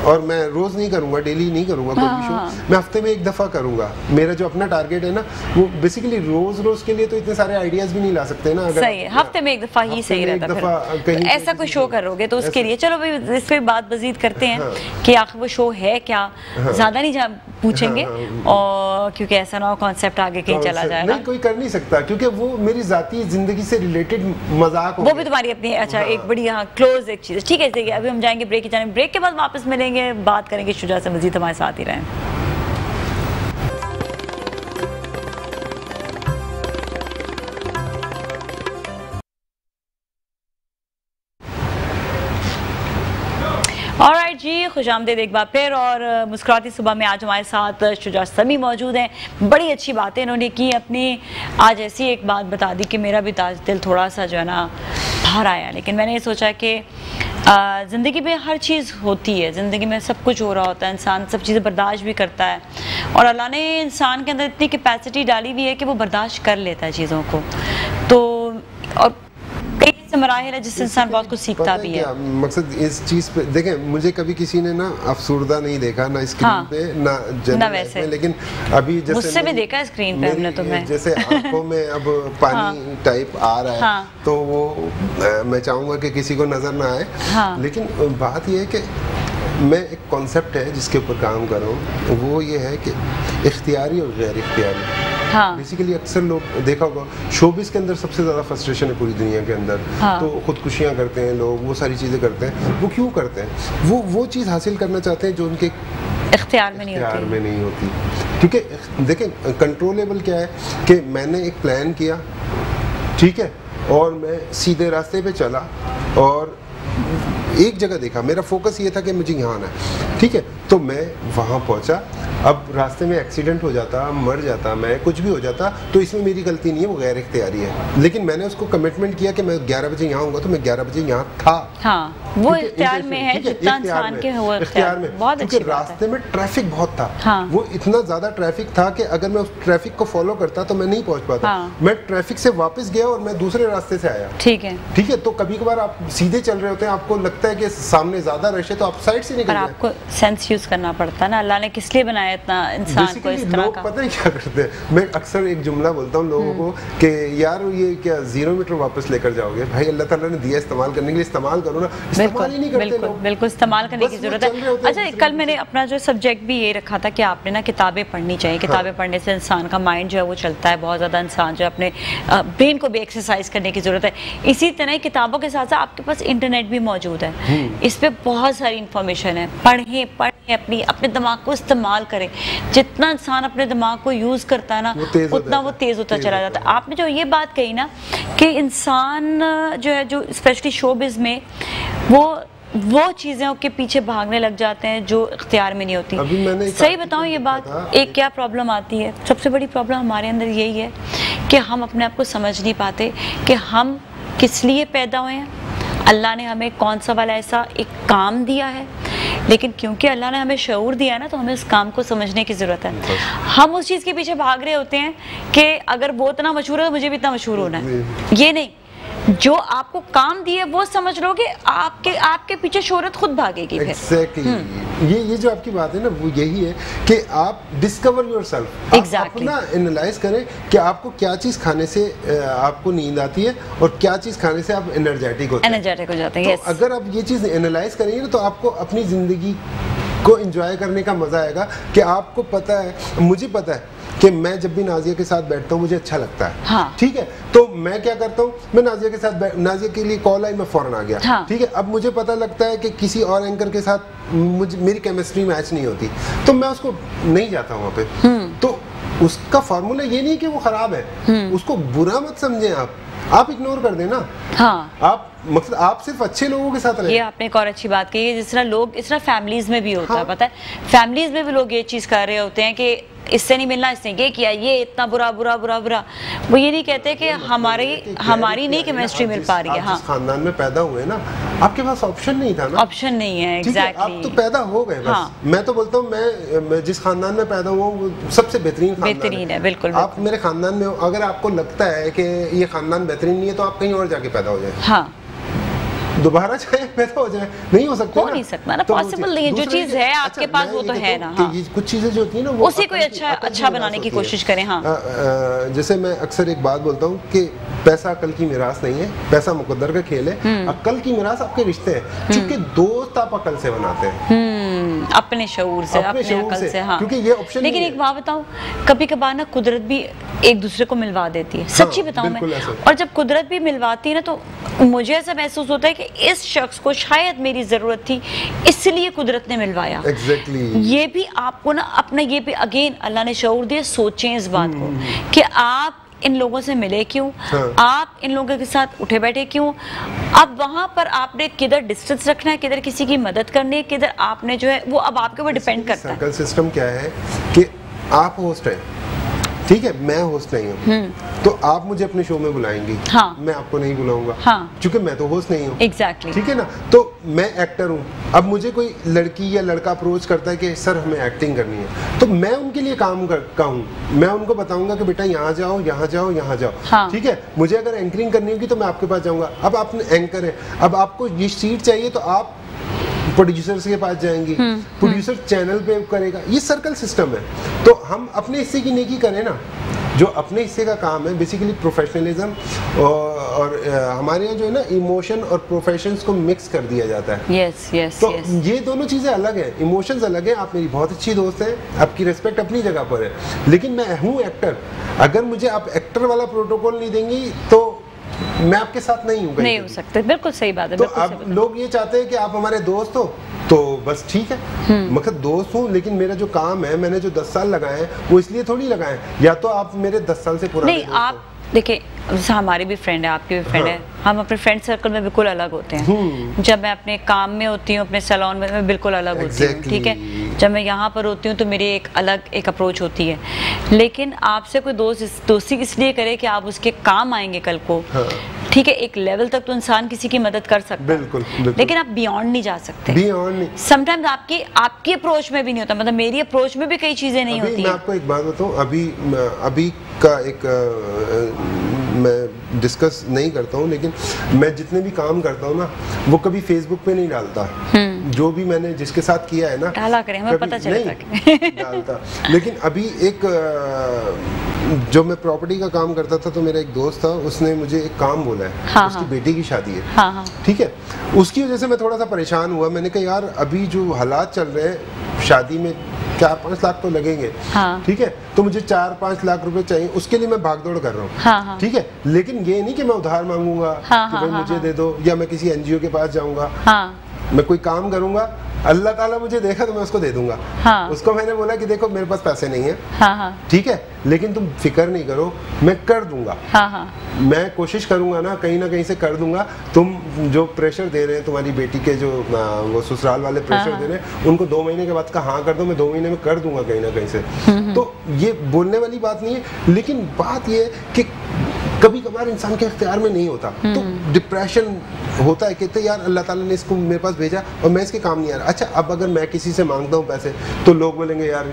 D: और मैं रोज नहीं करूंगा, डेली नहीं करूंगा कोई भी शो, मैं हफ्ते में एक दफा करूंगा। मेरा जो अपना टारगेट है ना, वो बेसिकली रोज के लिए तो इतने सारे आइडियाज भी नहीं ला सकते ना। अगर
A: सही है, हफ्ते में एक दफा ही सही रहता है। फिर ऐसा कोई शो करोगे तो उसके लिए चलो भाई इस पे बात मजीद करते हैं कि आखिर वो शो है क्या, ज्यादा नहीं पूछेंगे, और क्योंकि ऐसा ना हो कॉन्सेप्ट आगे कहीं चला जाएगा।
D: नहीं, कोई कर नहीं सकता, क्योंकि वो मेरी जाती जिंदगी से रिलेटेड मजाक,
A: वो भी तुम्हारी अपनी। अच्छा, एक बड़ी यहाँ क्लोज एक चीज, ठीक है। अभी हम जाएंगे ब्रेक की जाने, ब्रेक के बाद वापस मिलेंगे, बात करेंगे शुजा से मजीद, हमारे साथ ही रहें। ऑलराइट जी, खुशामदीद एक बार फिर, और मुस्कुराती सुबह में आज हमारे साथ शुजा समी मौजूद हैं। बड़ी अच्छी बातें इन्होंने की अपनी। आज ऐसी एक बात बता दी कि मेरा भी दिल थोड़ा सा जो है ना बाहर आया, लेकिन मैंने ये सोचा कि ज़िंदगी में हर चीज़ होती है, ज़िंदगी में सब कुछ हो रहा होता है, इंसान सब चीज़ें बर्दाश्त भी करता है, और अल्लाह ने इंसान के अंदर इतनी कैपेसिटी डाली हुई है कि वो बर्दाश्त कर लेता है चीज़ों को। तो और कई ऐसे मराहिल है जिससे इंसान बहुत कुछ सीखता भी है।
D: मकसद इस चीज़ पे देखें, मुझे कभी किसी ने ना अफसुर्दा नहीं देखा, ना स्क्रीन पे ना वैसे में, लेकिन अभी जैसे
A: मुझसे भी देखा स्क्रीन पे हमने तुम्हें,
D: जैसे आंखों में अब पानी टाइप आ रहा है, तो वो मैं चाहूँगा कि किसी को नजर ना आए। लेकिन बात यह है कि मैं एक कॉन्सेप्ट है जिसके ऊपर काम कर रहा हूँ, वो ये है कि इख्तियारी और गैर इख्तियारी। बेसिकली अक्सर लोग देखा होगा, शोबिस के अंदर सबसे ज़्यादा फ्रस्ट्रेशन है पूरी दुनिया के अंदर। तो खुदकुशियाँ करते हैं लोग, वो सारी चीज़ें करते हैं। वो क्यों करते हैं? वो चीज़ हासिल करना चाहते हैं जो उनके इख्तियार में नहीं होती। क्योंकि देखें, कंट्रोलेबल क्या है कि मैंने एक प्लान किया, ठीक है, और मैं सीधे रास्ते पे चला और एक जगह देखा, मेरा फोकस ये था कि मुझे यहाँ आना है, ठीक है, तो मैं वहाँ पहुँचा। अब रास्ते में एक्सीडेंट हो जाता, मर जाता, मैं कुछ भी हो जाता, तो इसमें मेरी गलती नहीं है, वो गैर इख्तियारी है। लेकिन मैंने उसको कमिटमेंट किया कि मैं 11 बजे यहाँ आऊँगा, तो मैं 11 बजे यहाँ था।
A: हाँ, वो इख्तियार में है, जितना इंसान के हो इख्तियार में। बहुत अच्छी बात है।
D: रास्ते में ट्रैफिक बहुत था, वो इतना ज़्यादा ट्रैफिक था कि अगर मैं उस ट्रैफिक को फॉलो करता तो मैं नहीं पहुँच पाता। मैं ट्रैफिक से वापस गया और मैं दूसरे रास्ते से आया। ठीक है, तो कभी कभार आप सीधे चल रहे होते हैं, आपको लगता है कि सामने ज़्यादा रश है, तो आप साइड से निकल जाए।
A: आपको सेंस यूज करना पड़ता है ना, अल्लाह ने किस लिए बनाया इतना इंसान को इस तरह का।
D: पता है क्या करते हैं, मैं अक्सर एक जुमला बोलता हूँ लोगों को कि यार ये क्या 0 मीटर वापस लेकर जाओगे? भाई अल्लाह ताला ने दिया इस्तेमाल करने के लिए, इस्तेमाल करो ना। इस्तेमाल ही नहीं करते लोग।
A: बिल्कुल इस्तेमाल करने की जरूरत है। अच्छा, कल मैंने अपना जो सब्जेक्ट भी ये रखा था कि आपने ना किताबें पढ़नी चाहिए। किताबें पढ़ने से इंसान का माइंड जो है वो चलता है बहुत ज़्यादा। इंसान जो है अपने ब्रेन को भी एक्सरसाइज करने की जरूरत है। इसी तरह किताबों के साथ साथ आपके पास इंटरनेट भी मौजूद है, इस पर बहुत सारी इंफॉर्मेशन है। पढ़ें अपने दिमाग को इस्तेमाल करें। जितना इंसान अपने दिमाग को यूज करता है ना, उतना वो तेज होता चला जाता है। आपने जो ये बात कही ना कि इंसान जो है, जो स्पेशली शोबिज़ में वो चीज़ों के पीछे भागने लग जाते हैं जो इख्तियार में नहीं होती। सही बताऊं ये बात, एक क्या प्रॉब्लम आती है, सबसे बड़ी प्रॉब्लम हमारे अंदर यही है कि हम अपने आप को समझ नहीं पाते कि हम किस लिए पैदा हुए हैं। अल्लाह ने हमें कौन सा वाला ऐसा एक काम दिया है, लेकिन क्योंकि अल्लाह ने हमें शऊर दिया है ना, तो हमें उस काम को समझने की ज़रूरत है। हम उस चीज़ के पीछे भाग रहे होते हैं कि अगर वो इतना मशहूर है तो मुझे भी इतना मशहूर होना है। ये नहीं, जो आपको काम दिए वो समझ लो कि आपके पीछे शोहरत खुद भागेगी।
D: Exactly. ये जो आपकी बात है ना, वो यही है कि आप डिस्कवर योरसेल्फ।
A: Exactly.
D: अपना एनालाइज करें कि आपको क्या चीज़ खाने से आपको नींद आती है और क्या चीज़ खाने से आप एनर्जेटिक हो जाते हैं। तो अगर आप ये चीज़ एनालाइज करेंगे ना, तो आपको अपनी ज़िंदगी को एंजॉय करने का मज़ा आएगा कि आपको पता है, मुझे पता है कि मैं जब भी नाजिया के साथ बैठता हूँ मुझे अच्छा लगता है। हाँ। ठीक है, तो मैं क्या करता हूँ, मैं नाजिया के साथ नाजिया के लिए कॉल आई, मैं फौरन आ गया। हाँ। ठीक है, अब मुझे पता लगता है कि किसी और एंकर के साथ मेरी केमिस्ट्री मैच नहीं होती, तो मैं उसको नहीं जाता वहाँ पे। तो उसका फार्मूला ये नहीं कि वो खराब है, उसको बुरा मत समझें, आप इग्नोर कर देना। हाँ। आप मतलब आप सिर्फ अच्छे लोगों के साथ रहे।
A: ये आपने एक और अच्छी बात कही है, जिस तरह लोग, इस तरह फैमिलीज में भी होता है, पता है फैमिलीज में भी लोग ये चीज कर रहे होते हैं कि इससे नहीं मिलना, इसने ये किया, ये इतना बुरा बुरा बुरा बुरा। वो ये नहीं कहते कि हमारी नहीं केमिस्ट्री मिल पा रही है। हाँ,
D: खानदान में पैदा हुए ना, आपके पास ऑप्शन नहीं था ना,
A: ऑप्शन नहीं है। एग्जैक्टली,
D: आप तो पैदा हो गए बस। हाँ। मैं तो बोलता हूँ मैं जिस खानदान में पैदा हुआ वो सबसे बेहतरीन है। बिल्कुल,
A: आप
D: मेरे खानदान में, अगर आपको लगता है कि ये खानदान बेहतरीन नहीं है तो आप कहीं और जाके पैदा हो जाए।
A: हाँ,
D: दोबारा चाहे पैदा हो जाए, नहीं हो सकता,
A: हो नहीं सकता ना, पॉसिबल नहीं है। जो चीज है आपके पास वो तो है ना। हाँ,
D: कुछ चीजें जो होती है ना वो
A: उसी को अच्छा बनाने की कोशिश करें। हाँ,
D: जैसे मैं अक्सर एक बात बोलता हूँ कि पैसा अकल की मिरास नहीं है, पैसा मुकद्दर का खेल है। अकल की मिरास आपके रिश्ते हैं, क्योंकि दोस्त आप अकल से बनाते हैं,
A: अपने शऊर से, अपने अकल से। हाँ,
D: क्योंकि ये ऑप्शन।
A: लेकिन एक बात बताऊं, कभी कभार ना कुदरत भी एक दूसरे को मिलवा देती है। सच्ची बताऊं मैं, और जब कुदरत भी मिलवाती है ना तो मुझे ऐसा महसूस होता है कि इस शख्स को शायद मेरी जरूरत थी, इसलिए कुदरत ने मिलवाया।
D: Exactly.
A: ये भी आपको ना अपना, ये भी अगेन अल्लाह ने शऊर दिया, सोचें इस बात को कि आप इन लोगों से मिले क्यों, आप इन लोगों के साथ उठे बैठे क्यों, अब वहां पर आपने किधर डिस्टेंस रखना है, किधर किसी की मदद करनी है, किधर आपने जो है वो अब आपके ऊपर डिपेंड करता है।
D: सर्कल सिस्टम क्या है कि आप होस्ट हैं, ठीक है, मैं होस्ट नहीं हूँ, तो आप मुझे अपने शो में बुलाएंगी।
A: हाँ,
D: मैं आपको नहीं बुलाऊंगा।
A: हाँ,
D: क्योंकि मैं तो होस्ट नहीं हूँ।
A: एग्जैक्टली,
D: ठीक है ना, तो मैं एक्टर हूँ। अब मुझे कोई लड़की या लड़का अप्रोच करता है कि सर हमें एक्टिंग करनी है, तो मैं उनके लिए काम करता हूँ, मैं उनको बताऊंगा कि बेटा यहाँ जाओ, यहाँ जाओ, यहाँ जाओ। हाँ, ठीक है, मुझे अगर एंकरिंग करनी होगी तो मैं आपके पास जाऊंगा। अब आप एंकर है, अब आपको ये सीट चाहिए तो आप प्रोड्यूसर्स के पास जाएंगी, प्रोड्यूसर चैनल पे करेगा। ये सर्कल सिस्टम है। तो हम अपने हिस्से की नेकी करें ना, जो अपने हिस्से का काम है, बेसिकली प्रोफेशनलिज्म और हमारे यहाँ जो है ना इमोशन और प्रोफेशंस को मिक्स कर दिया जाता है।
A: यस यस,
D: तो ये दोनों चीज़ें अलग हैं, इमोशंस अलग हैं। आप मेरी बहुत अच्छी दोस्त हैं, आपकी रिस्पेक्ट अपनी जगह पर है, लेकिन मैं हूँ एक्टर। अगर मुझे आप एक्टर वाला प्रोटोकॉल नहीं देंगी तो मैं आपके साथ नहीं हूँ,
A: नहीं हो सकते। बिल्कुल सही बात है।
D: तो अब लोग ये चाहते हैं कि आप हमारे दोस्त हो तो बस ठीक है, मतलब दोस्त हूँ, लेकिन मेरा जो काम है, मैंने जो 10 साल लगाए हैं वो इसलिए थोड़ी लगाए हैं, या तो आप मेरे 10 साल से पुराने
A: नहीं। आप देखिए, जैसे हमारी भी फ्रेंड है, आपकी भी फ्रेंड है, हम अपने फ्रेंड सर्कल में बिल्कुल अलग होते हैं। जब मैं अपने काम में होती हूँ, अपने सैलून में, मैं बिल्कुल अलग होती हूँ, ठीक है। जब मैं यहाँ पर होती हूँ तो मेरी एक अलग एक अप्रोच होती है, लेकिन आपसे कोई दोस्ती इसलिए करे कि आप उसके काम आएंगे कल को। ठीक है, एक लेवल तक तो इंसान किसी की मदद कर सकता है, बिल्कुल, लेकिन आप बियॉन्ड नहीं जा सकते। बियॉन्ड नहीं, समटाइम्स आपकी अप्रोच में भी नहीं होता, मतलब मेरी अप्रोच में भी कई चीजें नहीं होती।
D: मैं आपको एक बात बताऊं, अभी का एक मैं डिस्कस नहीं करता हूँ, लेकिन मैं जितने भी काम करता हूँ ना वो कभी फेसबुक पे नहीं डालता। जो भी मैंने जिसके साथ किया है ना,
A: डाला करें, हमें पता चलेगा
D: नहीं डालता। लेकिन अभी एक जो मैं प्रॉपर्टी का काम करता था, तो मेरा एक दोस्त था, उसने मुझे एक काम बोला है। हाँ, उसकी बेटी की शादी है। हाँ, ठीक है, उसकी वजह से मैं थोड़ा सा परेशान हुआ। मैंने कहा यार अभी जो हालात चल रहे हैं, शादी में 4-5 लाख तो लगेंगे। हाँ, ठीक है, तो मुझे 4-5 लाख रुपए चाहिए, उसके लिए मैं भागदौड़ कर रहा हूँ। हाँ, ठीक है, लेकिन ये नहीं कि मैं उधार मांगूंगा कि भाई मुझे दे दो, या मैं किसी एनजीओ के पास जाऊंगा। मैं कोई काम करूंगा, अल्लाह ताला मुझे देखा तो मैं उसको दे दूंगा। हाँ, उसको मैंने बोला कि देखो मेरे पास पैसे नहीं है, हाँ, ठीक है, लेकिन तुम फिक्र नहीं करो, मैं कर दूंगा। हाँ, मैं कोशिश करूंगा ना कहीं से कर दूंगा। तुम जो प्रेशर दे रहे हैं, तुम्हारी बेटी के जो वो ससुराल वाले प्रेशर दे रहे हैं, उनको 2 महीने के बाद का हाँ कर दो, मैं 2 महीने में कर दूंगा कहीं ना कहीं से। तो ये बोलने वाली बात नहीं है, लेकिन बात ये है कि कभी कभार इंसान के इख्तियार में नहीं होता, तो डिप्रेशन होता है, कहते यार अल्लाह ताला ने इसको मेरे पास भेजा और मैं इसके काम नहीं आ रहा। अच्छा, अब अगर मैं किसी से मांगता हूँ पैसे, तो लोग बोलेंगे यार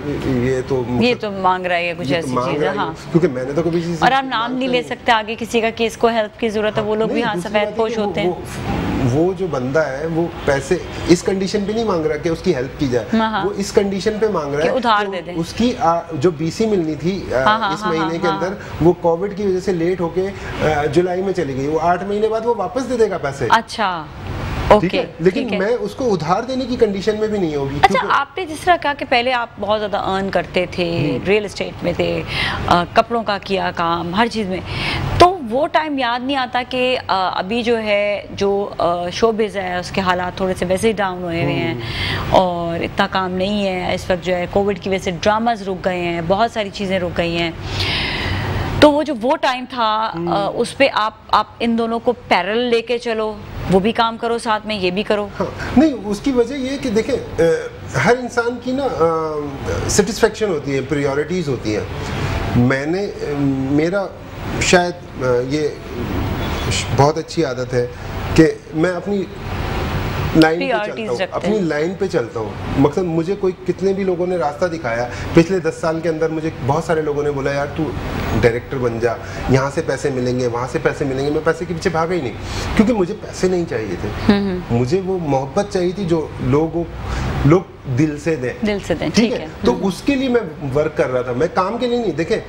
D: ये तो
A: मांग रहा है कुछ ऐसी चीज है। हाँ,
D: क्योंकि मैंने तो कभी
A: और आप नाम नहीं ले सकते आगे किसी का कि इसको हेल्प की जरूरत है, वो लोग भी हाँ सफेद पोश होते हैं।
D: वो जो बंदा है वो पैसे इस कंडीशन पे नहीं मांग रहा कि उसकी हेल्प की जाए, वो इस कंडीशन पे मांग रहा है
A: उधार दे दे।
D: उसकी जो बीसी मिलनी थी इस महीने के अंदर, वो कोविड की वजह से लेट होके जुलाई में चली गई, वो 8 महीने बाद वो वापस दे देगा पैसे।
A: अच्छा,
D: ठीक है, लेकिन मैं उसको उधार देने की कंडीशन में भी नहीं होगी।
A: अच्छा, आपने जिस तरह कहा कि पहले आप बहुत ज़्यादा अर्न करते थे, रियल एस्टेट में थे, कपड़ों का किया काम, हर चीज़ में, तो वो टाइम याद नहीं आता कि अभी जो है जो शोबिज़ है उसके हालात थोड़े से वैसे ही डाउन हुए हुए हैं और इतना काम नहीं है इस वक्त, जो है कोविड की वजह से ड्रामाज रुक गए हैं, बहुत सारी चीज़ें रुक गई हैं, तो वो जो वो टाइम था उस पे आप इन दोनों को पैरेलल लेके चलो, वो भी काम करो साथ में, ये भी करो।
D: हाँ, नहीं उसकी वजह ये है कि देखें हर इंसान की ना सेटिस्फेक्शन होती है, प्रायोरिटीज़ होती हैं। मेरा शायद ये बहुत अच्छी आदत है कि मैं अपनी लाइन पे चलता हूँ, अपनी लाइन पे चलता हूँ। मकसद मुझे कोई कितने भी लोगों ने रास्ता दिखाया, पिछले 10 साल के अंदर मुझे बहुत सारे लोगों ने बोला यार तू डायरेक्टर बन जा, यहाँ से पैसे मिलेंगे, वहाँ से पैसे मिलेंगे। मैं पैसे के पीछे भागा ही नहीं, क्योंकि मुझे पैसे नहीं चाहिए थे, मुझे वो मोहब्बत चाहिए थी जो लोग दिल से दें। ठीक है, तो उसके लिए मैं वर्क कर रहा था, मैं काम के लिए नहीं। देखें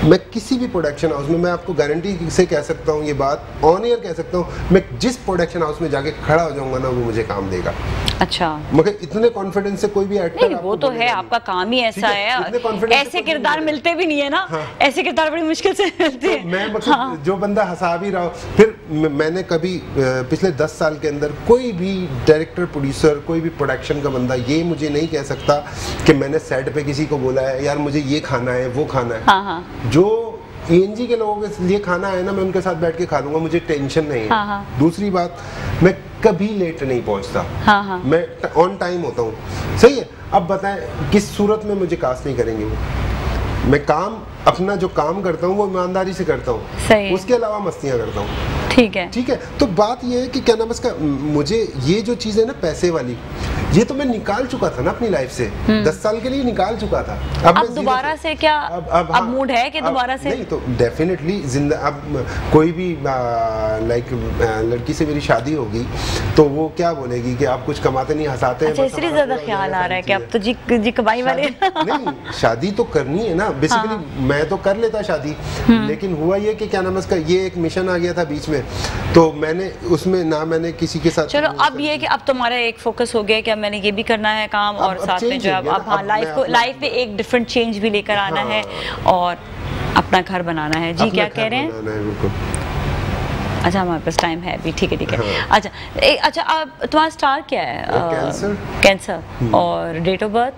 D: मैं किसी भी प्रोडक्शन हाउस में, मैं आपको गारंटी से कह सकता हूँ, ये बात ऑन एयर कह सकता हूँ, मैं जिस प्रोडक्शन हाउस में जाके खड़ा हो जाऊंगा ना वो मुझे काम देगा।
A: अच्छा,
D: मगर इतने कॉन्फिडेंस से कोई भी एक्टर
A: नहीं, वो तो है, आपका काम ही ऐसा है। ऐसे किरदार मिलते भी नहीं है ना। हाँ। ऐसे किरदार बड़ी मुश्किल से मिलते हैं। मैं
D: मतलब जो बंदा हंसा भी रहा हो, फिर मैंने कभी पिछले 10 साल के अंदर कोई भी डायरेक्टर, प्रोड्यूसर, कोई भी प्रोडक्शन का बंदा ये मुझे नहीं कह सकता कि मैंने सेट पे किसी को बोला है यार मुझे ये खाना है, वो खाना है। हाँ। जो ENG के लोगों के लिए खाना है ना, मैं उनके साथ बैठ के खा लूंगा, मुझे टेंशन नहीं है। हाँ। दूसरी बात, मैं कभी लेट नहीं पहुंचता। हाँ। मैं ऑन टाइम होता हूँ। सही है। अब बताएं किस सूरत में मुझे कास्ट नहीं करेंगे वो। मैं काम अपना जो काम करता हूँ वो ईमानदारी से करता हूँ, उसके अलावा मस्तियाँ करता हूँ। ठीक है। तो बात ये है कि क्या नाम इसका, मुझे ये जो चीज़ है ना पैसे वाली, ये तो मैं निकाल चुका था ना अपनी लाइफ से, 10 साल के लिए निकाल चुका था।
A: अब दोबारा से क्या अब मूड है कि दोबारा से? नहीं,
D: तो डेफिनेटली जिंदा अब कोई भी लाइक लड़की से मेरी शादी होगी तो वो क्या बोलेगी कि आप कुछ कमाते नहीं, हंसाते हैं।
A: इसलिए ज्यादा ख्याल आ रहा है कि अब तो जी कमाई वाले।
D: नहीं, शादी तो करनी है ना बेसिकली। मैं तो कर लेता शादी, लेकिन हुआ ये कि क्या नाम इसका, ये एक मिशन आ गया था बीच में, तो मैंने उसमें ना मैंने किसी के साथ।
A: चलो अब ये कि अब तुम्हारा एक फोकस हो गया कि अब मैंने ये भी करना है काम, और साथ में जो अब हाँ लाइफ में एक डिफरेंट चेंज भी लेकर आना है और अपना घर बनाना है। जी क्या कह रहे हैं? अच्छा हमारे पास टाइम है अभी, ठीक है। हाँ। अच्छा अब तुम्हारा स्टार क्या है? कैंसर। और डेट ऑफ बर्थ?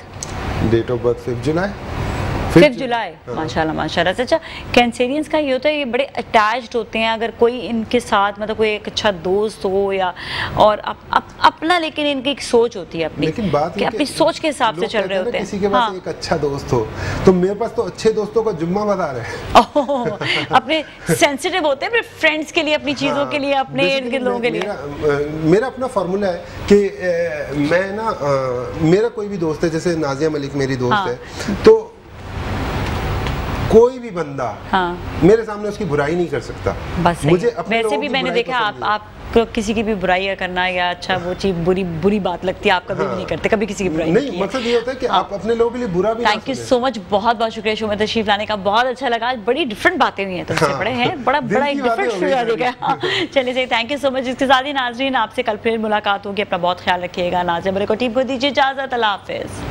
A: 5 जुलाई। माशाल्लाह। अच्छा, कैंसेरियंस का ये होता है, ये बड़े अटैच्ड होते हैं। अगर कोई इनके साथ मतलब कोई एक अच्छा दोस्त हो या और अपना, लेकिन इनकी एक सोच होती है अपनी, लेकिन बात कि अपनी सोच के हिसाब से चल रहे होते हैं।
D: किसी के पास एक अच्छा दोस्त हो, तो मेरे पास तो अच्छे दोस्तों का जुम्मा बाजार है।
A: अपने सेंसिटिव होते हैं अपने फ्रेंड्स के लिए, अपनी चीजों के लिए, अपने इर्द गिर्द लोगों के लिए।
D: मेरा अपना फार्मूला है कि मैं ना मेरा कोई भी दोस्त है, जैसे नाजिया मलिक मेरी दोस्त है, तो कोई भी बंदा मेरे सामने उसकी बुराई नहीं कर सकता।
A: बस मुझे वैसे भी मैंने देखा आप किसी की भी बुराई करना या अच्छा वो चीज बुरी बात लगती है, आप कभी भी नहीं करते, कभी किसी की बुराई
D: नहीं। मकसद ये होता है कि आप अपने लोगों के लिए बुरा भी।
A: थैंक यू सो मच, बहुत शुक्रिया शो में तशरीफ लाने का, बहुत अच्छा लगा। आज बड़ी डिफरेंट बातें हुई हैं तुमसे, बड़े हैं बड़ा एक डिफरेंट शुरू देगा। चलिए सही, थैंक यू सो मच। इसके साथ ही नाजरीन आपसे कल फिर मुलाकात होगी, अपना बहुत ख्याल रखिएगा। नाज़िया मलिक को टीम को दीजिए इजाजत, अल्लाह हाफिज।